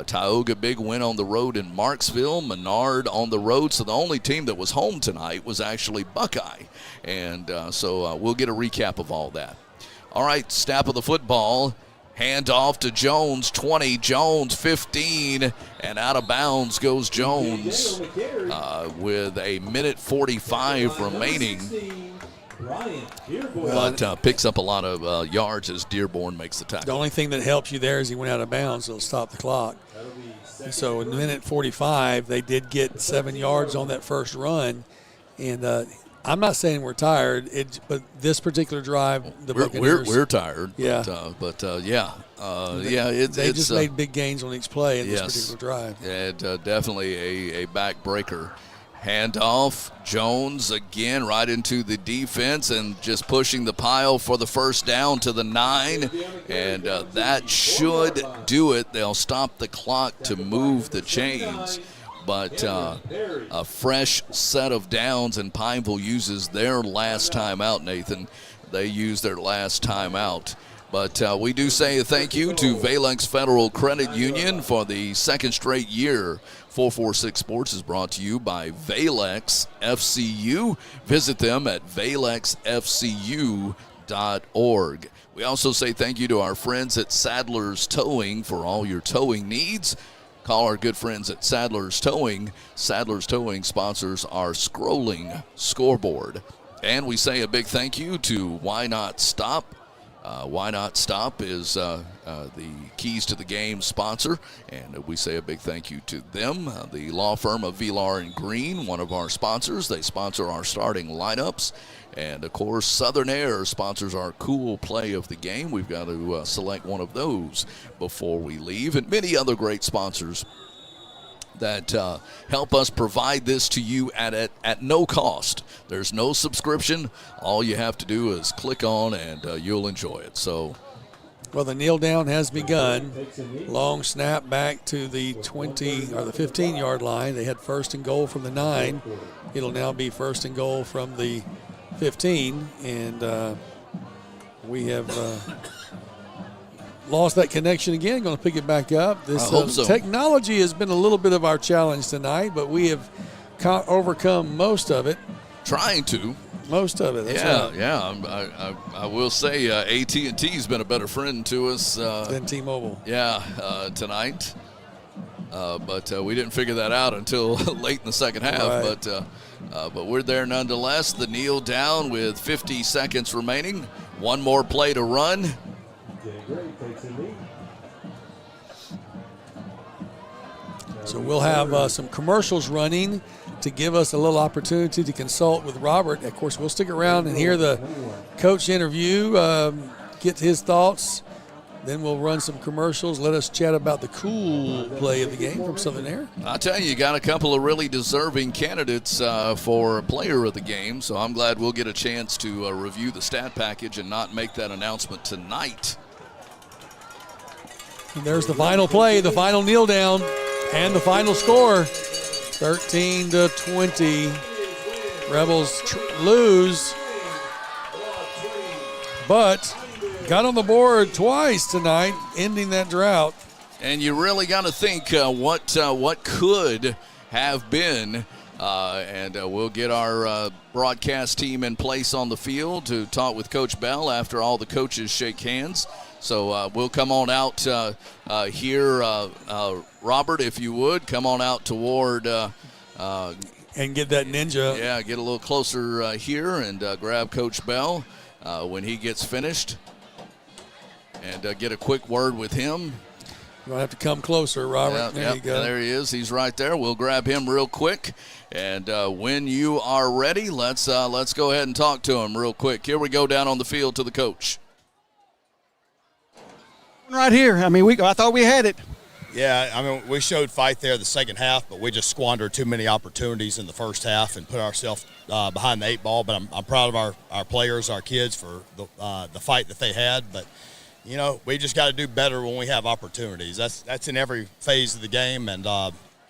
Tioga, big win on the road in Marksville. Menard on the road. So the only team that was home tonight was actually Buckeye. And so we'll get a recap of all that. All right, snap of the football. Hand off to Jones, 20, Jones, 15, and out of bounds goes Jones with 1:45 remaining. But picks up a lot of yards as Dearborn makes the tackle. The only thing that helps you there is he went out of bounds, so it'll stop the clock. So in 1:45, they did get 7 yards on that first run, and I'm not saying we're tired, but this particular drive, the Buccaneers, we're tired. Yeah, they just made big gains on each play in this particular drive. And definitely a backbreaker. Handoff, Jones again right into the defense and just pushing the pile for the first down to the 9, and that should do it. They'll stop the clock to move the chains. But a fresh set of downs, and Pineville uses their last timeout, Nathan. They use their last timeout. But we do say thank you to Valex Federal Credit Union for the second straight year. 446 Sports is brought to you by Valex FCU. Visit them at valexfcu.org. We also say thank you to our friends at Sadler's Towing for all your towing needs. Call our good friends at Sadler's Towing. Sadler's Towing sponsors our scrolling scoreboard. And we say a big thank you to Why Not Stop Why Not Stop is the Keys to the Game sponsor, and we say a big thank you to them. The law firm of Villar and Green, one of our sponsors. They sponsor our starting lineups. And, of course, Southern Air sponsors our cool play of the game. We've got to select one of those before we leave. And many other great sponsors that help us provide this to you at no cost. There's no subscription. All you have to do is click on and you'll enjoy it. So, well, the kneel down has begun. Long snap back to the 20 or the 15-yard line. They had first and goal from the 9. It'll now be first and goal from the 15, and we have lost that connection again. Going to pick it back up. This I hope so. Technology has been a little bit of our challenge tonight, but we have overcome most of it. Trying to. Most of it. That's right. I will say AT&T has been a better friend to us than T-Mobile. Yeah, tonight. But we didn't figure that out until late in the second half. Right. But we're there nonetheless. The kneel down with 50 seconds remaining. One more play to run. So we'll have some commercials running to give us a little opportunity to consult with Robert. Of course, we'll stick around and hear the coach interview, get his thoughts. Then we'll run some commercials. Let us chat about the cool play of the game from Southern Air. I'll tell you got a couple of really deserving candidates for player of the game, so I'm glad we'll get a chance to review the stat package and not make that announcement tonight. And there's the final play, the final kneel down, and the final score, 13-20. Rebels lose, but got on the board twice tonight, ending that drought. And you really got to think what could have been. And we'll get our broadcast team in place on the field to talk with Coach Bell after all the coaches shake hands. So we'll come on out here, Robert, if you would. Come on out toward and get that ninja. Yeah, get a little closer here and grab Coach Bell when he gets finished. And get a quick word with him. You're going to have to come closer, Robert. There you go. There he is. He's right there. We'll grab him real quick. And when you are ready, let's go ahead and talk to him real quick. Here we go down on the field to the coach. Right here. I mean, I thought we had it. Yeah, I mean, we showed fight there the second half, but we just squandered too many opportunities in the first half and put ourselves behind the 8 ball. But I'm proud of our players, our kids, for the fight that they had. But you know, we just got to do better when we have opportunities. That's in every phase of the game, and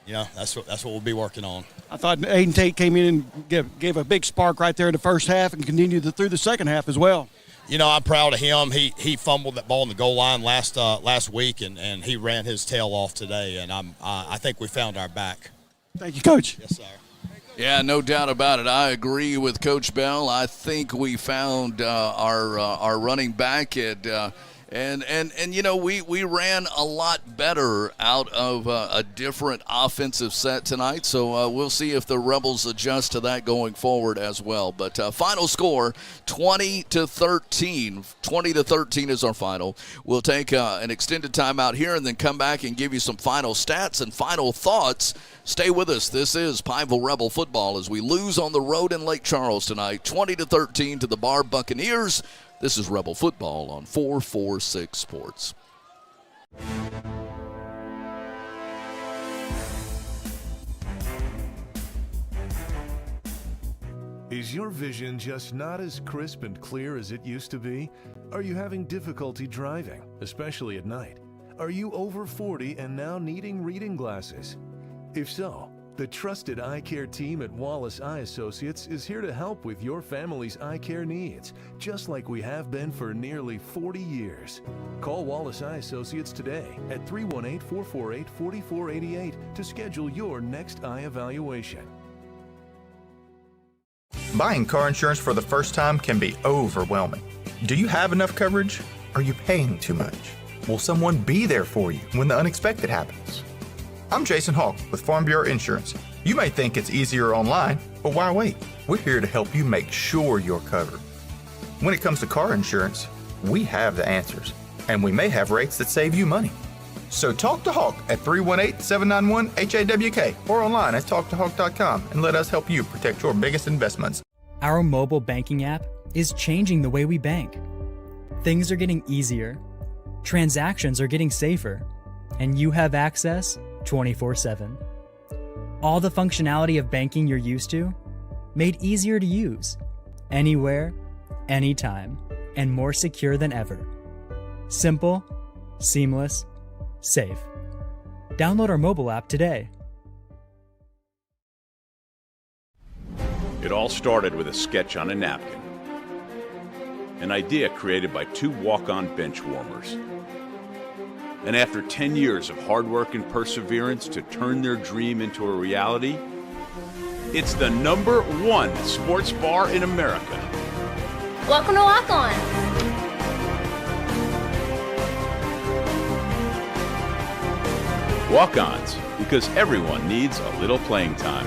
you know, that's what we'll be working on. I thought Aiden Tate came in and gave a big spark right there in the first half and continued through the second half as well. You know, I'm proud of him. He fumbled that ball in the goal line last week, and he ran his tail off today. And I think we found our back. Thank you, Coach. Yes, sir. Yeah, no doubt about it. I agree with Coach Bell. I think we found our running back and you know, we ran a lot better out of a different offensive set tonight, so we'll see if the Rebels adjust to that going forward as well. But final score, 20-13. 20-13 is our final. We'll take an extended timeout here and then come back and give you some final stats and final thoughts. Stay with us. This is Pineville Rebel football as we lose on the road in Lake Charles tonight, 20-13 to the Barbe Buccaneers. This is Rebel Football on 446 Sports. Is your vision just not as crisp and clear as it used to be? Are you having difficulty driving, especially at night? Are you over 40 and now needing reading glasses? If so, the trusted eye care team at Wallace Eye Associates is here to help with your family's eye care needs, just like we have been for nearly 40 years. Call Wallace Eye Associates today at 318-448-4488 to schedule your next eye evaluation. Buying car insurance for the first time can be overwhelming. Do you have enough coverage? Are you paying too much? Will someone be there for you when the unexpected happens? I'm Jason Hawk with Farm Bureau Insurance. You may think it's easier online, but why wait? We're here to help you make sure you're covered. When it comes to car insurance, We have the answers, and we may have rates that save you money. So talk to Hawk at 318-791-HAWK or online at talktohawk.com and let us help you protect your biggest investments. Our mobile banking app is changing the way we bank. Things are getting easier, transactions are getting safer, and you have access 24/7. All the functionality of banking you're used to, made easier to use, anywhere, anytime, and more secure than ever. Simple, seamless, safe. Download our mobile app today. It all started with a sketch on a napkin. An idea created by two walk-on bench warmers. And after 10 years of hard work and perseverance to turn their dream into a reality, it's the #1 sports bar in America. Welcome to Lock On. Walk-ons, because everyone needs a little playing time.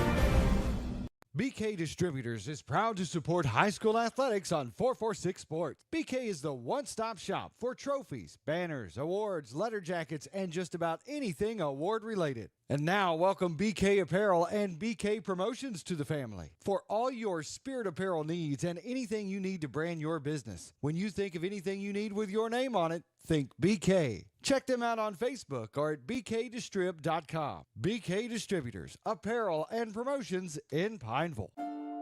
BK Distributors is proud to support high school athletics on 446 Sports. BK is the one-stop shop for trophies, banners, awards, letter jackets, and just about anything award-related. And now, welcome BK Apparel and BK Promotions to the family for all your spirit apparel needs and anything you need to brand your business. When you think of anything you need with your name on it, think BK. Check them out on Facebook or at bkdistrib.com. BK Distributors, apparel and promotions in Pineville.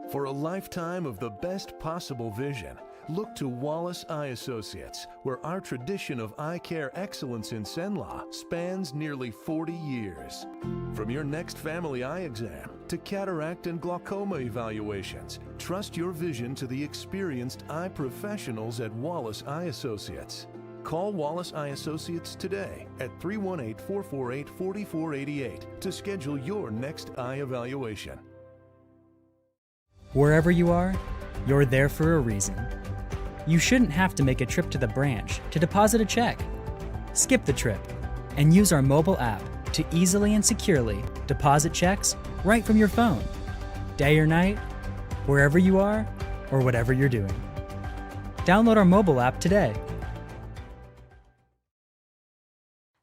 For a lifetime of the best possible vision, look to Wallace Eye Associates, where our tradition of eye care excellence in Cenla spans nearly 40 years. From your next family eye exam to cataract and glaucoma evaluations, trust your vision to the experienced eye professionals at Wallace Eye Associates. Call Wallace Eye Associates today at 318-448-4488 to schedule your next eye evaluation. Wherever you are, you're there for a reason. You shouldn't have to make a trip to the branch to deposit a check. Skip the trip and use our mobile app to easily and securely deposit checks right from your phone, day or night, wherever you are or whatever you're doing. Download our mobile app today.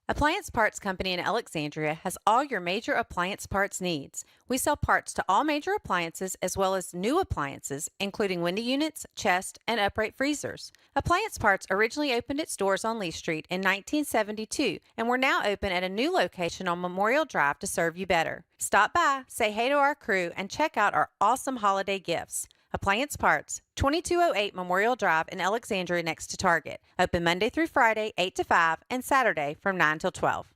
Appliance Parts Company in Alexandria has all your major appliance parts needs. We sell parts to all major appliances as well as new appliances, including window units, chest, and upright freezers. Appliance Parts originally opened its doors on Lee Street in 1972, and we're now open at a new location on Memorial Drive to serve you better. Stop by, say hey to our crew, and check out our awesome holiday gifts. Appliance Parts, 2208 Memorial Drive in Alexandria next to Target. Open Monday through Friday, 8 to 5, and Saturday from 9 till 12.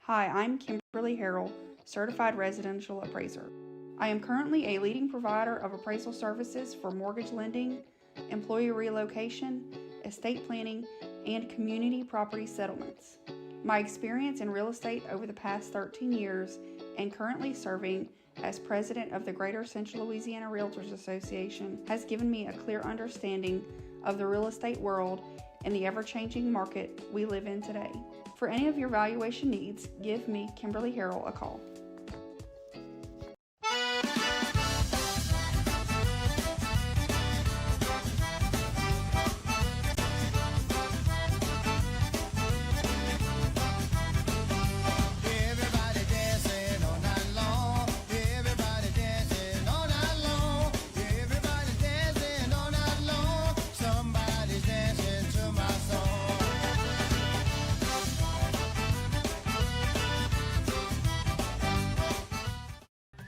Hi, I'm Kimberly Harrell, Certified Residential Appraiser. I am currently a leading provider of appraisal services for mortgage lending, employee relocation, estate planning, and community property settlements. My experience in real estate over the past 13 years and currently serving as president of the Greater Central Louisiana Realtors Association has given me a clear understanding of the real estate world and the ever-changing market we live in today. For any of your valuation needs, give me, Kimberly Harrell, a call.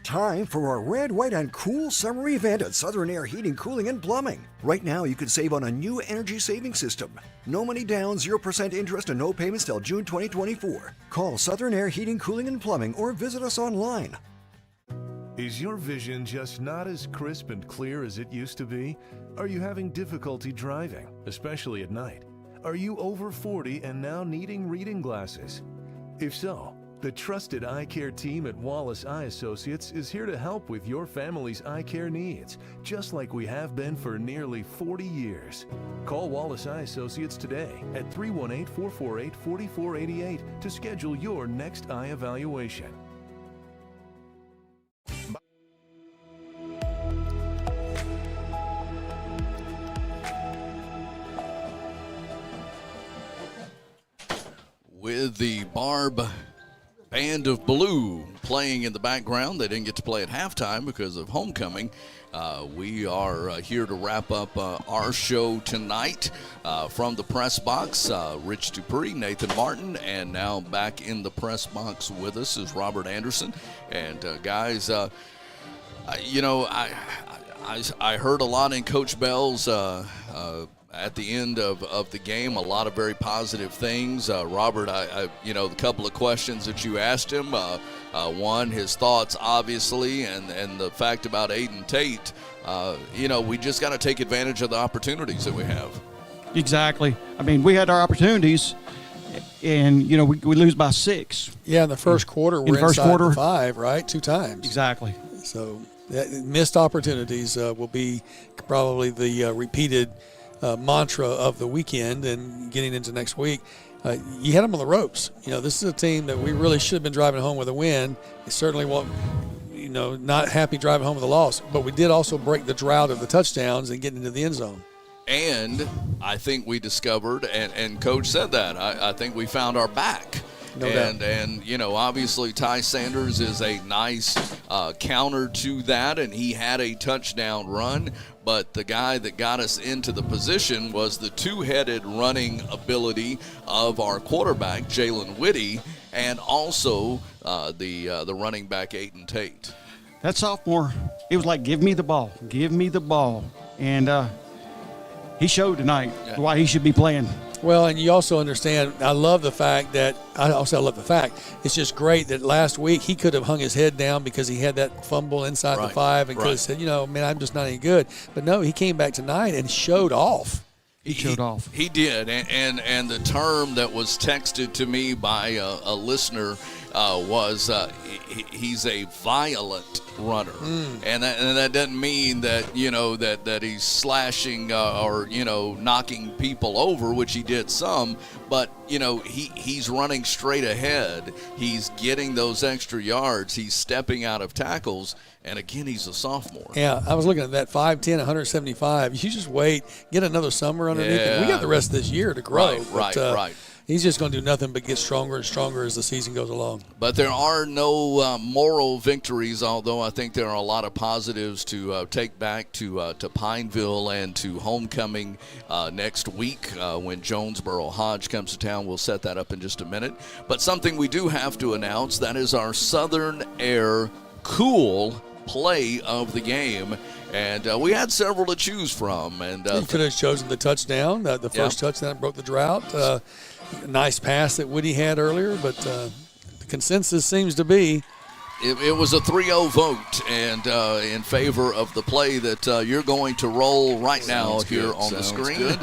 Time for our red, white, and cool summer event at Southern Air Heating, Cooling, and Plumbing. Right now, you can save on a new energy saving system. No money down, 0% interest, and no payments till June 2024. Call Southern Air Heating, Cooling, and Plumbing or visit us online. Is your vision just not as crisp and clear as it used to be? Are you having difficulty driving, especially at night? Are you over 40 and now needing reading glasses? If so, the trusted eye care team at Wallace Eye Associates is here to help with your family's eye care needs, just like we have been for nearly 40 years. Call Wallace Eye Associates today at 318-448-4488 to schedule your next eye evaluation. With the Barbe Band of Blue playing in the background. They didn't get to play at halftime because of homecoming. We are here to wrap up our show tonight from the press box. Rich Dupree, Nathan Martin, and now back in the press box with us is Robert Anderson. And guys, you know, I heard a lot in Coach Bell's at the end of the game, a lot of very positive things. Robert, you know, the couple of questions that you asked him, one, his thoughts, obviously, and the fact about Aiden Tate, you know, we just got to take advantage of the opportunities that we have. Exactly. I mean, we had our opportunities, and, you know, we lose by 6. Yeah, in the first quarter, we're inside the 5, right? 2 times. Exactly. So missed opportunities will be probably the repeated mantra of the weekend and getting into next week. You had them on the ropes. You know, this is a team that we really should have been driving home with a win. It certainly won't, you know, not happy driving home with a loss. But we did also break the drought of the touchdowns and getting into the end zone. And I think we discovered, and Coach said that, I think we found our back. No doubt. And, you know, obviously Ty Sanders is a nice counter to that, and he had a touchdown run. But the guy that got us into the position was the two-headed running ability of our quarterback, Jalen Whitty, and also the running back, Aiden Tate. That sophomore, it was like, give me the ball, give me the ball. And he showed tonight why he should be playing. Well, and you also understand, I love the fact, it's just great that last week he could have hung his head down because he had that fumble inside the 5 and could have said, you know, man, I'm just not any good. But no, he came back tonight and showed off. He showed off. He did, and the term that was texted to me by a listener was he's a violent runner, and that doesn't mean that, you know, that he's slashing or, you know, knocking people over, which he did some, but, you know, he's running straight ahead. He's getting those extra yards. He's stepping out of tackles. And again, he's a sophomore. Yeah, I was looking at that 5'10", 175. You just wait, get another summer underneath him. We got the rest of this year to grow. Right. He's just going to do nothing but get stronger and stronger as the season goes along. But there are no moral victories, although I think there are a lot of positives to take back to Pineville and to homecoming next week when Jonesboro Hodge comes to town. We'll set that up in just a minute. But something we do have to announce, that is our Southern Air Cool play of the game, and we had several to choose from. And you could have chosen the touchdown, the first touchdown broke the drought. Nice pass that Woody had earlier, but the consensus seems to be it was a 3-0 vote, and in favor of the play that you're going to roll right now here on the screen. Good.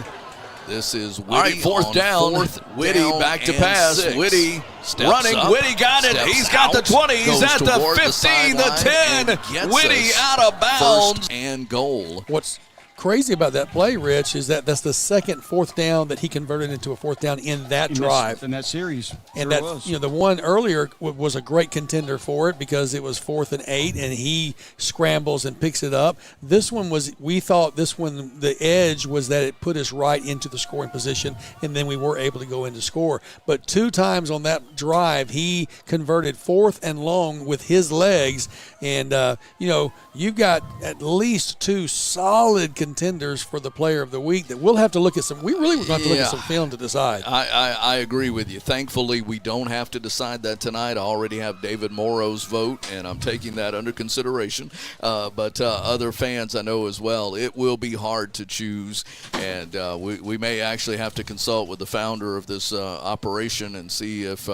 This is Whitty. All right, fourth down. Whitty back to pass. 6. Whitty running. Up, Whitty got it. He's got the 20. He's at the 15, the 10. Whitty out of bounds. And goal. What's crazy about that play, Rich, is that's the second fourth down that he converted into a fourth down in that drive. In that series. And that was. You know, the one earlier was a great contender for it because it was 4th and 8, and he scrambles and picks it up. This one we thought the edge was that it put us right into the scoring position, and then we were able to go in to score. But 2 times on that drive, he converted 4th and long with his legs. And, you know, you've got at least 2 solid contenders for the player of the week that we'll have to look at some. We really were going to look at some film to decide. I agree with you. Thankfully, we don't have to decide that tonight. I already have David Morrow's vote, and I'm taking that under consideration. But other fans I know as well, it will be hard to choose, and we may actually have to consult with the founder of this operation and see if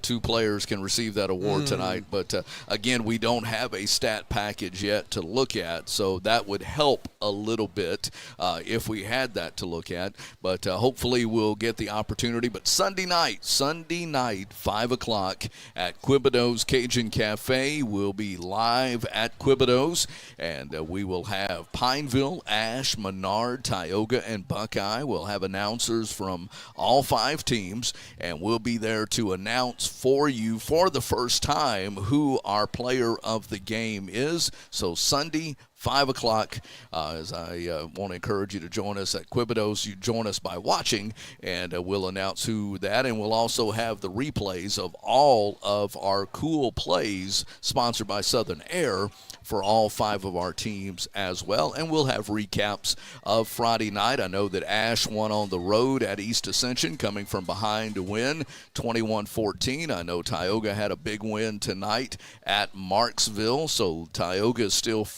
2 players can receive that award tonight. But again, we don't have a stat package yet to look at, so that would help a little bit if we had that to look at. But hopefully we'll get the opportunity. But Sunday night, 5 o'clock at Quibido's Cajun Cafe. We'll be live at Quibido's, and we will have Pineville, Ash, Menard, Tioga, and Buckeye. We'll have announcers from all 5 teams, and we'll be there to announce for you for the first time who our player of the game is. So Sunday, 5 o'clock, as I want to encourage you to join us at Quibido's. You join us by watching, and we'll announce who that, and we'll also have the replays of all of our cool plays sponsored by Southern Air for all 5 of our teams as well, and we'll have recaps of Friday night. I know that Ash won on the road at East Ascension, coming from behind to win 21-14. I know Tioga had a big win tonight at Marksville, so Tioga is still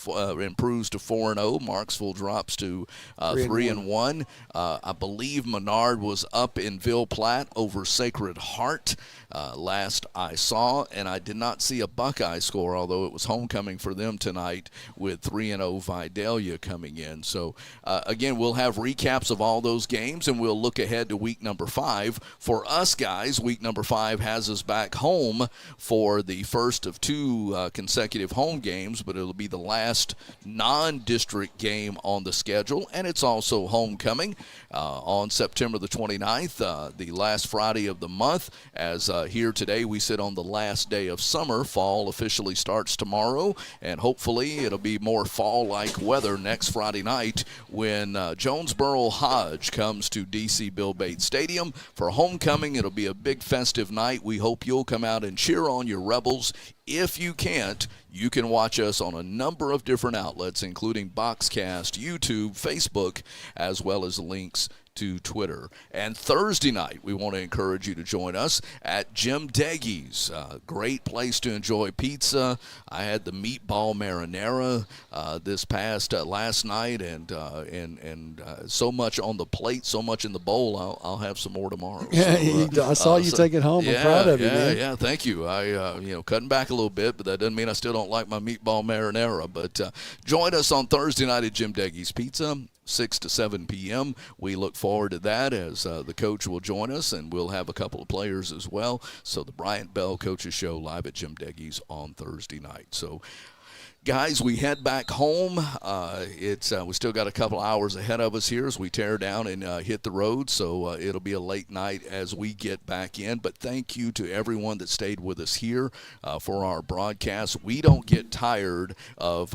improves to 4-0. Marksville drops to 3-1. I believe Menard was up in Ville Platte over Sacred Heart last I saw, and I did not see a Buckeye score, although it was homecoming for them tonight with 3-0 Vidalia coming in. So, again, we'll have recaps of all those games, and we'll look ahead to week number 5. For us guys, week number 5 has us back home for the first of 2 consecutive home games, but it'll be the last non-district game on the schedule, and it's also homecoming on September the 29th, the last Friday of the month, as here today we sit on the last day of summer. Fall officially starts tomorrow, and hopefully it'll be more fall-like weather next Friday night when Jonesboro Hodge comes to D.C. Bill Bates Stadium for homecoming. It'll be a big festive night. We hope you'll come out and cheer on your Rebels. If you can't, you can watch us on a number of different outlets, including Boxcast, YouTube, Facebook, as well as links to Twitter. And Thursday night, we want to encourage you to join us at Jim Deggy's. Great place to enjoy pizza. I had the meatball marinara this past last night, and so much on the plate, so much in the bowl. I'll have some more tomorrow. Yeah, so, I saw you take it home. I'm proud of you, man. Yeah, thank you. I cutting back a little bit, but that doesn't mean I still don't like my meatball marinara. But join us on Thursday night at Jim Deggy's Pizza, 6 to 7 p.m. We look forward to that, as the coach will join us, and we'll have a couple of players as well. So the Bryant Bell Coaches Show live at Jim Deggy's on Thursday night. So, guys, we head back home. We still got a couple hours ahead of us here as we tear down and hit the road, so it'll be a late night as we get back in. But thank you to everyone that stayed with us here for our broadcast. We don't get tired of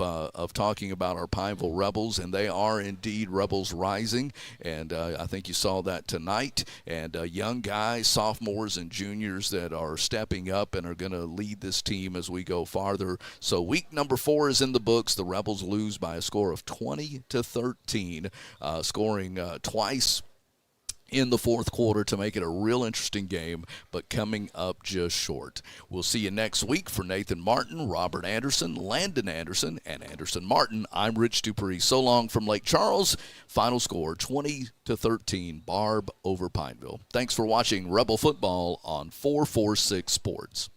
talking about our Pineville Rebels, and they are indeed Rebels rising, and I think you saw that tonight. And young guys, sophomores and juniors that are stepping up and are going to lead this team as we go farther. So week number 4 is in the books. The Rebels lose by a score of 20-13, scoring twice in the fourth quarter to make it a real interesting game, but coming up just short. We'll see you next week. For Nathan Martin, Robert Anderson, Landon Anderson, and Anderson Martin, I'm Rich Dupree. So long from Lake Charles. Final score 20-13, Barbe over Pineville. Thanks for watching Rebel Football on 446 Sports.